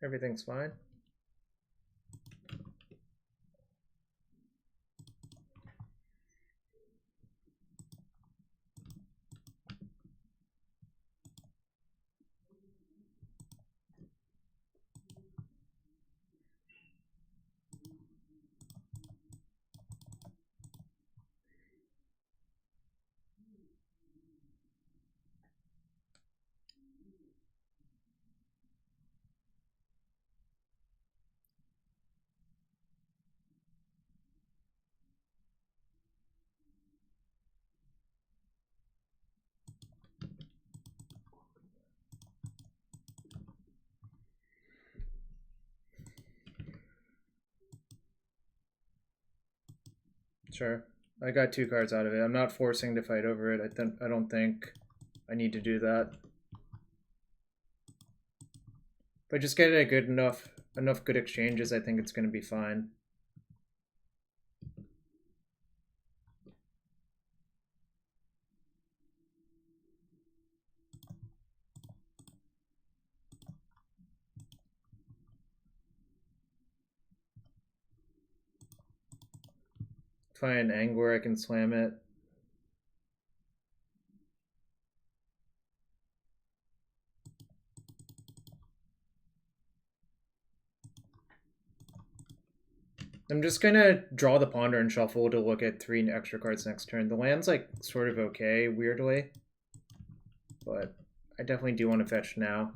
Everything's fine. Sure. I got 2 cards out of it. I'm not forcing to fight over it. I don't think I need to do that. If I just get a good enough good exchanges, I think it's going to be fine. If I an Angler, I can slam it. I'm just gonna draw the Ponder and shuffle to look at 3 extra cards next turn. The land's like sort of okay, weirdly. But I definitely do want to fetch now.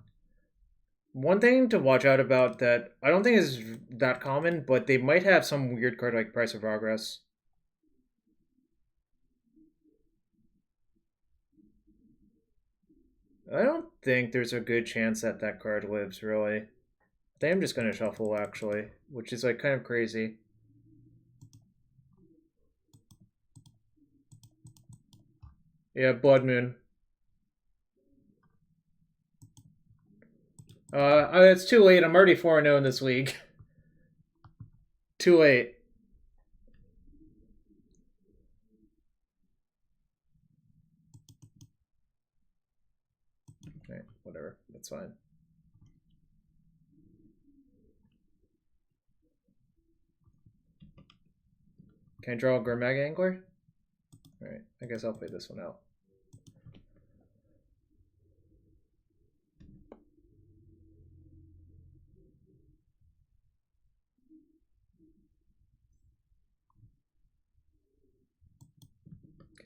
One thing to watch out about that I don't think is that common, but they might have some weird card like Price of Progress. I don't think there's a good chance that that card lives, really. I think I'm just going to shuffle, actually, which is like kind of crazy. Yeah, Blood Moon. It's too late. I'm already 4-0 in this league. Too late. Okay, whatever. That's fine. Can I draw a Gurmag Angler? Alright, I guess I'll play this one out.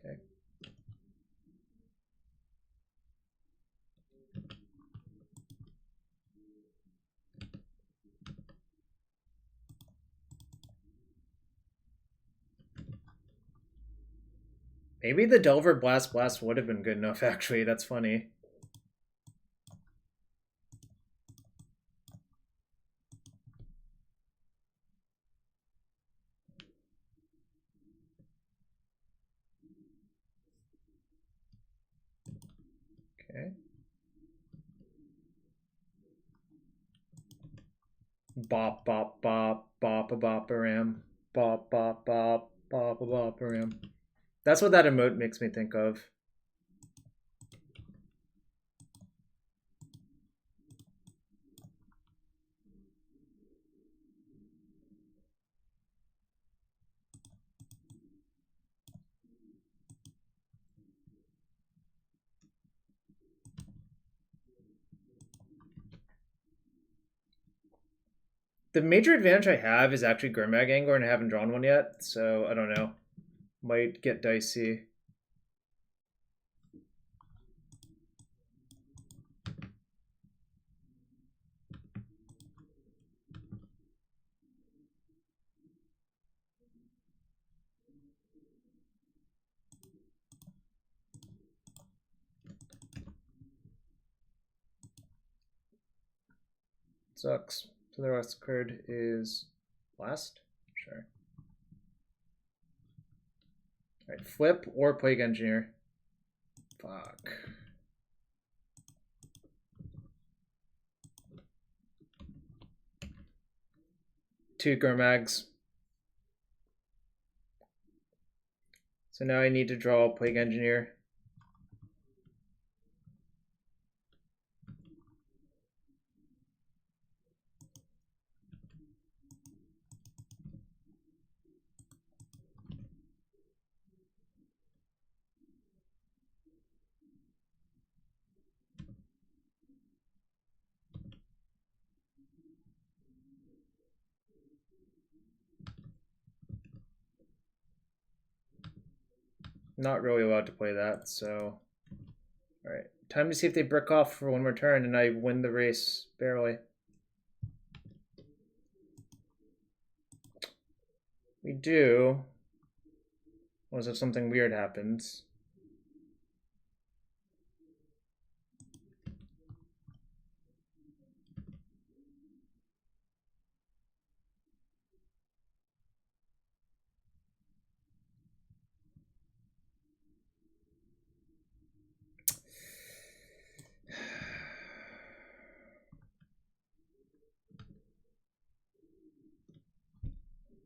Okay. Maybe the Delver Blast would have been good enough, actually. That's funny. Okay. Bop, bop, bop, bop, a bop, a ram. Bop, bop, bop, bop, a bop, a ram. That's what that emote makes me think of. The major advantage I have is actually Gurmag Angler, and I haven't drawn one yet, so I don't know. Might get dicey. Sucks. So the last card is last? Sure. Alright, flip or Plague Engineer. Fuck. Two Gurmags. So now I need to draw a Plague Engineer. Not really allowed to play that, so... Alright, time to see if they brick off for one more turn and I win the race, barely. We do. Was if something weird happens.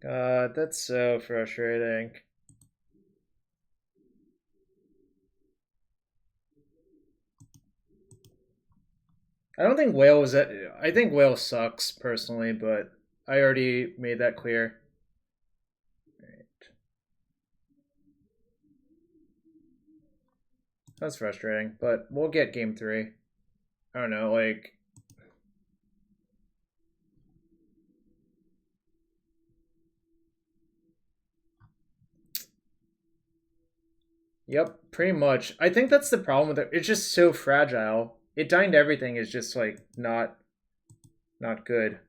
God, that's so frustrating. I don't think whale was that. I think whale sucks personally, but I already made that clear. Right. That's frustrating, but we'll get game 3. I don't know, like. Yep, pretty much. I think that's the problem with it. It's just so fragile. It dined everything is just like not good.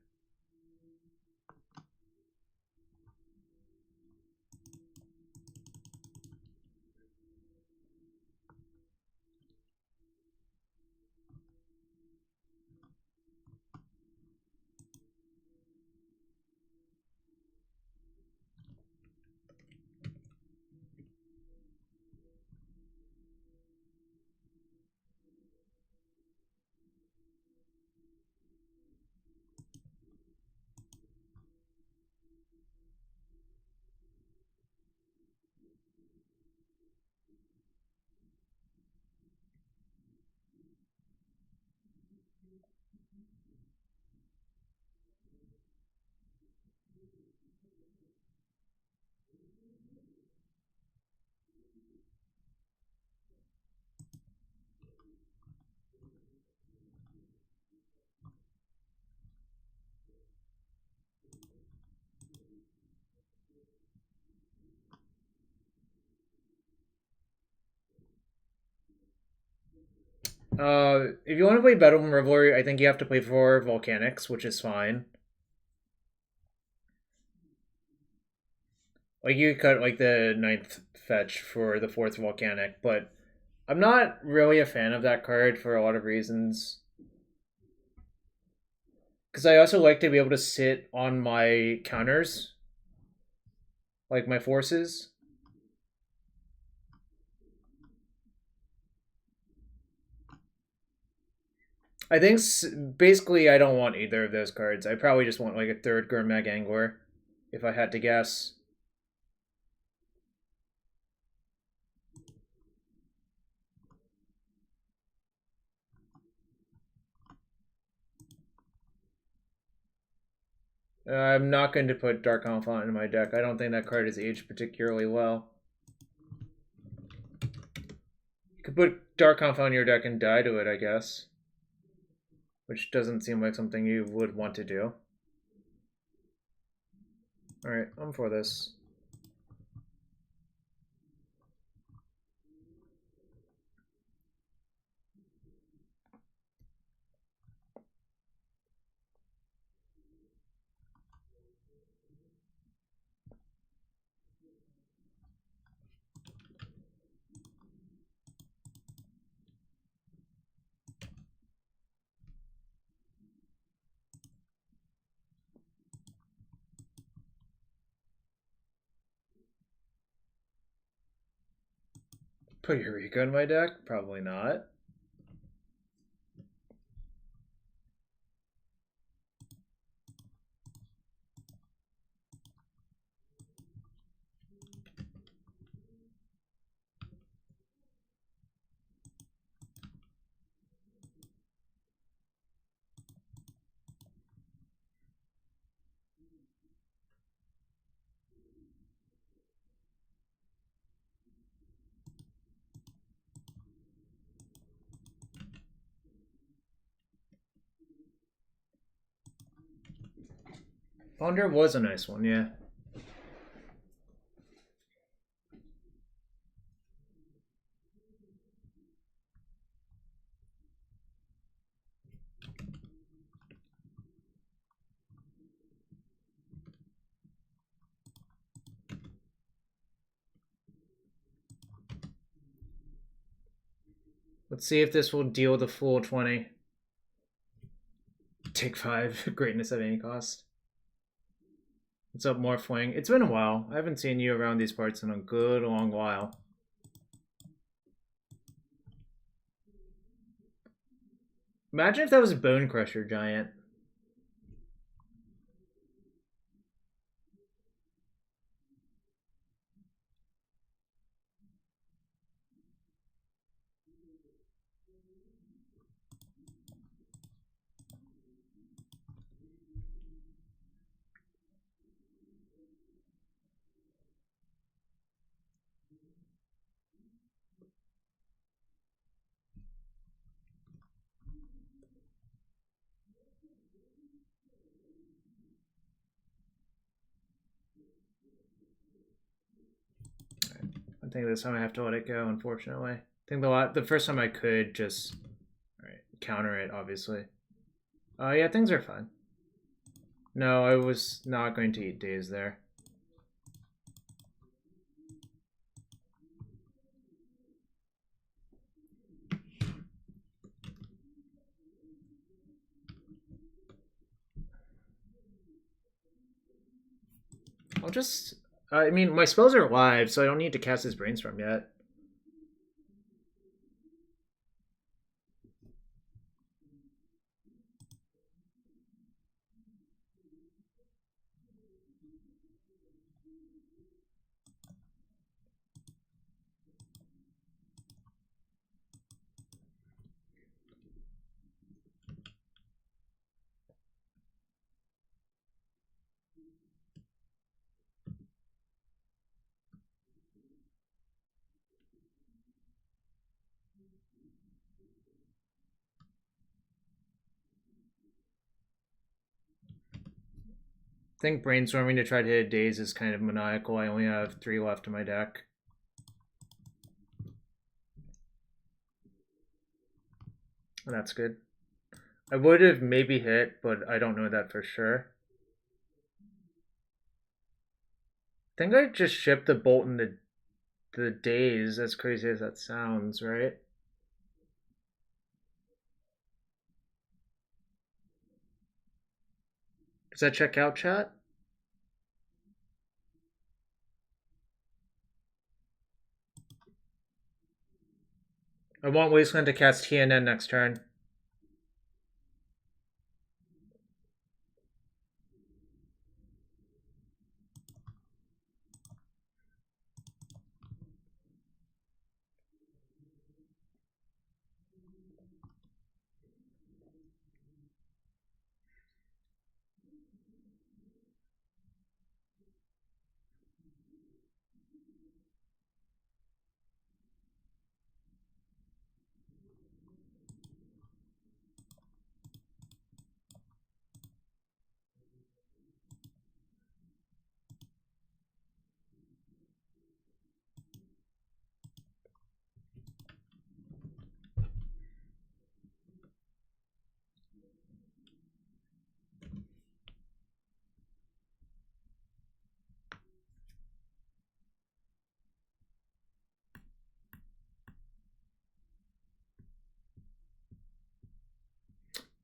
If you want to play Battle Revelry, I think you have to play 4 Volcanics, which is fine. Like, you cut, like, the 9th fetch for the 4th Volcanic, but I'm not really a fan of that card for a lot of reasons. Because I also like to be able to sit on my counters, like my forces. I think basically I don't want either of those cards. I probably just want like a 3rd Gurmag Angler, if I had to guess. I'm not going to put Dark Confidant in my deck. I don't think that card is aged particularly well. You could put Dark Confidant in your deck and die to it, I guess. Which doesn't seem like something you would want to do. Alright, I'm for this. Put Eureka in my deck? Probably not. Ponder was a nice one, yeah. Let's see if this will deal the full 20. Take 5. Greatness at any cost. What's up, Morphling? It's been a while. I haven't seen you around these parts in a good long while. Imagine if that was a Bone Crusher Giant. I think this time I have to let it go, unfortunately. I think the first time I could just counter it, obviously. Yeah, things are fine. No, I was not going to eat days there. I'll just... I mean, my spells are live, so I don't need to cast his Brainstorm yet. I think Brainstorming to try to hit days is kind of maniacal. I only have 3 left in my deck. That's good. I would have maybe hit, but I don't know that for sure. I think I just shipped the bolt in the days, as crazy as that sounds, right? Does that check out, chat? I want Wasteland to cast TNN next turn.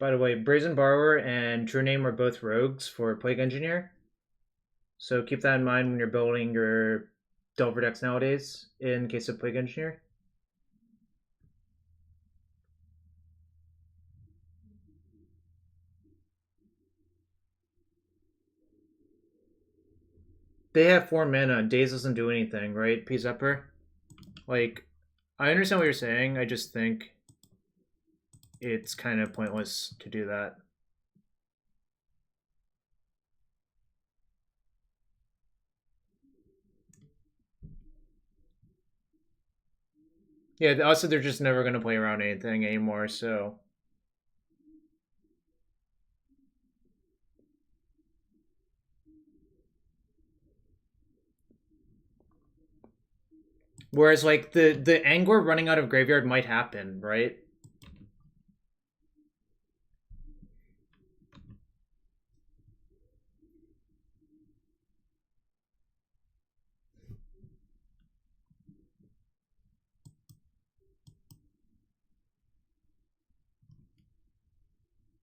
By the way, Brazen Borrower and True Name are both rogues for Plague Engineer. So keep that in mind when you're building your Delver decks nowadays in case of Plague Engineer. They have 4 mana. Days doesn't do anything, right, P-Zepper? Like, I understand what you're saying. I just think it's kind of pointless to do that. Yeah, also they're just never going to play around anything anymore, so... Whereas, like, the Angler running out of Graveyard might happen, right?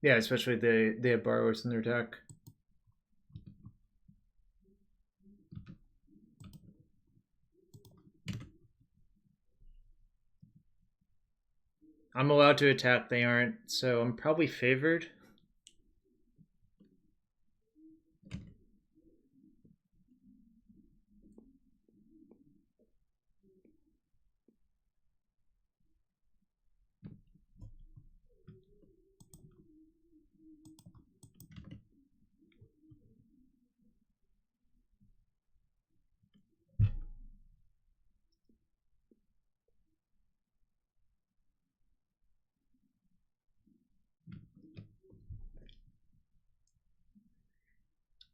Yeah, especially they have borrowers in their deck. I'm allowed to attack, they aren't, so I'm probably favored.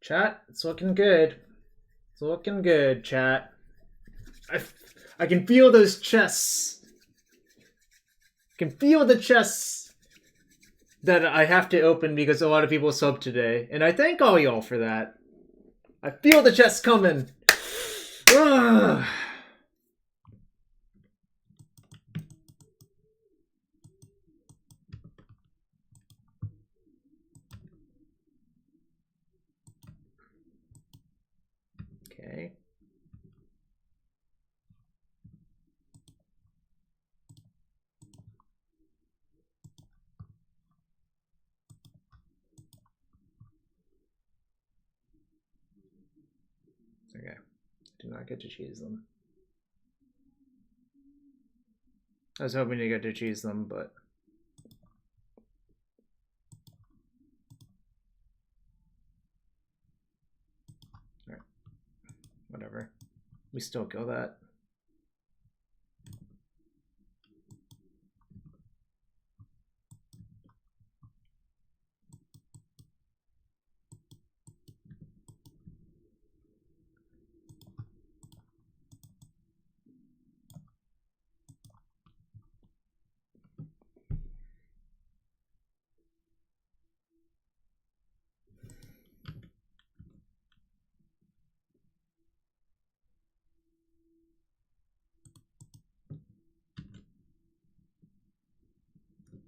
Chat, it's looking good. It's looking good, chat. I can feel those chests. I can feel the chests that I have to open because a lot of people sub today. And I thank all y'all for that. I feel the chests coming. Ugh. Okay. Okay. Do not get to choose them. I was hoping to get to choose them, but alright. Whatever. We still kill that.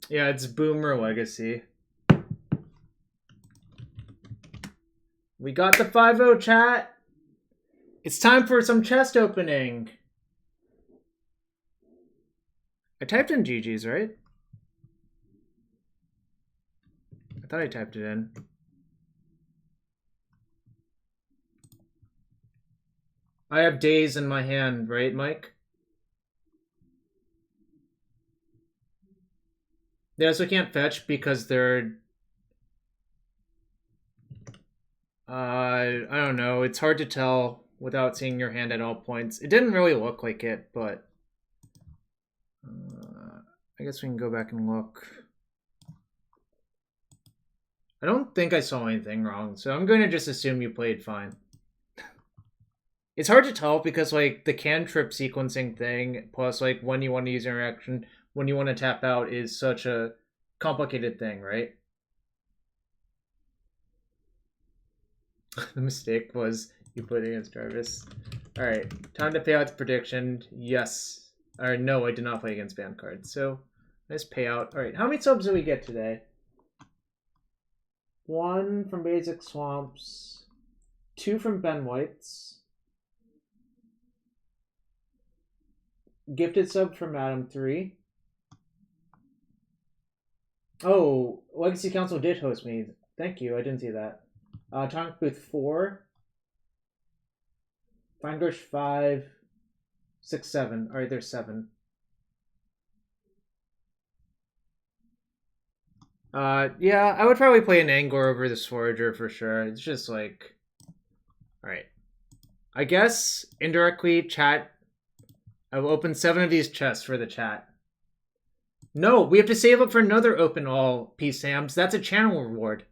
Yeah, it's Boomer Legacy. We got the 5-0 chat. It's time for some chest opening. I typed in GG's, right? I thought I typed it in. I have days in my hand, right, Mike? They also can't fetch because they're... I don't know. It's hard to tell without seeing your hand at all points. It didn't really look like it, but... I guess we can go back and look. I don't think I saw anything wrong, so I'm going to just assume you played fine. It's hard to tell because, like, the cantrip sequencing thing, plus, like, when you want to use interaction, when you want to tap out is such a complicated thing, right? The mistake was you played against Jarvis. Alright, time to pay out the prediction. Yes. Or no, I did not play against banned cards. So, nice payout. Alright, how many subs do we get today? 1 from Basic Swamps. 2 from Ben White's. Gifted sub from Adam 3. Oh, Legacy Council did host me. Thank you, I didn't see that. Tonic Booth 4. Feingersh 5. 6, 7. Alright, there's 7. Yeah, I would probably play an Angler over this Forager for sure. It's just like... Alright. I guess, indirectly, chat... I will open 7 of these chests for the chat. No, we have to save up for another open all piece, Sams. That's a channel reward.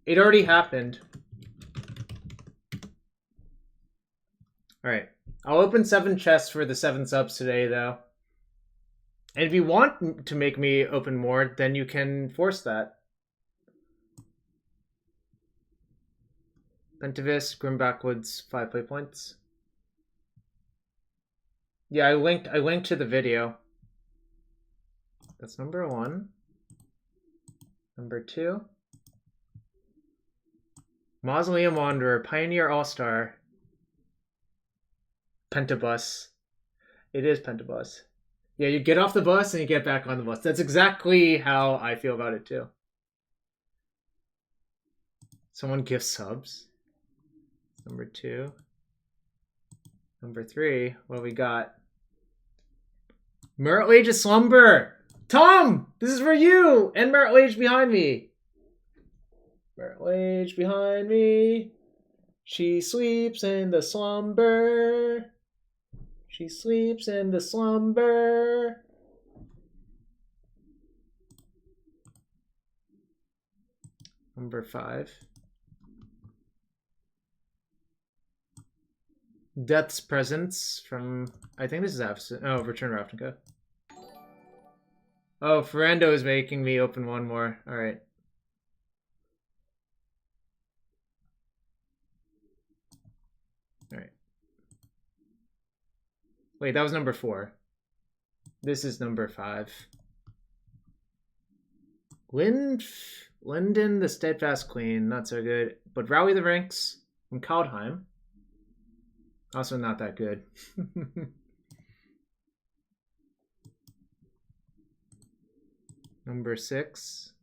It already happened. Alright. I'll open 7 chests for the 7 subs today, though. And if you want to make me open more, then you can force that. Pentavis, Grim Backwoods, 5 play points. Yeah, I linked to the video. That's number 1. Number 2. Mausoleum Wanderer, Pioneer All-Star. Pentabus. It is Pentabus. Yeah, you get off the bus and you get back on the bus. That's exactly how I feel about it too. Someone gives subs. Number 2. Number 3, what do we got? Myrtle Age of Slumber! Tom! This is for you! And Myrtle Age behind me. Myrtle Age behind me. She sleeps in the slumber. She sleeps in the slumber. Number 5. Death's Presence from, I think this is episode. Oh, Return Ravnica. Oh, Ferrando is making me open one more. All right. All right. Wait, that was number 4. This is number 5. Linden, the Steadfast Queen, not so good. But Rally the Ranks from Kaldheim. Also not that good. Number 6.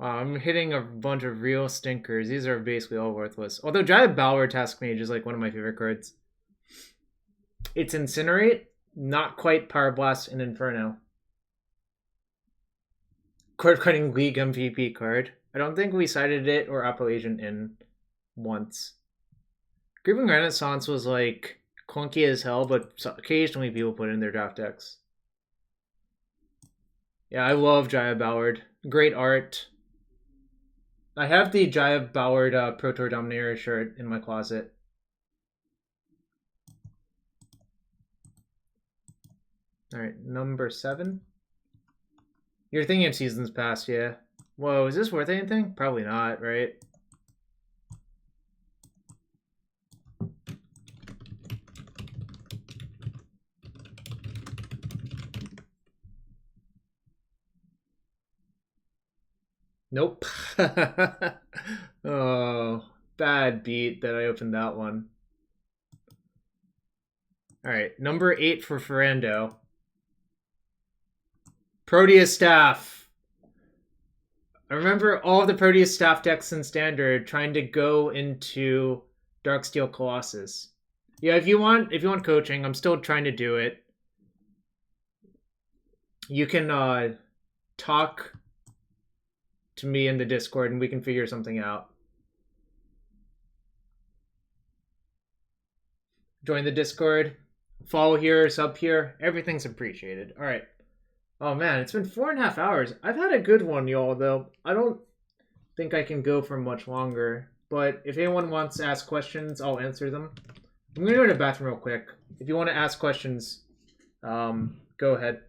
Wow, I'm hitting a bunch of real stinkers. These are basically all worthless. Although Giant Bower Task Mage is like one of my favorite cards. It's Incinerate, not quite Power Blast and Inferno. Card cutting League MVP card. I don't think we cited it or Appalachian in once. Grieving Renaissance was like clunky as hell, but occasionally people put it in their draft decks. Yeah, I love Jaya Ballard. Great art. I have the Jaya Ballard Pro Tour Dominator shirt in my closet. Alright, number 7. You're thinking of Seasons Past, yeah. Whoa, is this worth anything? Probably not, right? Nope. Oh, bad beat that I opened that one. All right, number 8 for Ferrando. Proteus Staff. I remember all the Proteus Staff decks in Standard trying to go into Darksteel Colossus. Yeah, if you want coaching, I'm still trying to do it. You can talk to me in the Discord and we can figure something out. Join the Discord, follow here, sub here, everything's appreciated. All right. Oh man, it's been 4.5 hours. I've had a good one, y'all, though. I don't think I can go for much longer, but if anyone wants to ask questions, I'll answer them. I'm gonna go to the bathroom real quick. If you want to ask questions, go ahead.